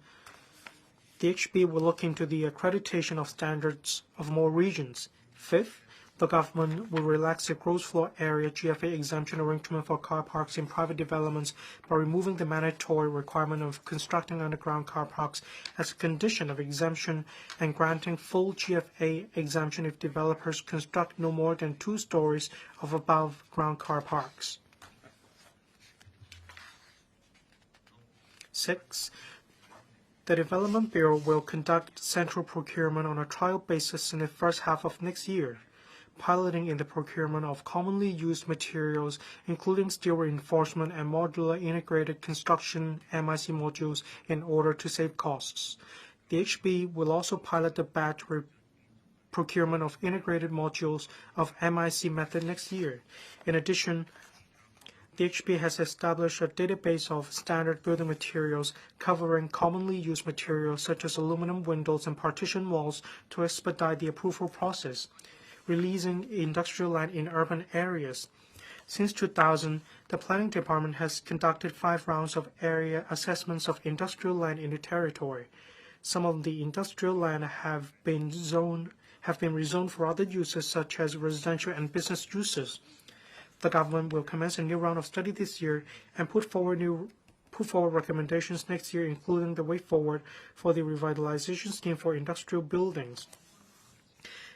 the HB will look into the accreditation of standards of more regions. Fifth, The government will relax the gross floor area GFA exemption arrangement for car parks in private developments by removing the mandatory requirement of constructing underground car parks as a condition of exemption and granting full GFA exemption if developers construct no more than 2 stories of above-ground car parks. 6. The Development Bureau will conduct central procurement on a trial basis in the first half of next year, piloting in the procurement of commonly used materials, including steel reinforcement and modular integrated construction MIC modules in order to save costs. The HB will also pilot the batch procurement of integrated modules of MIC method next year. In addition, the HB has established a database of standard building materials covering commonly used materials such as aluminum windows and partition walls to expedite the approval process, releasing industrial land in urban areas. Since 2000, the Planning Department has conducted 5 rounds of area assessments of industrial land in the territory. Some of the industrial land have been rezoned for other uses such as residential and business uses. The government will commence a new round of study this year and put forward recommendations next year, including the way forward for the revitalization scheme for industrial buildings.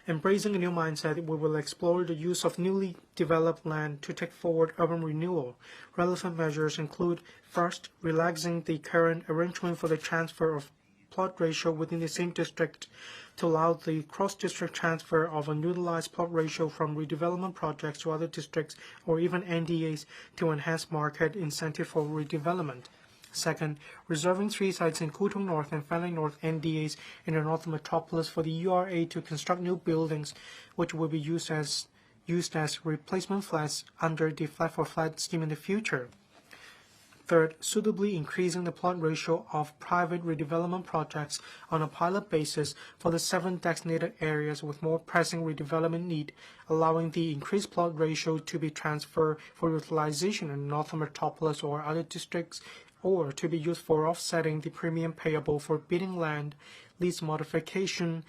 Embracing a new mindset, we will explore the use of newly developed land to take forward urban renewal. Relevant measures include, first, relaxing the current arrangement for the transfer of plot ratio within the same district to allow the cross-district transfer of unutilized plot ratio from redevelopment projects to other districts or even NDAs to enhance market incentive for redevelopment. Second, reserving 3 sites in Kutong North and Fanling North NDAs in the northern metropolis for the URA to construct new buildings, which will be used as replacement flats under the flat for flat scheme in the future. Third, suitably increasing the plot ratio of private redevelopment projects on a pilot basis for the 7 designated areas with more pressing redevelopment need, allowing the increased plot ratio to be transferred for utilization in northern metropolis or other districts, or to be used for offsetting the premium payable for bidding land, lease modification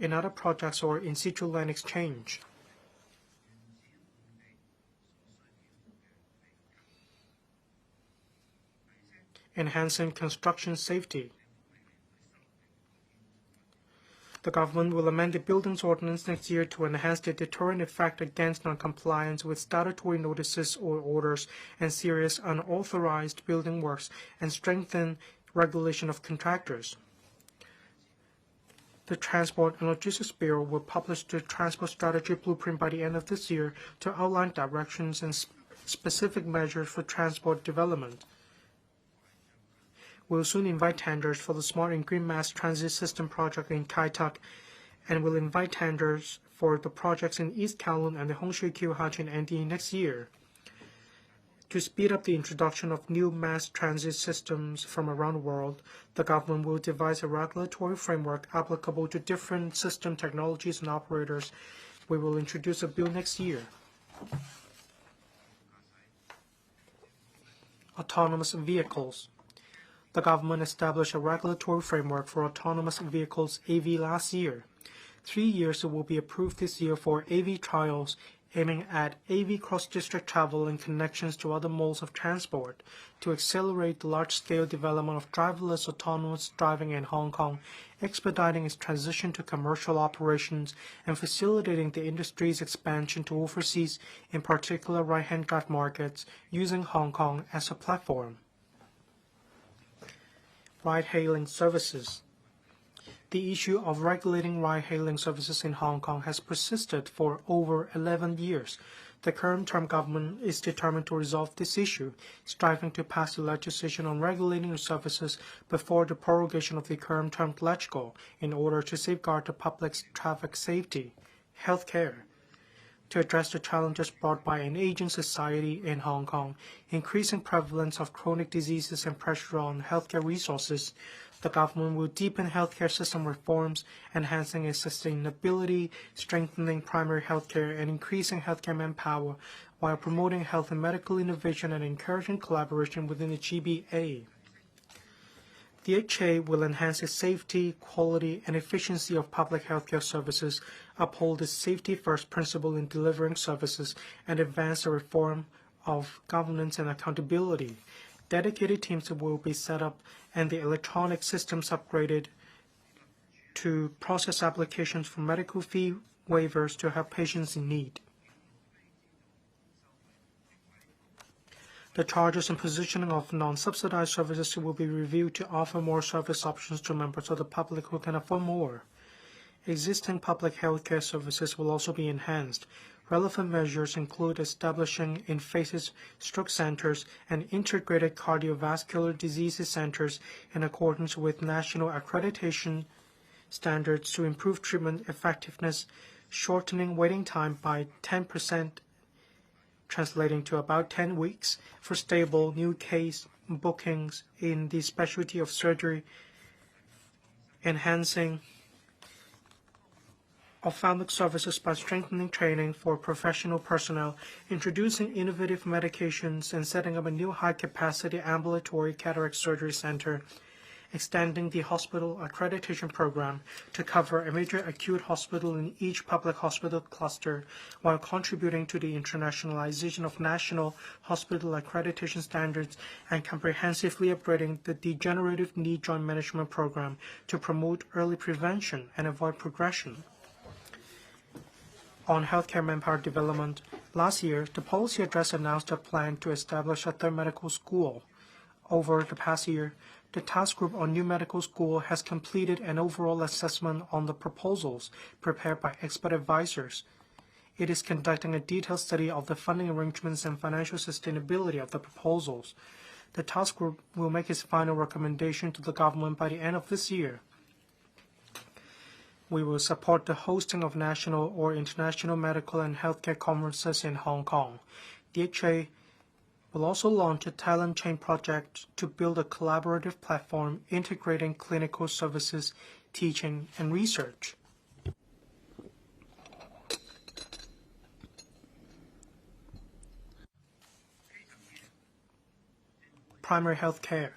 in other projects, or in situ land exchange. Enhancing construction safety. The government will amend the Buildings Ordinance next year to enhance the deterrent effect against non-compliance with statutory notices or orders and serious unauthorized building works and strengthen regulation of contractors. The Transport and Logistics Bureau will publish the Transport Strategy Blueprint by the end of this year to outline directions and specific measures for transport development. We'll soon invite tenders for the Smart and Green Mass Transit System project in Kai Tak, and will invite tenders for the projects in East Kowloon and the Hongshui-Kyohachin NDA next year. To speed up the introduction of new mass transit systems from around the world, the government will devise a regulatory framework applicable to different system technologies and operators. We will introduce a bill next year. Autonomous vehicles. The government established a regulatory framework for autonomous vehicles AV last year. 3 years will be approved this year for AV trials, aiming at AV cross-district travel and connections to other modes of transport to accelerate the large-scale development of driverless autonomous driving in Hong Kong, expediting its transition to commercial operations and facilitating the industry's expansion to overseas, in particular right-hand drive markets, using Hong Kong as a platform. Ride-hailing services. The issue of regulating ride-hailing services in Hong Kong has persisted for over 11 years. The current term government is determined to resolve this issue, striving to pass the legislation on regulating the services before the prorogation of the current term LegCo in order to safeguard the public's traffic safety. Healthcare. To address the challenges brought by an aging society in Hong Kong, increasing prevalence of chronic diseases and pressure on healthcare resources, the government will deepen healthcare system reforms, enhancing its sustainability, strengthening primary healthcare, and increasing healthcare manpower, while promoting health and medical innovation and encouraging collaboration within the GBA. DHA will enhance the safety, quality, and efficiency of public healthcare services, uphold the safety-first principle in delivering services, and advance the reform of governance and accountability. Dedicated teams will be set up and the electronic systems upgraded to process applications for medical fee waivers to help patients in need. The charges and positioning of non-subsidized services will be reviewed to offer more service options to members of the public who can afford more. Existing public healthcare services will also be enhanced. Relevant measures include establishing in-phases stroke centers and integrated cardiovascular diseases centers in accordance with national accreditation standards to improve treatment effectiveness, shortening waiting time by 10%, translating to about 10 weeks for stable new case bookings in the specialty of surgery, enhancing ophthalmic services by strengthening training for professional personnel, introducing innovative medications, and setting up a new high-capacity ambulatory cataract surgery center, extending the hospital accreditation program to cover a major acute hospital in each public hospital cluster, while contributing to the internationalization of national hospital accreditation standards and comprehensively upgrading the degenerative knee joint management program to promote early prevention and avoid progression. On healthcare manpower development, last year, the policy address announced a plan to establish a third medical school. Over the past year, the task group on new medical school has completed an overall assessment on the proposals prepared by expert advisors. It is conducting a detailed study of the funding arrangements and financial sustainability of the proposals. The task group will make its final recommendation to the government by the end of this year. We will support the hosting of national or international medical and healthcare conferences in Hong Kong. DHA will also launch a talent chain project to build a collaborative platform integrating clinical services, teaching, and research. Primary health care.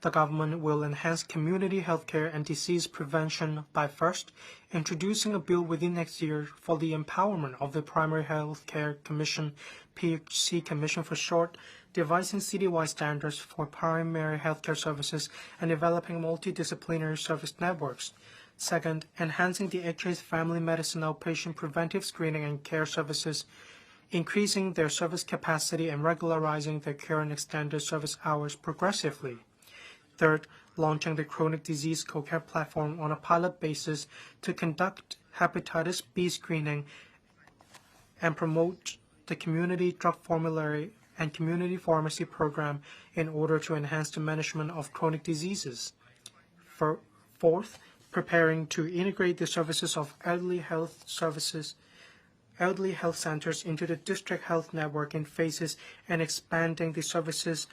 The government will enhance community health care and disease prevention by first introducing a bill within next year for the empowerment of the Primary Health Care Commission, PHC Commission for short, devising citywide standards for primary healthcare services and developing multidisciplinary service networks. Second, enhancing the HA's family medicine outpatient preventive screening and care services, increasing their service capacity and regularizing their care and extended service hours progressively. Third, launching the chronic disease co-care platform on a pilot basis to conduct hepatitis B screening and promote the community drug formulary and community pharmacy program in order to enhance the management of chronic diseases. Fourth, preparing to integrate the services of elderly health centers into the district health network in phases and expanding the services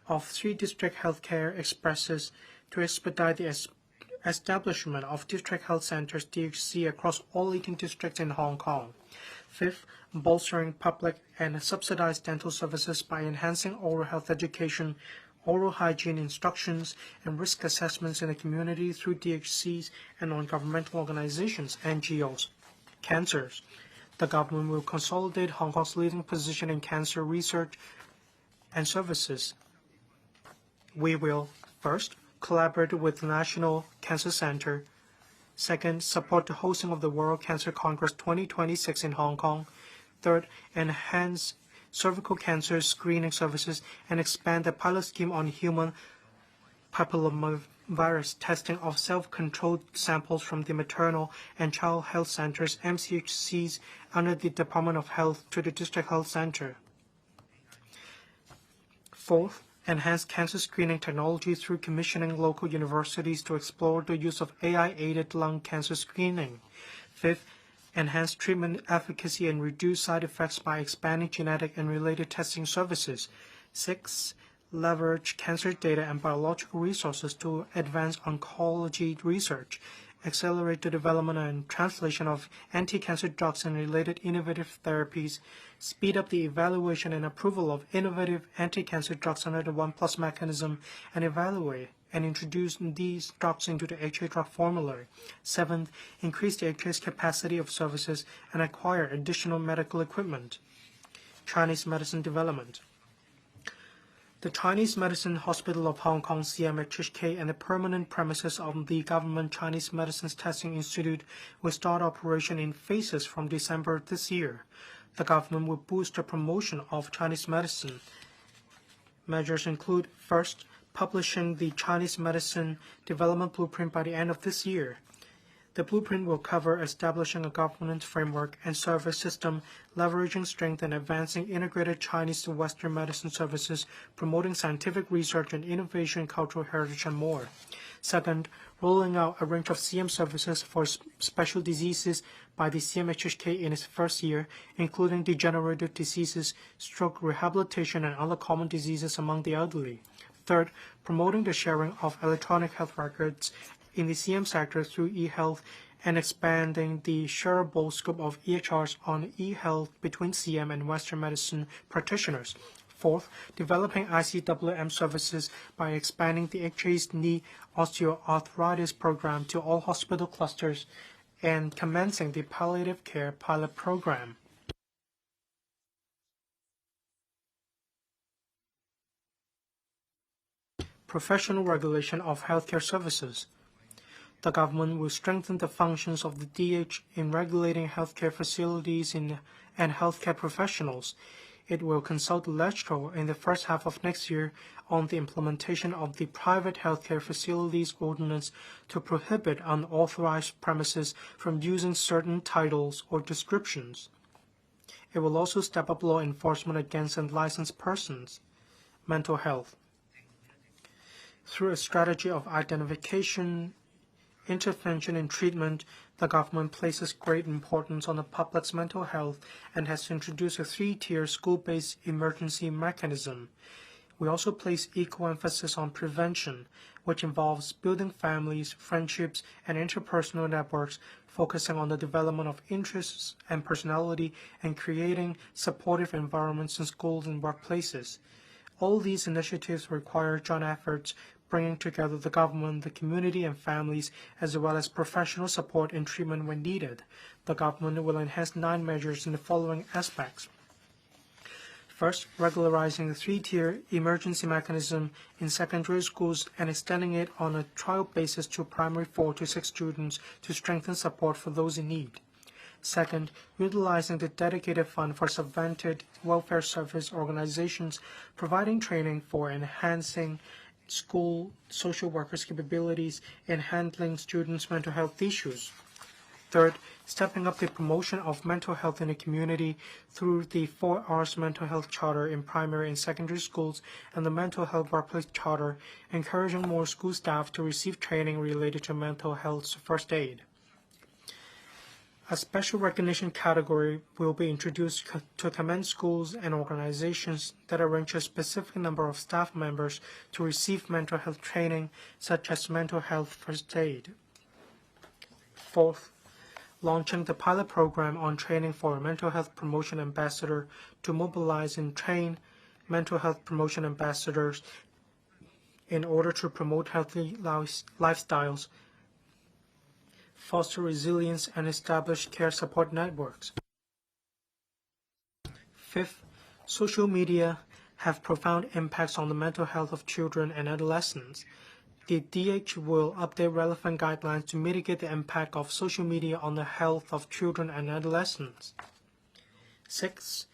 of 3 district healthcare expresses to expedite the establishment of district health centers DHC across all 18 districts in Hong Kong. Fifth, bolstering public and subsidized dental services by enhancing oral health education, oral hygiene instructions, and risk assessments in the community through DHCs and non-governmental organizations, NGOs. Cancers. The government will consolidate Hong Kong's leading position in cancer research and services. We will, first, collaborate with the National Cancer Center. Second, support the hosting of the World Cancer Congress 2026 in Hong Kong. Third, enhance cervical cancer screening services and expand the pilot scheme on human papillomavirus testing of self-controlled samples from the maternal and child health centers, MCHCs, under the Department of Health to the District Health Center. Fourth, enhance cancer screening technology through commissioning local universities to explore the use of AI-aided lung cancer screening. Fifth, enhance treatment efficacy and reduce side effects by expanding genetic and related testing services. Sixth, leverage cancer data and biological resources to advance oncology research, accelerate the development and translation of anti-cancer drugs and related innovative therapies, speed up the evaluation and approval of innovative anti-cancer drugs under the 1+ mechanism, and evaluate and introduce these drugs into the HA drug formulary. Seventh, increase the HA's capacity of services and acquire additional medical equipment. Chinese medicine development. The Chinese Medicine Hospital of Hong Kong, CMHHK, and the permanent premises of the Government Chinese Medicines Testing Institute will start operation in phases from December this year. The government will boost the promotion of Chinese medicine. Measures include, first, publishing the Chinese medicine development blueprint by the end of this year. The blueprint will cover establishing a governance framework and service system, leveraging strength and advancing integrated Chinese to Western medicine services, promoting scientific research and innovation, cultural heritage, and more. Second, rolling out a range of CM services for special diseases by the CMHHK in its first year, including degenerative diseases, stroke rehabilitation, and other common diseases among the elderly. Third, promoting the sharing of electronic health records in the CM sector through e-health and expanding the shareable scope of EHRs on e-health between CM and Western medicine practitioners. Fourth, developing ICWM services by expanding the HA's knee osteoarthritis program to all hospital clusters and commencing the palliative care pilot program. Professional regulation of healthcare services. The government will strengthen the functions of the DH in regulating healthcare facilities and healthcare professionals. It will consult the legislature in the first half of next year on the implementation of the Private Healthcare Facilities Ordinance to prohibit unauthorized premises from using certain titles or descriptions. It will also step up law enforcement against unlicensed persons. Mental health. Through a strategy of identification, intervention, and treatment, the government places great importance on the public's mental health and has introduced a three-tier school-based emergency mechanism. We also place equal emphasis on prevention, which involves building families, friendships, and interpersonal networks, focusing on the development of interests and personality and creating supportive environments in schools and workplaces. All these initiatives require joint efforts, bringing together the government, the community, and families, as well as professional support and treatment when needed. The government will enhance 9 measures in the following aspects. First, regularizing the three-tier emergency mechanism in secondary schools and extending it on a trial basis to primary 4 to 6 students to strengthen support for those in need. Second, utilizing the dedicated fund for subvented welfare service organizations, providing training for enhancing school social workers' capabilities in handling students' mental health issues. Third, stepping up the promotion of mental health in the community through the 4Rs Mental Health Charter in primary and secondary schools and the Mental Health Workplace Charter, encouraging more school staff to receive training related to mental health first aid. A special recognition category will be introduced to commend schools and organizations that arrange a specific number of staff members to receive mental health training, such as mental health first aid. Fourth, launching the pilot program on training for a mental health promotion ambassador to mobilize and train mental health promotion ambassadors in order to promote healthy lifestyles, foster resilience, and establish care support networks. Fifth, social media have profound impacts on the mental health of children and adolescents. The DH will update relevant guidelines to mitigate the impact of social media on the health of children and adolescents. Sixth,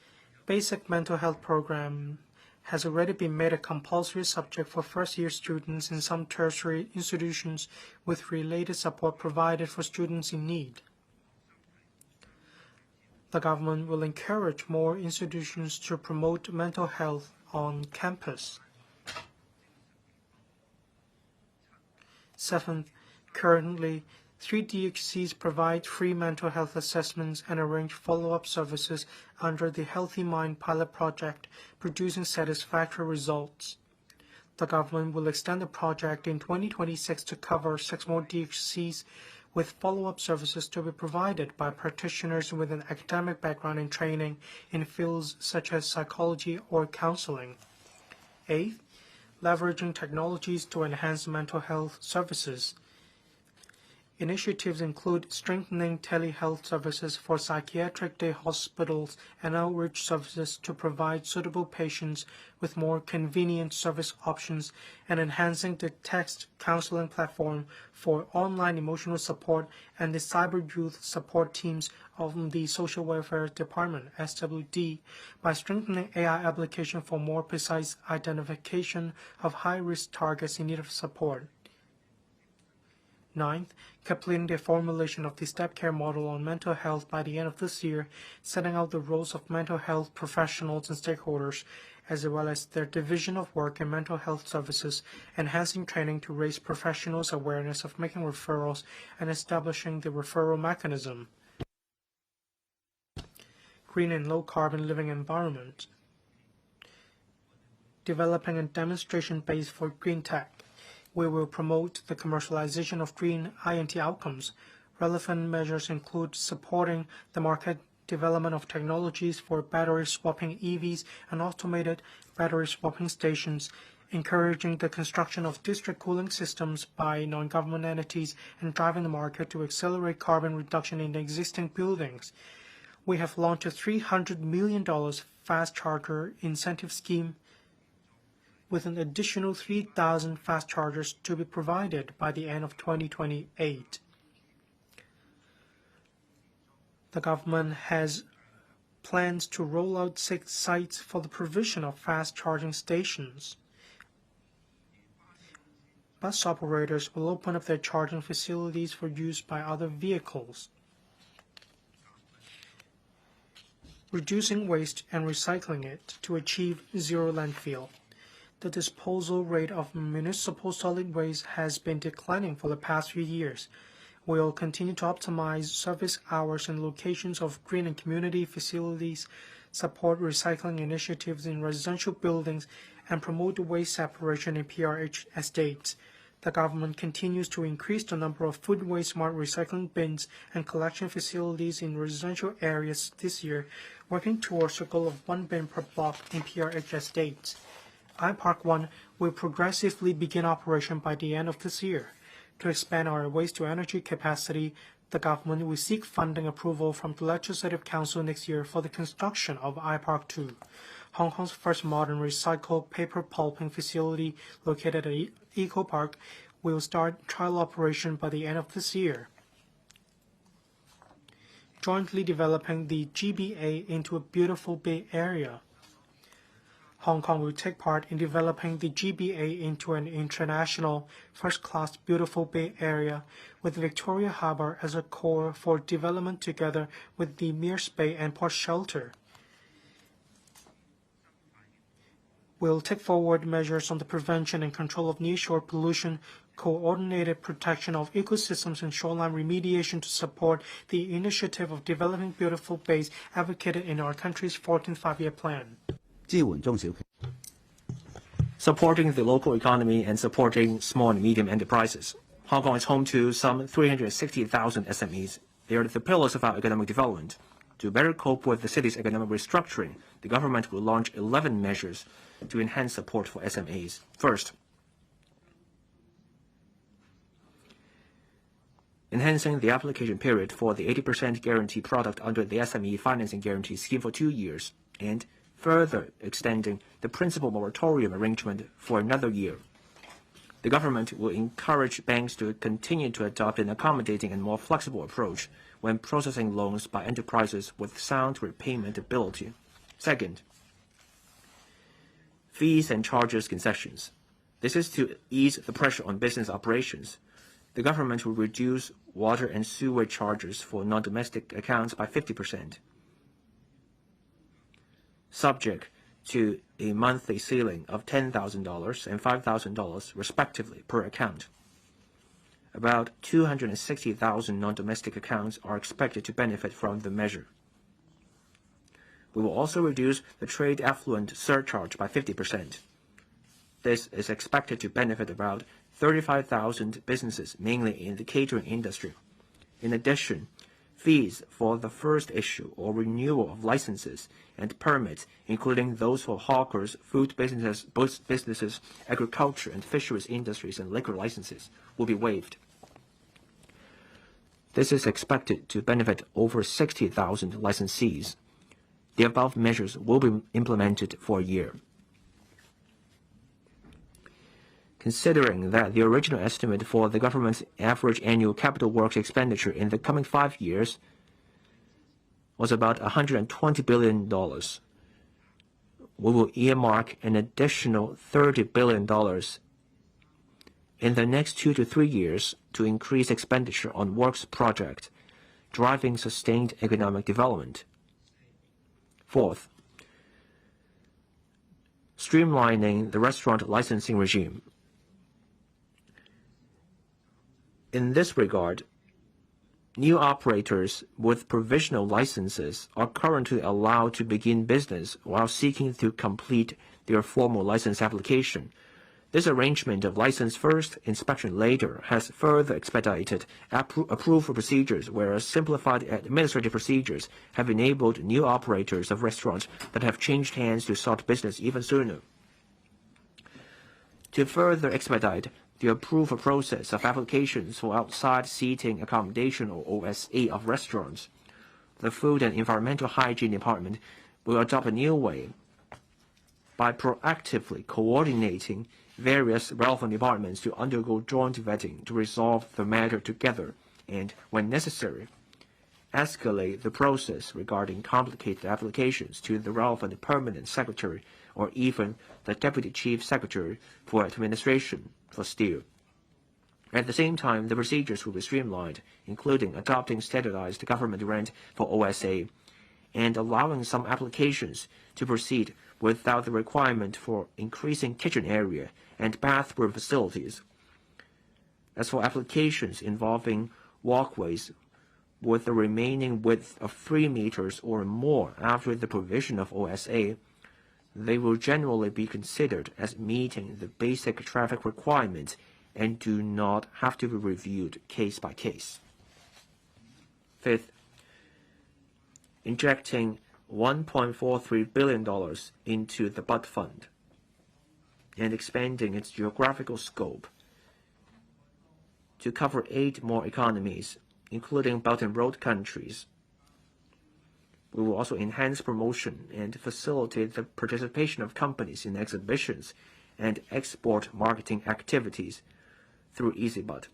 basic mental health program has already been made a compulsory subject for first-year students in some tertiary institutions, with related support provided for students in need. The government will encourage more institutions to promote mental health on campus. Seventh, currently, 3 DHCs provide free mental health assessments and arrange follow-up services under the Healthy Mind pilot project, producing satisfactory results. The government will extend the project in 2026 to cover 6 more DHCs, with follow-up services to be provided by practitioners with an academic background and training in fields such as psychology or counseling. Eighth, leveraging technologies to enhance mental health services. Initiatives include strengthening telehealth services for psychiatric day hospitals and outreach services to provide suitable patients with more convenient service options, and enhancing the text counseling platform for online emotional support and the cyber youth support teams of the Social Welfare Department, SWD, by strengthening AI application for more precise identification of high-risk targets in need of support. Ninth, completing the formulation of the step care model on mental health by the end of this year, setting out the roles of mental health professionals and stakeholders, as well as their division of work in mental health services, enhancing training to raise professionals' awareness of making referrals and establishing the referral mechanism. Green and low-carbon living environment. Developing a demonstration base for green tech. We will promote the commercialization of green INT outcomes. Relevant measures include supporting the market development of technologies for battery swapping EVs and automated battery swapping stations, encouraging the construction of district cooling systems by non-government entities, and driving the market to accelerate carbon reduction in existing buildings. We have launched a $300 million fast charger incentive scheme with an additional 3,000 fast chargers to be provided by the end of 2028. The government has plans to roll out 6 sites for the provision of fast charging stations. Bus operators will open up their charging facilities for use by other vehicles. Reducing waste and recycling it to achieve zero landfill. The disposal rate of municipal solid waste has been declining for the past few years. We will continue to optimize service hours and locations of green and community facilities, support recycling initiatives in residential buildings, and promote waste separation in PRH estates. The government continues to increase the number of food waste smart recycling bins and collection facilities in residential areas this year, working towards a goal of 1 bin per block in PRH estates. iPark 1 will progressively begin operation by the end of this year. To expand our waste-to-energy capacity, the government will seek funding approval from the Legislative Council next year for the construction of iPark 2, Hong Kong's first modern recycled paper pulping facility located at Eco Park. Will start trial operation by the end of this year. Jointly developing the GBA into a beautiful Bay Area. Hong Kong will take part in developing the GBA into an international, first-class, beautiful Bay Area, with Victoria Harbour as a core for development together with the Mears Bay and Port Shelter. We'll take forward measures on the prevention and control of nearshore pollution, coordinated protection of ecosystems and shoreline remediation to support the initiative of developing beautiful bays advocated in our country's 14th Five-Year Plan. Supporting the local economy and supporting small and medium enterprises. Hong Kong is home to some 360,000 SMEs. They are the pillars of our economic development. To better cope with the city's economic restructuring, the government will launch 11 measures to enhance support for SMEs. First, enhancing the application period for the 80% guarantee product under the SME financing guarantee scheme for 2 years, and further extending the principal moratorium arrangement for another year. The government will encourage banks to continue to adopt an accommodating and more flexible approach when processing loans by enterprises with sound repayment ability. Second, fees and charges concessions. This is to ease the pressure on business operations. The government will reduce water and sewer charges for non-domestic accounts by 50%. Subject to a monthly ceiling of $10,000 and $5,000 respectively per account. About 260,000 non-domestic accounts are expected to benefit from the measure. We will also reduce the trade affluent surcharge by 50%. This is expected to benefit about 35,000 businesses, mainly in the catering industry. In addition, fees for the first issue or renewal of licenses and permits, including those for hawkers, food businesses, agriculture and fisheries industries, and liquor licenses, will be waived. This is expected to benefit over 60,000 licensees. The above measures will be implemented for a year. Considering that the original estimate for the government's average annual capital works expenditure in the coming 5 years was about $120 billion, we will earmark an additional $30 billion in the next 2 to 3 years to increase expenditure on works projects, driving sustained economic development. Fourth, streamlining the restaurant licensing regime. In this regard, new operators with provisional licenses are currently allowed to begin business while seeking to complete their formal license application. This arrangement of license first, inspection later has further expedited approval procedures, whereas simplified administrative procedures have enabled new operators of restaurants that have changed hands to start business even sooner. To further expedite the approval process of applications for outside seating accommodation or OSA of restaurants, the Food and Environmental Hygiene Department will adopt a new way by proactively coordinating various relevant departments to undergo joint vetting to resolve the matter together and, when necessary, escalate the process regarding complicated applications to the relevant permanent secretary or even the deputy chief secretary for administration for steel. At the same time, the procedures will be streamlined, including adopting standardized government rent for OSA and allowing some applications to proceed without the requirement for increasing kitchen area and bathroom facilities. As for applications involving walkways with the remaining width of 3 meters or more after the provision of OSA, they will generally be considered as meeting the basic traffic requirements and do not have to be reviewed case by case. Fifth, injecting $1.43 billion into the Bud Fund and expanding its geographical scope to cover 8 more economies, including Belt and Road countries. We will also enhance promotion and facilitate the participation of companies in exhibitions and export marketing activities through EasyBud.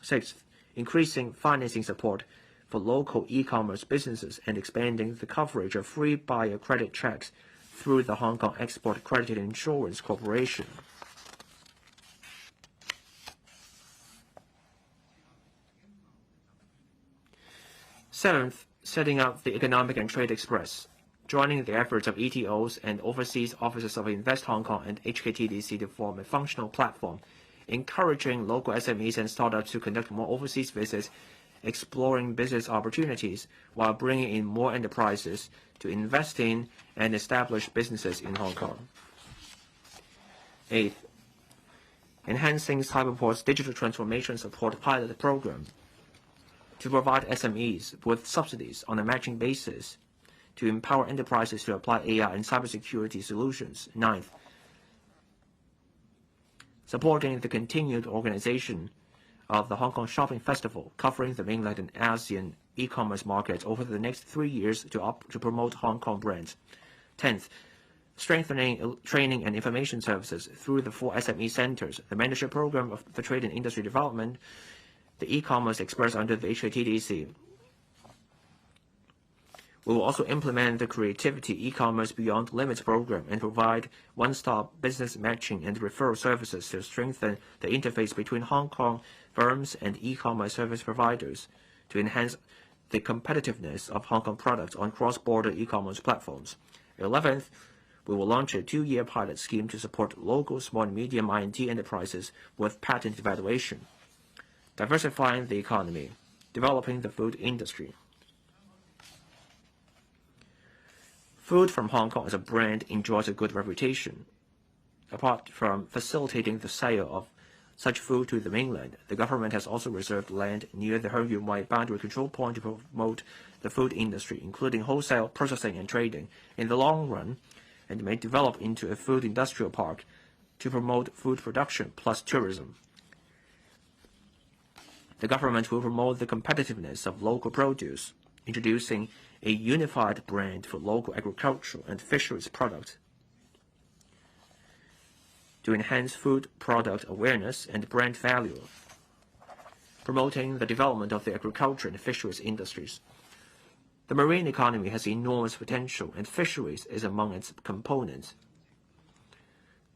Sixth, increasing financing support for local e-commerce businesses and expanding the coverage of free buyer credit checks through the Hong Kong Export Credit Insurance Corporation. Seventh, setting up the Economic and Trade Express, joining the efforts of ETOs and overseas offices of Invest Hong Kong and HKTDC to form a functional platform, encouraging local SMEs and startups to conduct more overseas visits, exploring business opportunities while bringing in more enterprises to invest in and establish businesses in Hong Kong. Eighth, enhancing Cyberport's digital transformation support pilot program to provide SMEs with subsidies on a matching basis to empower enterprises to apply AI and cybersecurity solutions. Ninth, supporting the continued organization of the Hong Kong Shopping Festival, covering the mainland and ASEAN e-commerce markets over the next 3 years to promote Hong Kong brands. 10th, strengthening training and information services through the 4 SME centers, the mentorship program of the Trade and Industry Development, the e-commerce express under the HKTDC. We will also implement the Creativity e-commerce Beyond Limits program and provide one-stop business matching and referral services to strengthen the interface between Hong Kong firms and e-commerce service providers to enhance the competitiveness of Hong Kong products on cross-border e-commerce platforms. 11th, we will launch a 2-year pilot scheme to support local small and medium I&T enterprises with patent evaluation, diversifying the economy, developing the food industry. Food from Hong Kong as a brand enjoys a good reputation. Apart from facilitating the sale of such food to the mainland. The government has also reserved land near the Heyuan boundary control point to promote the food industry, including wholesale, processing, and trading, in the long run, and may develop into a food industrial park to promote food production plus tourism. The government will promote the competitiveness of local produce, introducing a unified brand for local agricultural and fisheries products to enhance food product awareness and brand value, promoting the development of the agriculture and fisheries industries. The marine economy has enormous potential, and fisheries is among its components.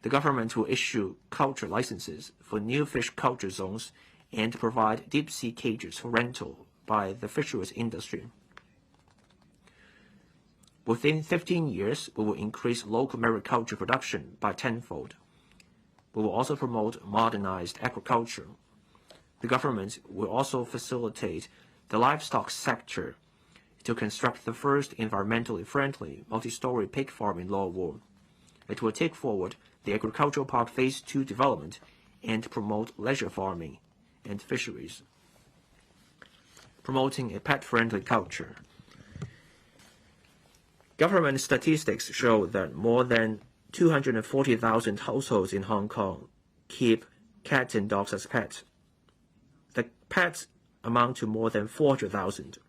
The government will issue culture licenses for new fish culture zones and provide deep-sea cages for rental by the fisheries industry. Within 15 years, we will increase local mariculture production by tenfold. We will also promote modernized agriculture. The government will also facilitate the livestock sector to construct the first environmentally friendly multi-story pig farm in Lower Wall. It will take forward the agricultural park phase 2 development and promote leisure farming and fisheries, promoting a pet-friendly culture. Government statistics show that more than 240,000 households in Hong Kong keep cats and dogs as pets. The pets amount to more than 400,000.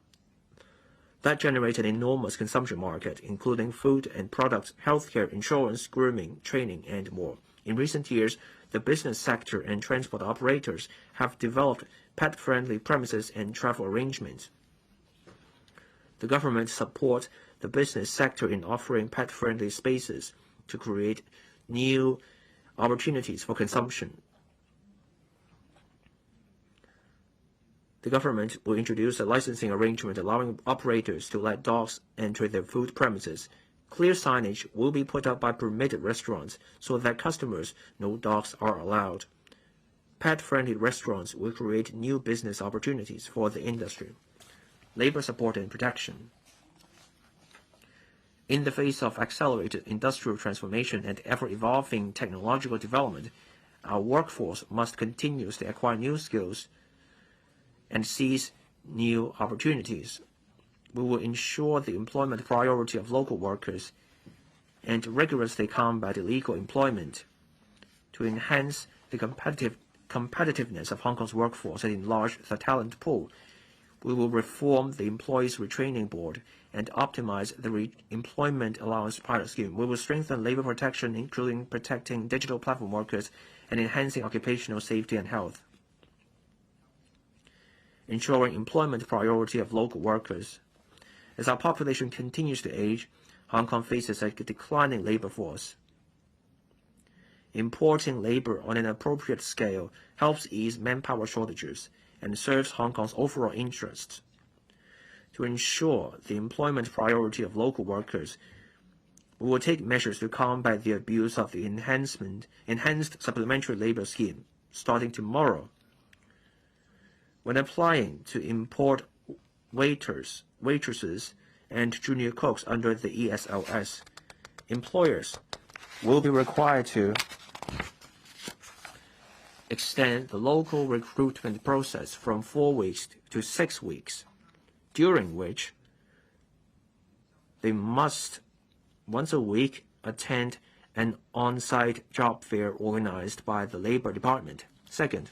That generates an enormous consumption market, including food and products, healthcare, insurance, grooming, training, and more. In recent years, the business sector and transport operators have developed pet-friendly premises and travel arrangements. The government supports the business sector in offering pet-friendly spaces to create new opportunities for consumption. The government will introduce a licensing arrangement allowing operators to let dogs enter their food premises. Clear signage will be put up by permitted restaurants so that customers know dogs are allowed. Pet-friendly restaurants will create new business opportunities for the industry. Labor support and protection. In the face of accelerated industrial transformation and ever-evolving technological development, our workforce must continuously acquire new skills and seize new opportunities. We will ensure the employment priority of local workers and rigorously combat illegal employment to enhance the competitiveness of Hong Kong's workforce and enlarge the talent pool. We will reform the Employees Retraining Board and optimize the Employment Allowance Pilot Scheme. We will strengthen labor protection, including protecting digital platform workers and enhancing occupational safety and health. Ensuring employment priority of local workers. As our population continues to age, Hong Kong faces a declining labor force. Importing labor on an appropriate scale helps ease manpower shortages and serves Hong Kong's overall interests. To ensure the employment priority of local workers, we will take measures to combat the abuse of the enhanced supplementary labor scheme starting tomorrow. When applying to import waiters, waitresses, and junior cooks under the ESLS, employers will be required to extend the local recruitment process from 4 weeks to 6 weeks, during which they must once a week attend an on-site job fair organized by the Labor Department. Second,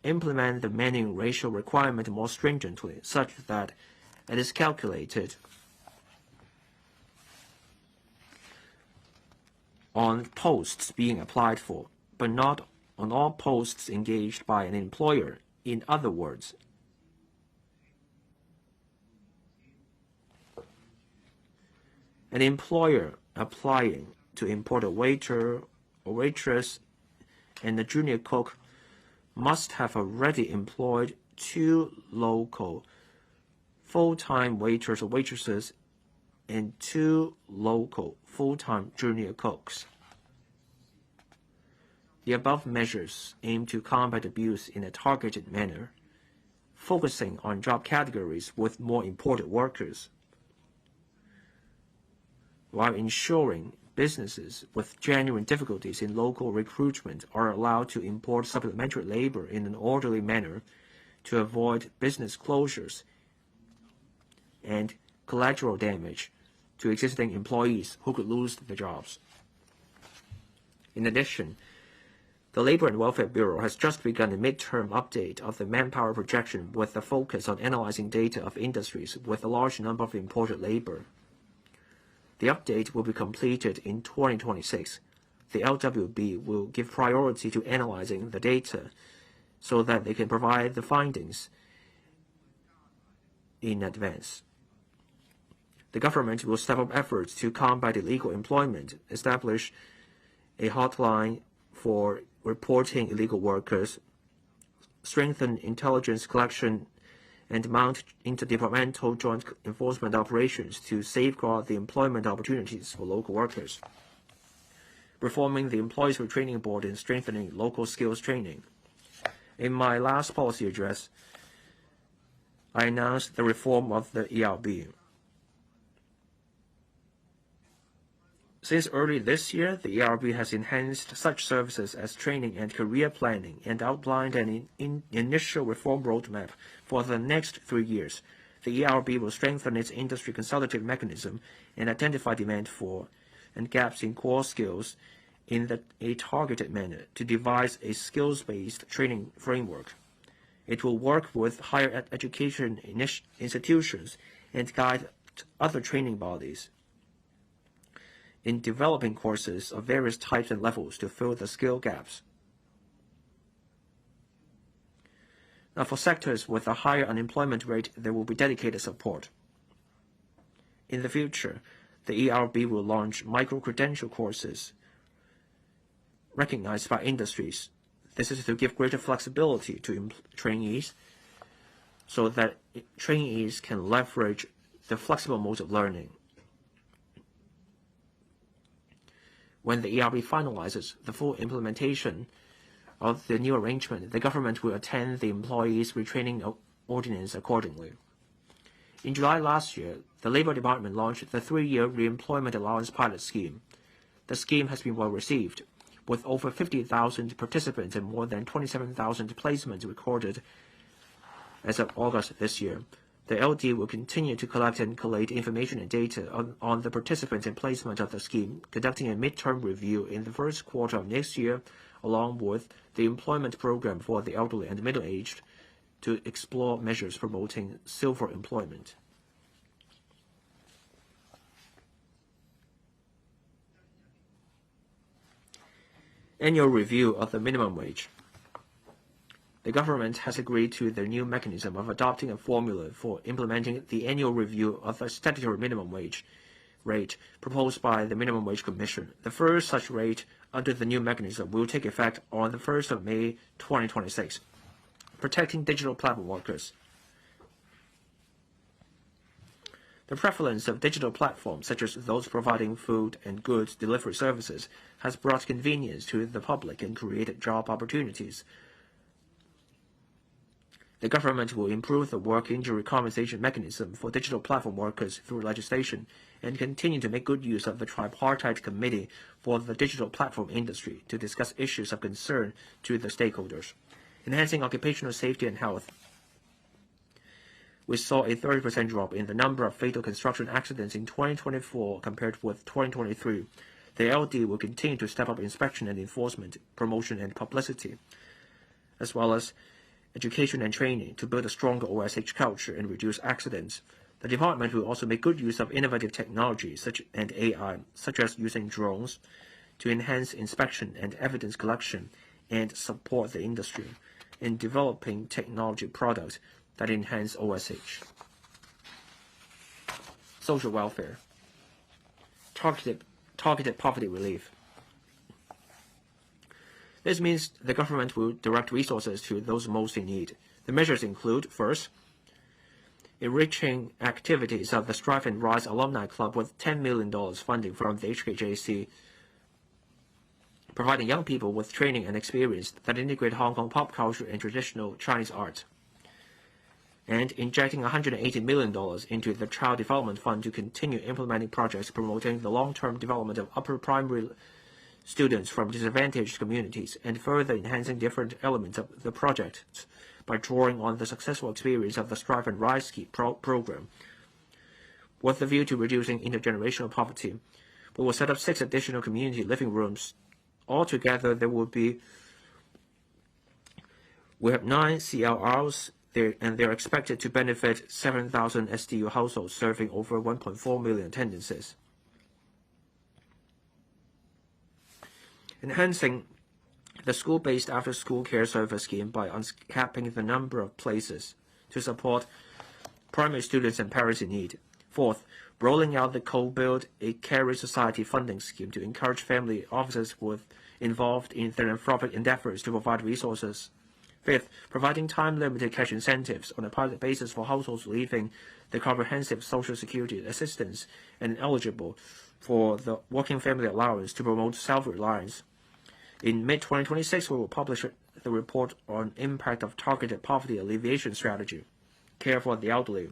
implement the manning ratio requirement more stringently, such that it is calculated on posts being applied for, but not on all posts engaged by an employer. In other words, an employer applying to import a waiter or waitress and a junior cook must have already employed 2 local full-time waiters or waitresses and 2 local full-time junior cooks. The above measures aim to combat abuse in a targeted manner, focusing on job categories with more imported workers, while ensuring businesses with genuine difficulties in local recruitment are allowed to import supplementary labor in an orderly manner to avoid business closures and collateral damage to existing employees who could lose their jobs. In addition, the Labor and Welfare Bureau has just begun a midterm update of the manpower projection with a focus on analyzing data of industries with a large number of imported labor. The update will be completed in 2026. The LWB will give priority to analyzing the data so that they can provide the findings in advance. The government will step up efforts to combat illegal employment, establish a hotline for reporting illegal workers, strengthen intelligence collection, and mount interdepartmental joint enforcement operations to safeguard the employment opportunities for local workers, reforming the Employees Retraining Board and strengthening local skills training. In my last policy address, I announced the reform of the ERB. Since early this year, the ERB has enhanced such services as training and career planning and outlined an initial reform roadmap for the next 3 years. The ERB will strengthen its industry consultative mechanism and identify demand for and gaps in core skills in a targeted manner to devise a skills-based training framework. It will work with higher education institutions and guide other training bodies in developing courses of various types and levels to fill the skill gaps. Now, for sectors with a higher unemployment rate, there will be dedicated support. In the future, the ERB will launch micro-credential courses recognized by industries. This is to give greater flexibility to trainees so that trainees can leverage the flexible modes of learning. When the ERB finalizes the full implementation of the new arrangement, the government will attend the Employees Retraining Ordinance accordingly. In July last year, the Labor Department launched the 3-year Reemployment Allowance Pilot Scheme. The scheme has been well received, with over 50,000 participants and more than 27,000 placements recorded as of August this year. The LD will continue to collect and collate information and data on the participants and placement of the scheme, conducting a midterm review in the first quarter of next year, along with the employment program for the elderly and middle-aged, to explore measures promoting silver employment. Annual review of the minimum wage. The government has agreed to the new mechanism of adopting a formula for implementing the annual review of the statutory minimum wage rate proposed by the Minimum Wage Commission. The first such rate under the new mechanism will take effect on the 1st of May 2026. Protecting digital platform workers. The prevalence of digital platforms, such as those providing food and goods delivery services, has brought convenience to the public and created job opportunities. The government will improve the work injury compensation mechanism for digital platform workers through legislation and continue to make good use of the tripartite committee for the digital platform industry to discuss issues of concern to the stakeholders. Enhancing occupational safety and health. We saw a 30% drop in the number of fatal construction accidents in 2024 compared with 2023. The LD will continue to step up inspection and enforcement, promotion and publicity, as well as education and training to build a stronger OSH culture and reduce accidents. The department will also make good use of innovative technology and AI, such as using drones to enhance inspection and evidence collection and support the industry in developing technology products that enhance OSH. Social welfare. Targeted poverty relief. This means the government will direct resources to those most in need. The measures include, first, enriching activities of the Strive and Rise Alumni Club with $10 million funding from the HKJC, providing young people with training and experience that integrate Hong Kong pop culture and traditional Chinese art. and injecting $180 million into the Child Development Fund to continue implementing projects promoting the long-term development of upper primary students from disadvantaged communities, and further enhancing different elements of the project by drawing on the successful experience of the Strive and Rise program. With the view to reducing intergenerational poverty, we will set up 6 additional community living rooms. Altogether, we have 9 CLRs there, and they're expected to benefit 7,000 SDU households, serving over 1.4 million attendances. Enhancing the school-based after-school care service scheme by uncapping the number of places to support primary students and parents in need. Fourth, rolling out the Co-Build a Caring Society funding scheme to encourage family offices involved in philanthropic endeavors to provide resources. Fifth, providing time-limited cash incentives on a pilot basis for households leaving the comprehensive Social Security assistance and eligible for the Working Family Allowance to promote self-reliance. In mid-2026, we will publish the report on impact of targeted poverty alleviation strategy, care for the elderly.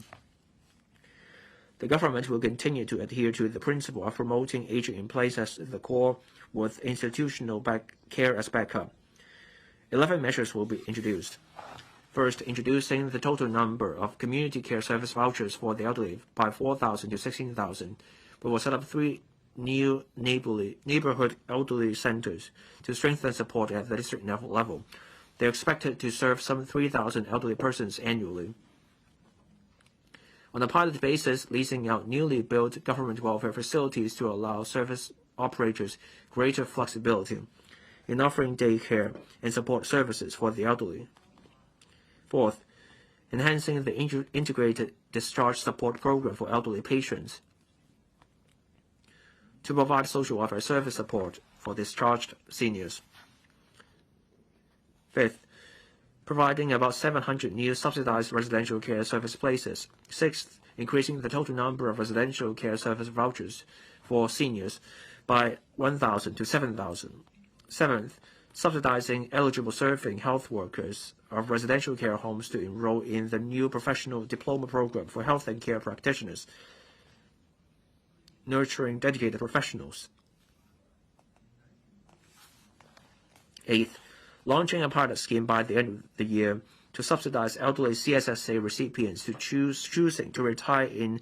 The government will continue to adhere to the principle of promoting aging in place as the core, with institutional care as backup. 11 measures will be introduced. First, introducing the total number of community care service vouchers for the elderly by 4,000 to 16,000. We will set up 3 new neighborhood elderly centers to strengthen support at the district level. They are expected to serve some 3,000 elderly persons annually. On a pilot basis, leasing out newly built government welfare facilities to allow service operators greater flexibility in offering daycare and support services for the elderly. Fourth, enhancing the integrated discharge support program for elderly patients to provide social welfare service support for discharged seniors. Fifth, providing about 700 new subsidized residential care service places. Sixth, increasing the total number of residential care service vouchers for seniors by 1,000 to 7,000. Seventh, subsidizing eligible serving health workers of residential care homes to enroll in the new professional diploma program for health and care practitioners, nurturing dedicated professionals. Eighth, launching a pilot scheme by the end of the year to subsidize elderly CSSA recipients to choosing to retire in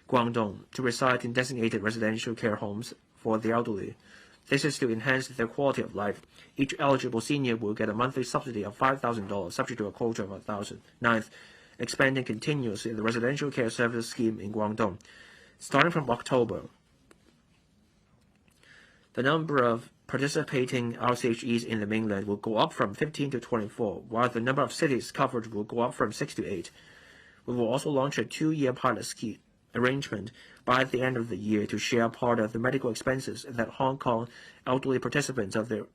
Guangdong to reside in designated residential care homes for the elderly. This is to enhance their quality of life. Each eligible senior will get a monthly subsidy of $5,000, subject to a quota of 1,000. Ninth, expanding continuously the residential care service scheme in Guangdong. Starting from October, the number of participating RCHEs in the mainland will go up from 15 to 24, while the number of cities covered will go up from 6 to 8. We will also launch a 2-year pilot scheme arrangement by the end of the year to share part of the medical expenses that Hong Kong elderly participants of the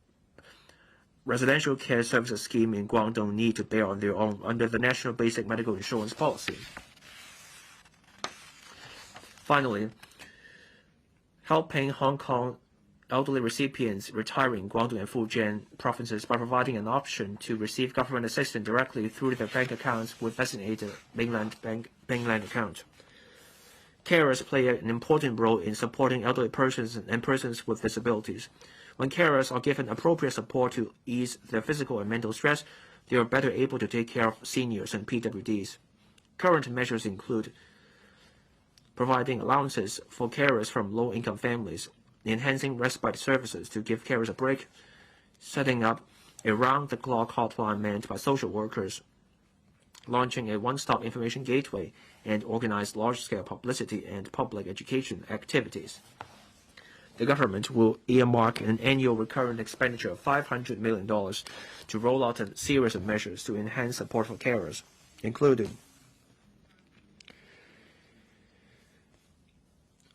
residential care services scheme in Guangdong need to bear on their own under the National Basic Medical Insurance Policy. Finally, helping Hong Kong elderly recipients retiring in Guangdong and Fujian provinces by providing an option to receive government assistance directly through their bank accounts with designated mainland account. Carers play an important role in supporting elderly persons and persons with disabilities. When carers are given appropriate support to ease their physical and mental stress, they are better able to take care of seniors and PWDs. Current measures include providing allowances for carers from low-income families, enhancing respite services to give carers a break, setting up a round-the-clock hotline manned by social workers, launching a one-stop information gateway, and organize large-scale publicity and public education activities. The government will earmark an annual recurrent expenditure of $500 million to roll out a series of measures to enhance support for carers, including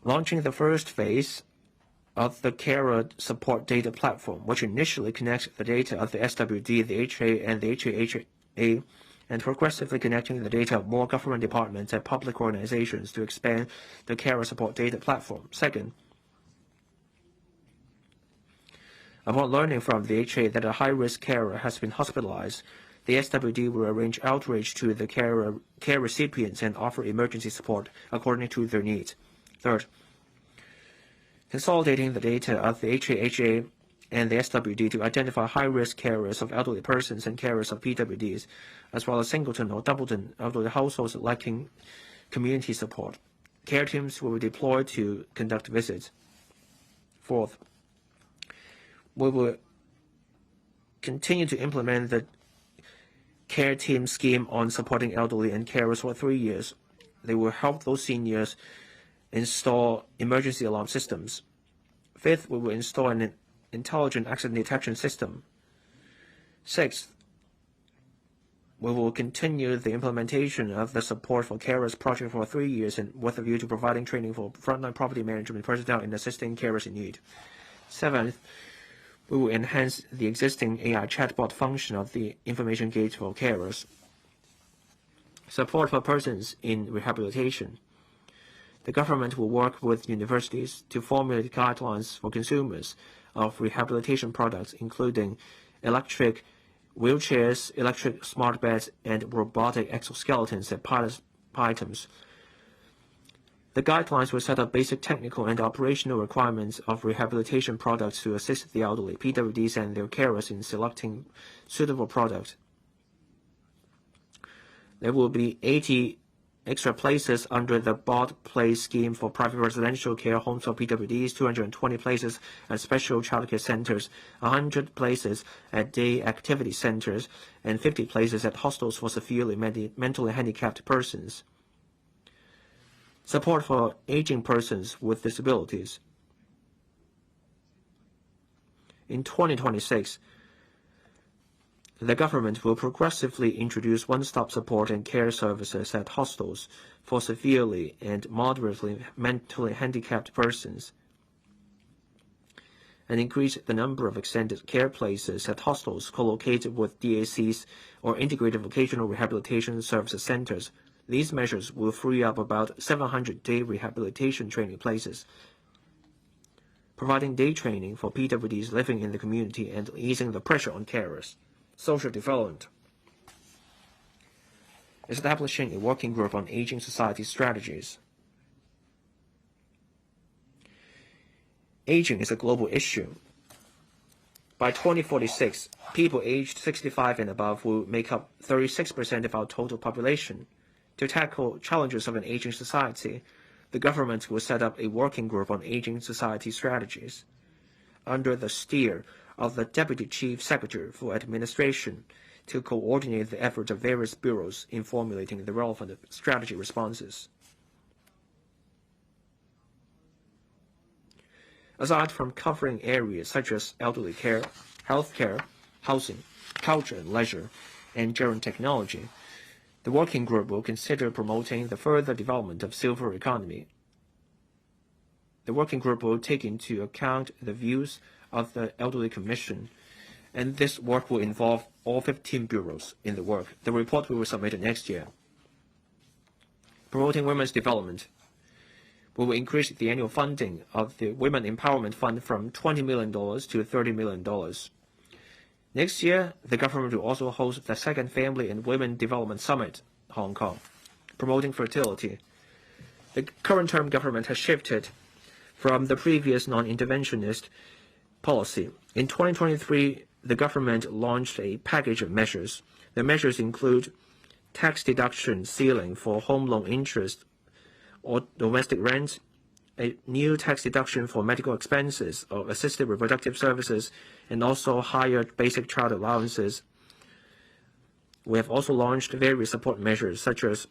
launching the first phase of the Carer Support Data Platform, which initially connects the data of the SWD, the HA, and the HAHA, and progressively connecting the data of more government departments and public organizations to expand the Carer Support Data Platform. Second, upon learning from the HA that a high-risk carer has been hospitalized, The SWD will arrange outreach to the care recipients and offer emergency support according to their needs. Third, consolidating the data of the HAHA and the SWD to identify high-risk carers of elderly persons and carers of PWDs, as well as singleton or doubleton elderly households lacking community support. Care teams will be deployed to conduct visits. Fourth, we will continue to implement the care team scheme on supporting elderly and carers for 3 years. They will help those seniors install emergency alarm systems. Fifth, we will install an intelligent accident detection system. Sixth, we will continue the implementation of the support for carers project for 3 years and with a view to providing training for frontline property management personnel in assisting carers in need. Seventh, we will enhance the existing AI chatbot function of the information gate for carers. Support for persons in rehabilitation. The government will work with universities to formulate guidelines for consumers of rehabilitation products, including electric wheelchairs, electric smart beds, and robotic exoskeletons as pilot items. The guidelines will set up basic technical and operational requirements of rehabilitation products to assist the elderly, PWDs, and their carers in selecting suitable products. There will be 80 extra places under the BOD Place scheme for private residential care homes for PWDs, 220 places at special childcare centers, 100 places at day activity centers, and 50 places at hostels for severely mentally handicapped persons. Support for aging persons with disabilities. In 2026, the government will progressively introduce one-stop support and care services at hostels for severely and moderately mentally handicapped persons, and increase the number of extended care places at hostels co-located with DACs or integrated vocational rehabilitation services centers. These measures will free up about 700 day rehabilitation training places, providing day training for PWDs living in the community and easing the pressure on carers. Social development. Establishing a working group on aging society strategies. Aging is a global issue. By 2046, people aged 65 and above will make up 36% of our total population. To tackle challenges of an aging society, the government will set up a working group on aging society strategies, under the steer of the Deputy Chief Secretary for Administration, to coordinate the efforts of various bureaus in formulating the relevant strategy responses. Aside from covering areas such as elderly care, healthcare, housing, culture and leisure, and gerund technology, the working group will consider promoting the further development of silver economy. The working group will take into account the views of the Elderly Commission, and this work will involve all 15 bureaus in the work. The report will be submitted next year. Promoting women's development. We will increase the annual funding of the Women Empowerment Fund from $20 million to $30 million. Next year, the government will also host the second Family and Women Development Summit, Hong Kong, promoting fertility. The current term government has shifted from the previous non-interventionist policy. In 2023, the government launched a package of measures. The measures include tax deduction ceiling for home loan interest or domestic rent, a new tax deduction for medical expenses or assisted reproductive services, and also higher basic child allowances. We have also launched various support measures, such as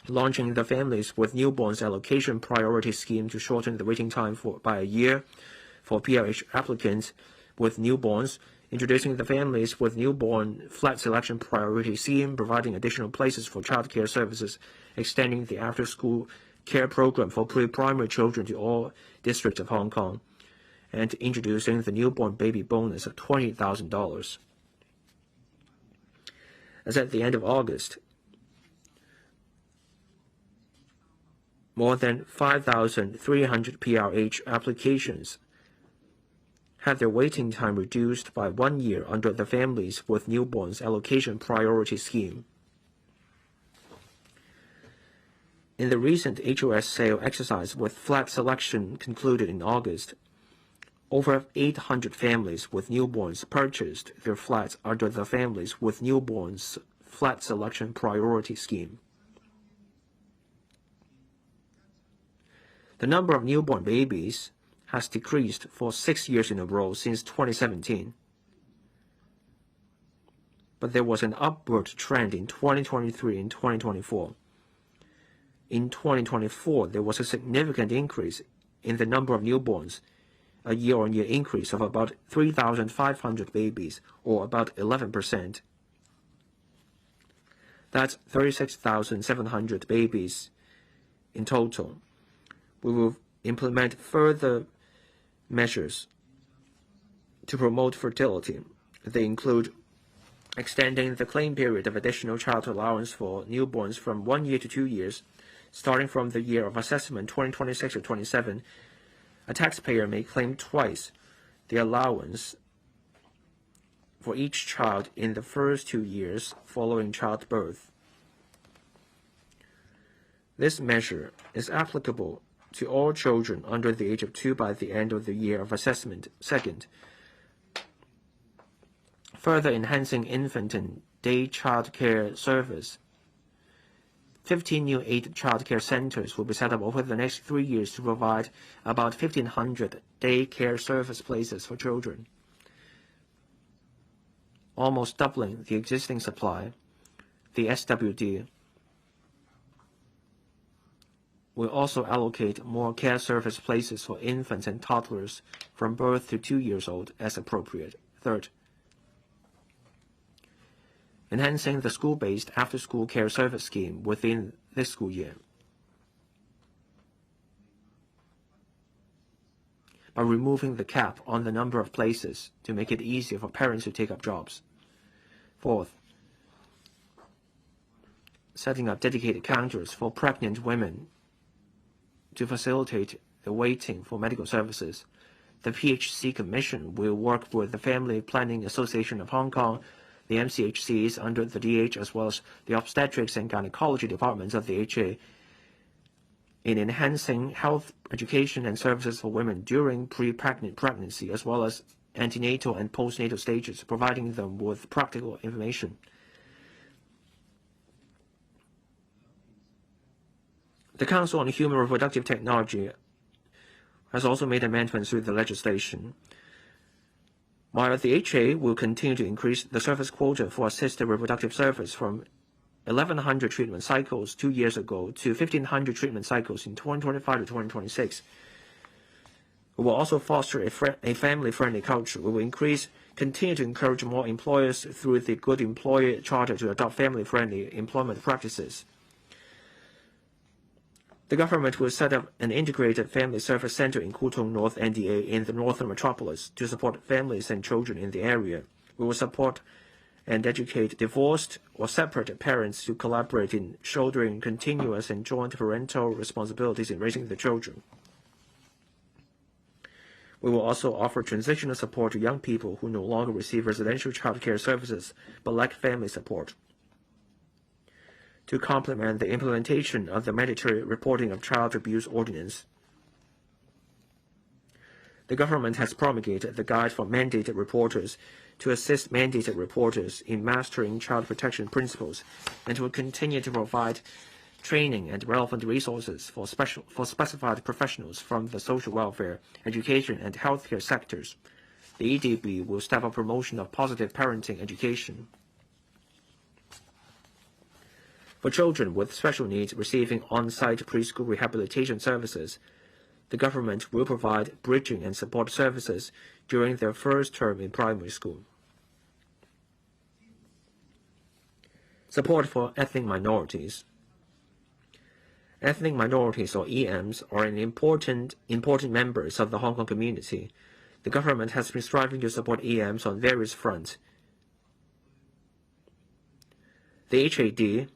launching the Families with Newborns Allocation Priority Scheme to shorten the waiting time by a year for PRH applicants with newborns, introducing the Families with Newborn Flat Selection Priority Scheme, providing additional places for child care services, extending the after-school care program for pre-primary children to all districts of Hong Kong, and introducing the newborn baby bonus of $20,000. As at the end of August, more than 5,300 PRH applications had their waiting time reduced by 1 year under the Families with Newborns Allocation Priority Scheme. In the recent HOS sale exercise with flat selection concluded in August, over 800 families with newborns purchased their flats under the Families with Newborns Flat Selection Priority Scheme. The number of newborn babies has decreased for 6 years in a row since 2017. But there was an upward trend in 2023 and 2024. In 2024, there was a significant increase in the number of newborns, a year-on-year increase of about 3,500 babies, or about 11%. That's 36,700 babies in total. We will implement further measures to promote fertility. They include extending the claim period of additional child allowance for newborns from 1 year to 2 years, starting from the year of assessment 2026 or 27. A taxpayer may claim twice the allowance for each child in the first 2 years following childbirth. This measure is applicable to all children under the age of 2 by the end of the year of assessment. Second, further enhancing infant and day child care service. 15 new 8 child care centers will be set up over the next 3 years to provide about 1,500 day care service places for children, almost doubling the existing supply. The SWD will also allocate more care service places for infants and toddlers from birth to 2 years old as appropriate. Third, enhancing the school-based after-school care service scheme within this school year. By removing the cap on the number of places to make it easier for parents to take up jobs. Fourth, setting up dedicated counters for pregnant women to facilitate the waiting for medical services. The PHC Commission will work with the Family Planning Association of Hong Kong, the MCHCs under the DH, as well as the obstetrics and gynecology departments of the HA in enhancing health education and services for women during pre-pregnant pregnancy, as well as antenatal and postnatal stages, providing them with practical information. The Council on Human Reproductive Technology has also made amendments to the legislation. While the HA will continue to increase the service quota for assisted reproductive service from 1,100 treatment cycles 2 years ago to 1,500 treatment cycles in 2025 to 2026, we will also foster a family-friendly culture. We will continue to encourage more employers through the Good Employer Charter to adopt family-friendly employment practices. The government will set up an integrated family service center in Kutong North NDA in the northern metropolis to support families and children in the area. We will support and educate divorced or separate parents to collaborate in shouldering continuous and joint parental responsibilities in raising the children. We will also offer transitional support to young people who no longer receive residential child care services but lack family support. To complement the implementation of the mandatory reporting of child abuse ordinance, the government has promulgated the Guide for Mandated Reporters to assist mandated reporters in mastering child protection principles, and will continue to provide training and relevant resources for specified professionals from the social welfare, education, and healthcare sectors. The EDB will step up promotion of positive parenting education. For children with special needs receiving on-site preschool rehabilitation services, the government will provide bridging and support services during their first term in primary school. Support for ethnic minorities. Ethnic minorities, or EMs, are an important members of the Hong Kong community. The government has been striving to support EMs on various fronts. The HAD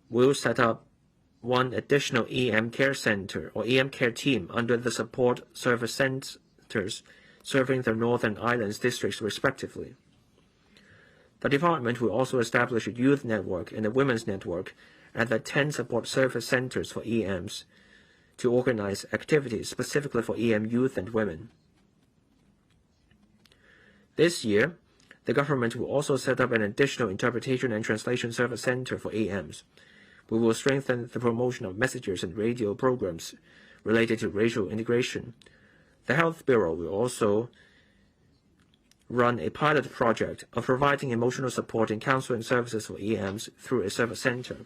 will set up one additional EM care center or EM care team under the support service centers serving the Northern Islands districts respectively. The department will also establish a youth network and a women's network at the 10 support service centers for EMs to organize activities specifically for EM youth and women. This year, the government will also set up an additional interpretation and translation service center for EMs. We will strengthen the promotion of messages and radio programs related to racial integration. The Health Bureau will also run a pilot project of providing emotional support and counseling services for EMs through a service center.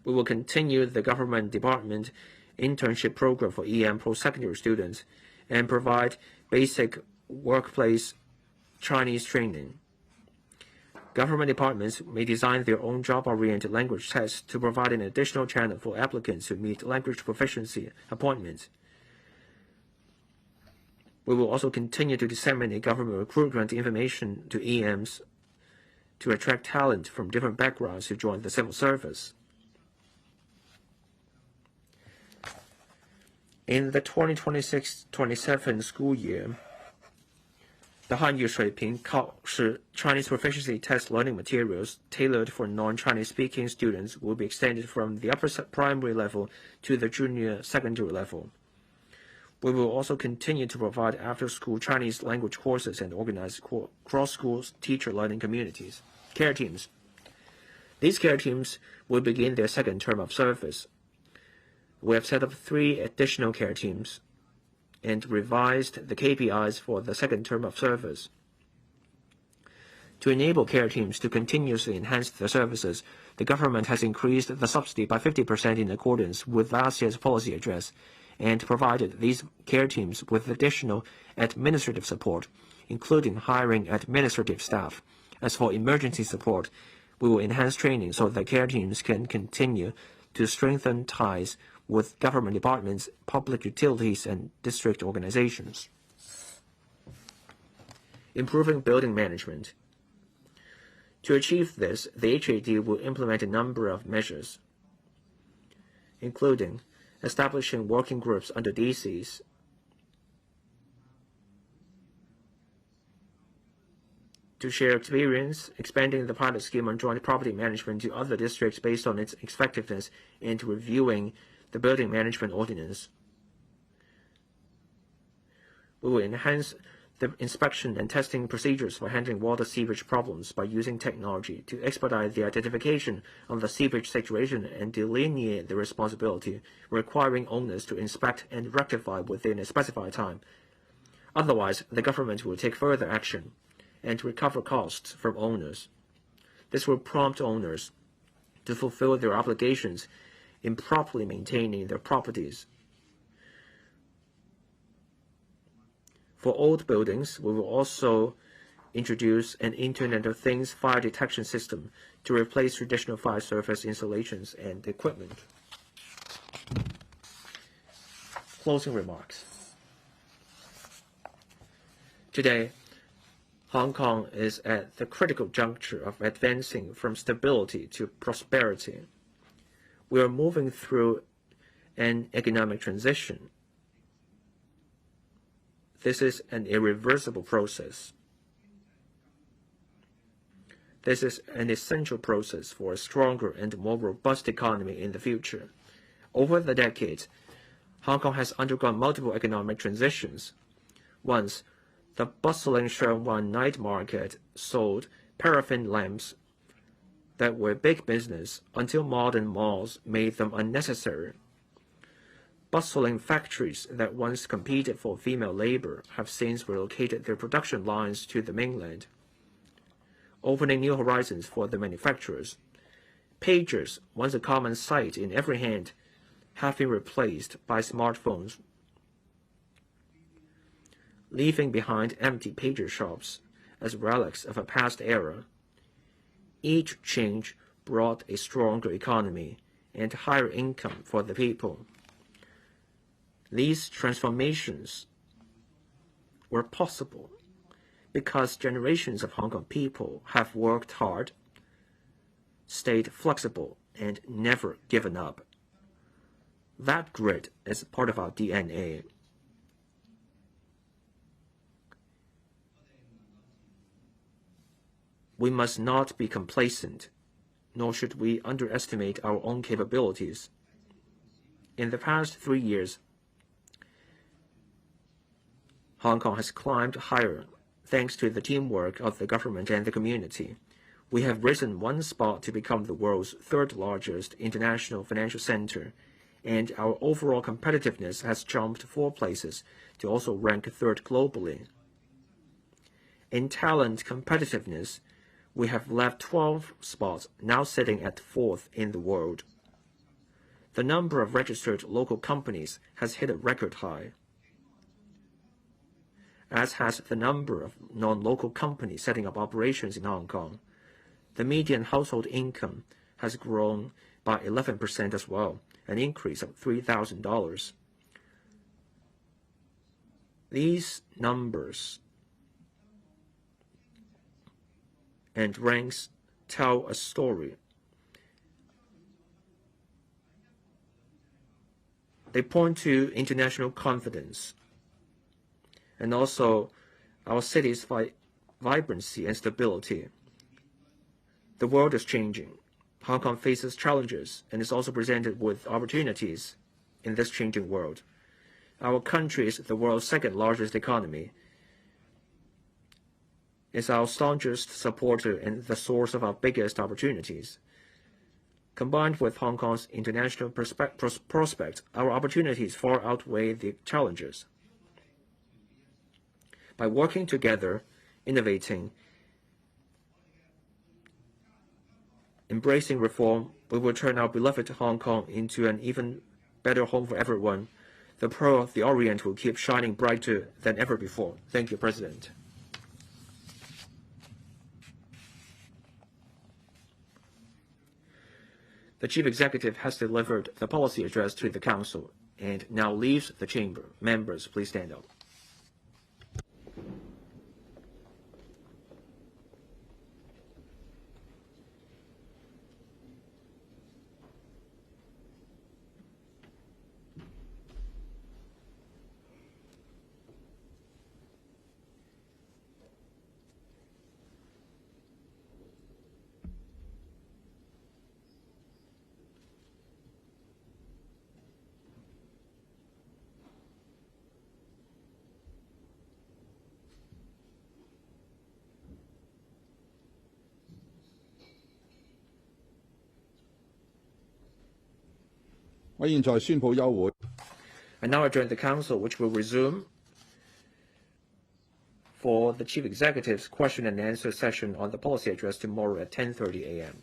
We will continue the government department internship program for EM post-secondary students and provide basic workplace Chinese training. Government departments may design their own job-oriented language tests to provide an additional channel for applicants who meet language proficiency appointments. We will also continue to disseminate government recruitment information to EMs to attract talent from different backgrounds to join the civil service. In the 2026-27 school year, the Hanyu Shuiping 考试 Chinese proficiency test learning materials tailored for non-Chinese speaking students will be extended from the upper primary level to the junior secondary level. We will also continue to provide after-school Chinese language courses and organize cross-school teacher learning communities, care teams. These care teams will begin their second term of service. We have set up 3 additional care teams and revised the KPIs for the second term of service. To enable care teams to continuously enhance their services, the government has increased the subsidy by 50% in accordance with last year's policy address and provided these care teams with additional administrative support, including hiring administrative staff. As for emergency support, we will enhance training so that care teams can continue to strengthen ties with government departments, public utilities, and district organizations. Improving building management. To achieve this, the HAD will implement a number of measures, including establishing working groups under DCs, to share experience, expanding the pilot scheme on joint property management to other districts based on its effectiveness, and reviewing the building management ordinance. We will enhance the inspection and testing procedures for handling water seepage problems by using technology to expedite the identification of the seepage situation and delineate the responsibility, requiring owners to inspect and rectify within a specified time. Otherwise, the government will take further action and recover costs from owners. This will prompt owners to fulfill their obligations in properly maintaining their properties. For old buildings, we will also introduce an Internet of Things fire detection system to replace traditional fire service installations and equipment. Closing remarks. Today, Hong Kong is at the critical juncture of advancing from stability to prosperity. We are moving through an economic transition. This is an irreversible process. This is an essential process for a stronger and more robust economy in the future. Over the decades, Hong Kong has undergone multiple economic transitions. Once, the bustling Sheung Wan night market sold paraffin lamps that were big business until modern malls made them unnecessary. Bustling factories that once competed for female labor have since relocated their production lines to the mainland, opening new horizons for the manufacturers. Pagers, once a common sight in every hand, have been replaced by smartphones, leaving behind empty pager shops as relics of a past era. Each change brought a stronger economy and higher income for the people. These transformations were possible because generations of Hong Kong people have worked hard, stayed flexible, and never given up. That grit is part of our DNA. we must not be complacent, nor should we underestimate our own capabilities. In the past 3 years, Hong Kong has climbed higher thanks to the teamwork of the government and the community. We have risen 1 spot to become the world's 3rd largest international financial center, and our overall competitiveness has jumped 4 places to also rank 3rd globally. In talent competitiveness, we have left 12 spots, now sitting at 4th in the world. The number of registered local companies has hit a record high, as has the number of non-local companies setting up operations in Hong Kong. The median household income has grown by 11% as well, an increase of $3,000. These numbers and ranks tell a story. They point to international confidence and also our city's vibrancy and stability. The world is changing. Hong Kong faces challenges and is also presented with opportunities in this changing world. Our country is the world's 2nd largest economy, is our staunchest supporter and the source of our biggest opportunities. Combined with Hong Kong's international prospect, our opportunities far outweigh the challenges. By working together, innovating, embracing reform, we will turn our beloved Hong Kong into an even better home for everyone. The Pearl of the Orient will keep shining brighter than ever before. Thank you, President. The Chief Executive has delivered the policy address to the Council and now leaves the chamber. Members, please stand up. I now adjourn the Council, which will resume for the Chief Executive's question and answer session on the policy address tomorrow at 10:30 a.m.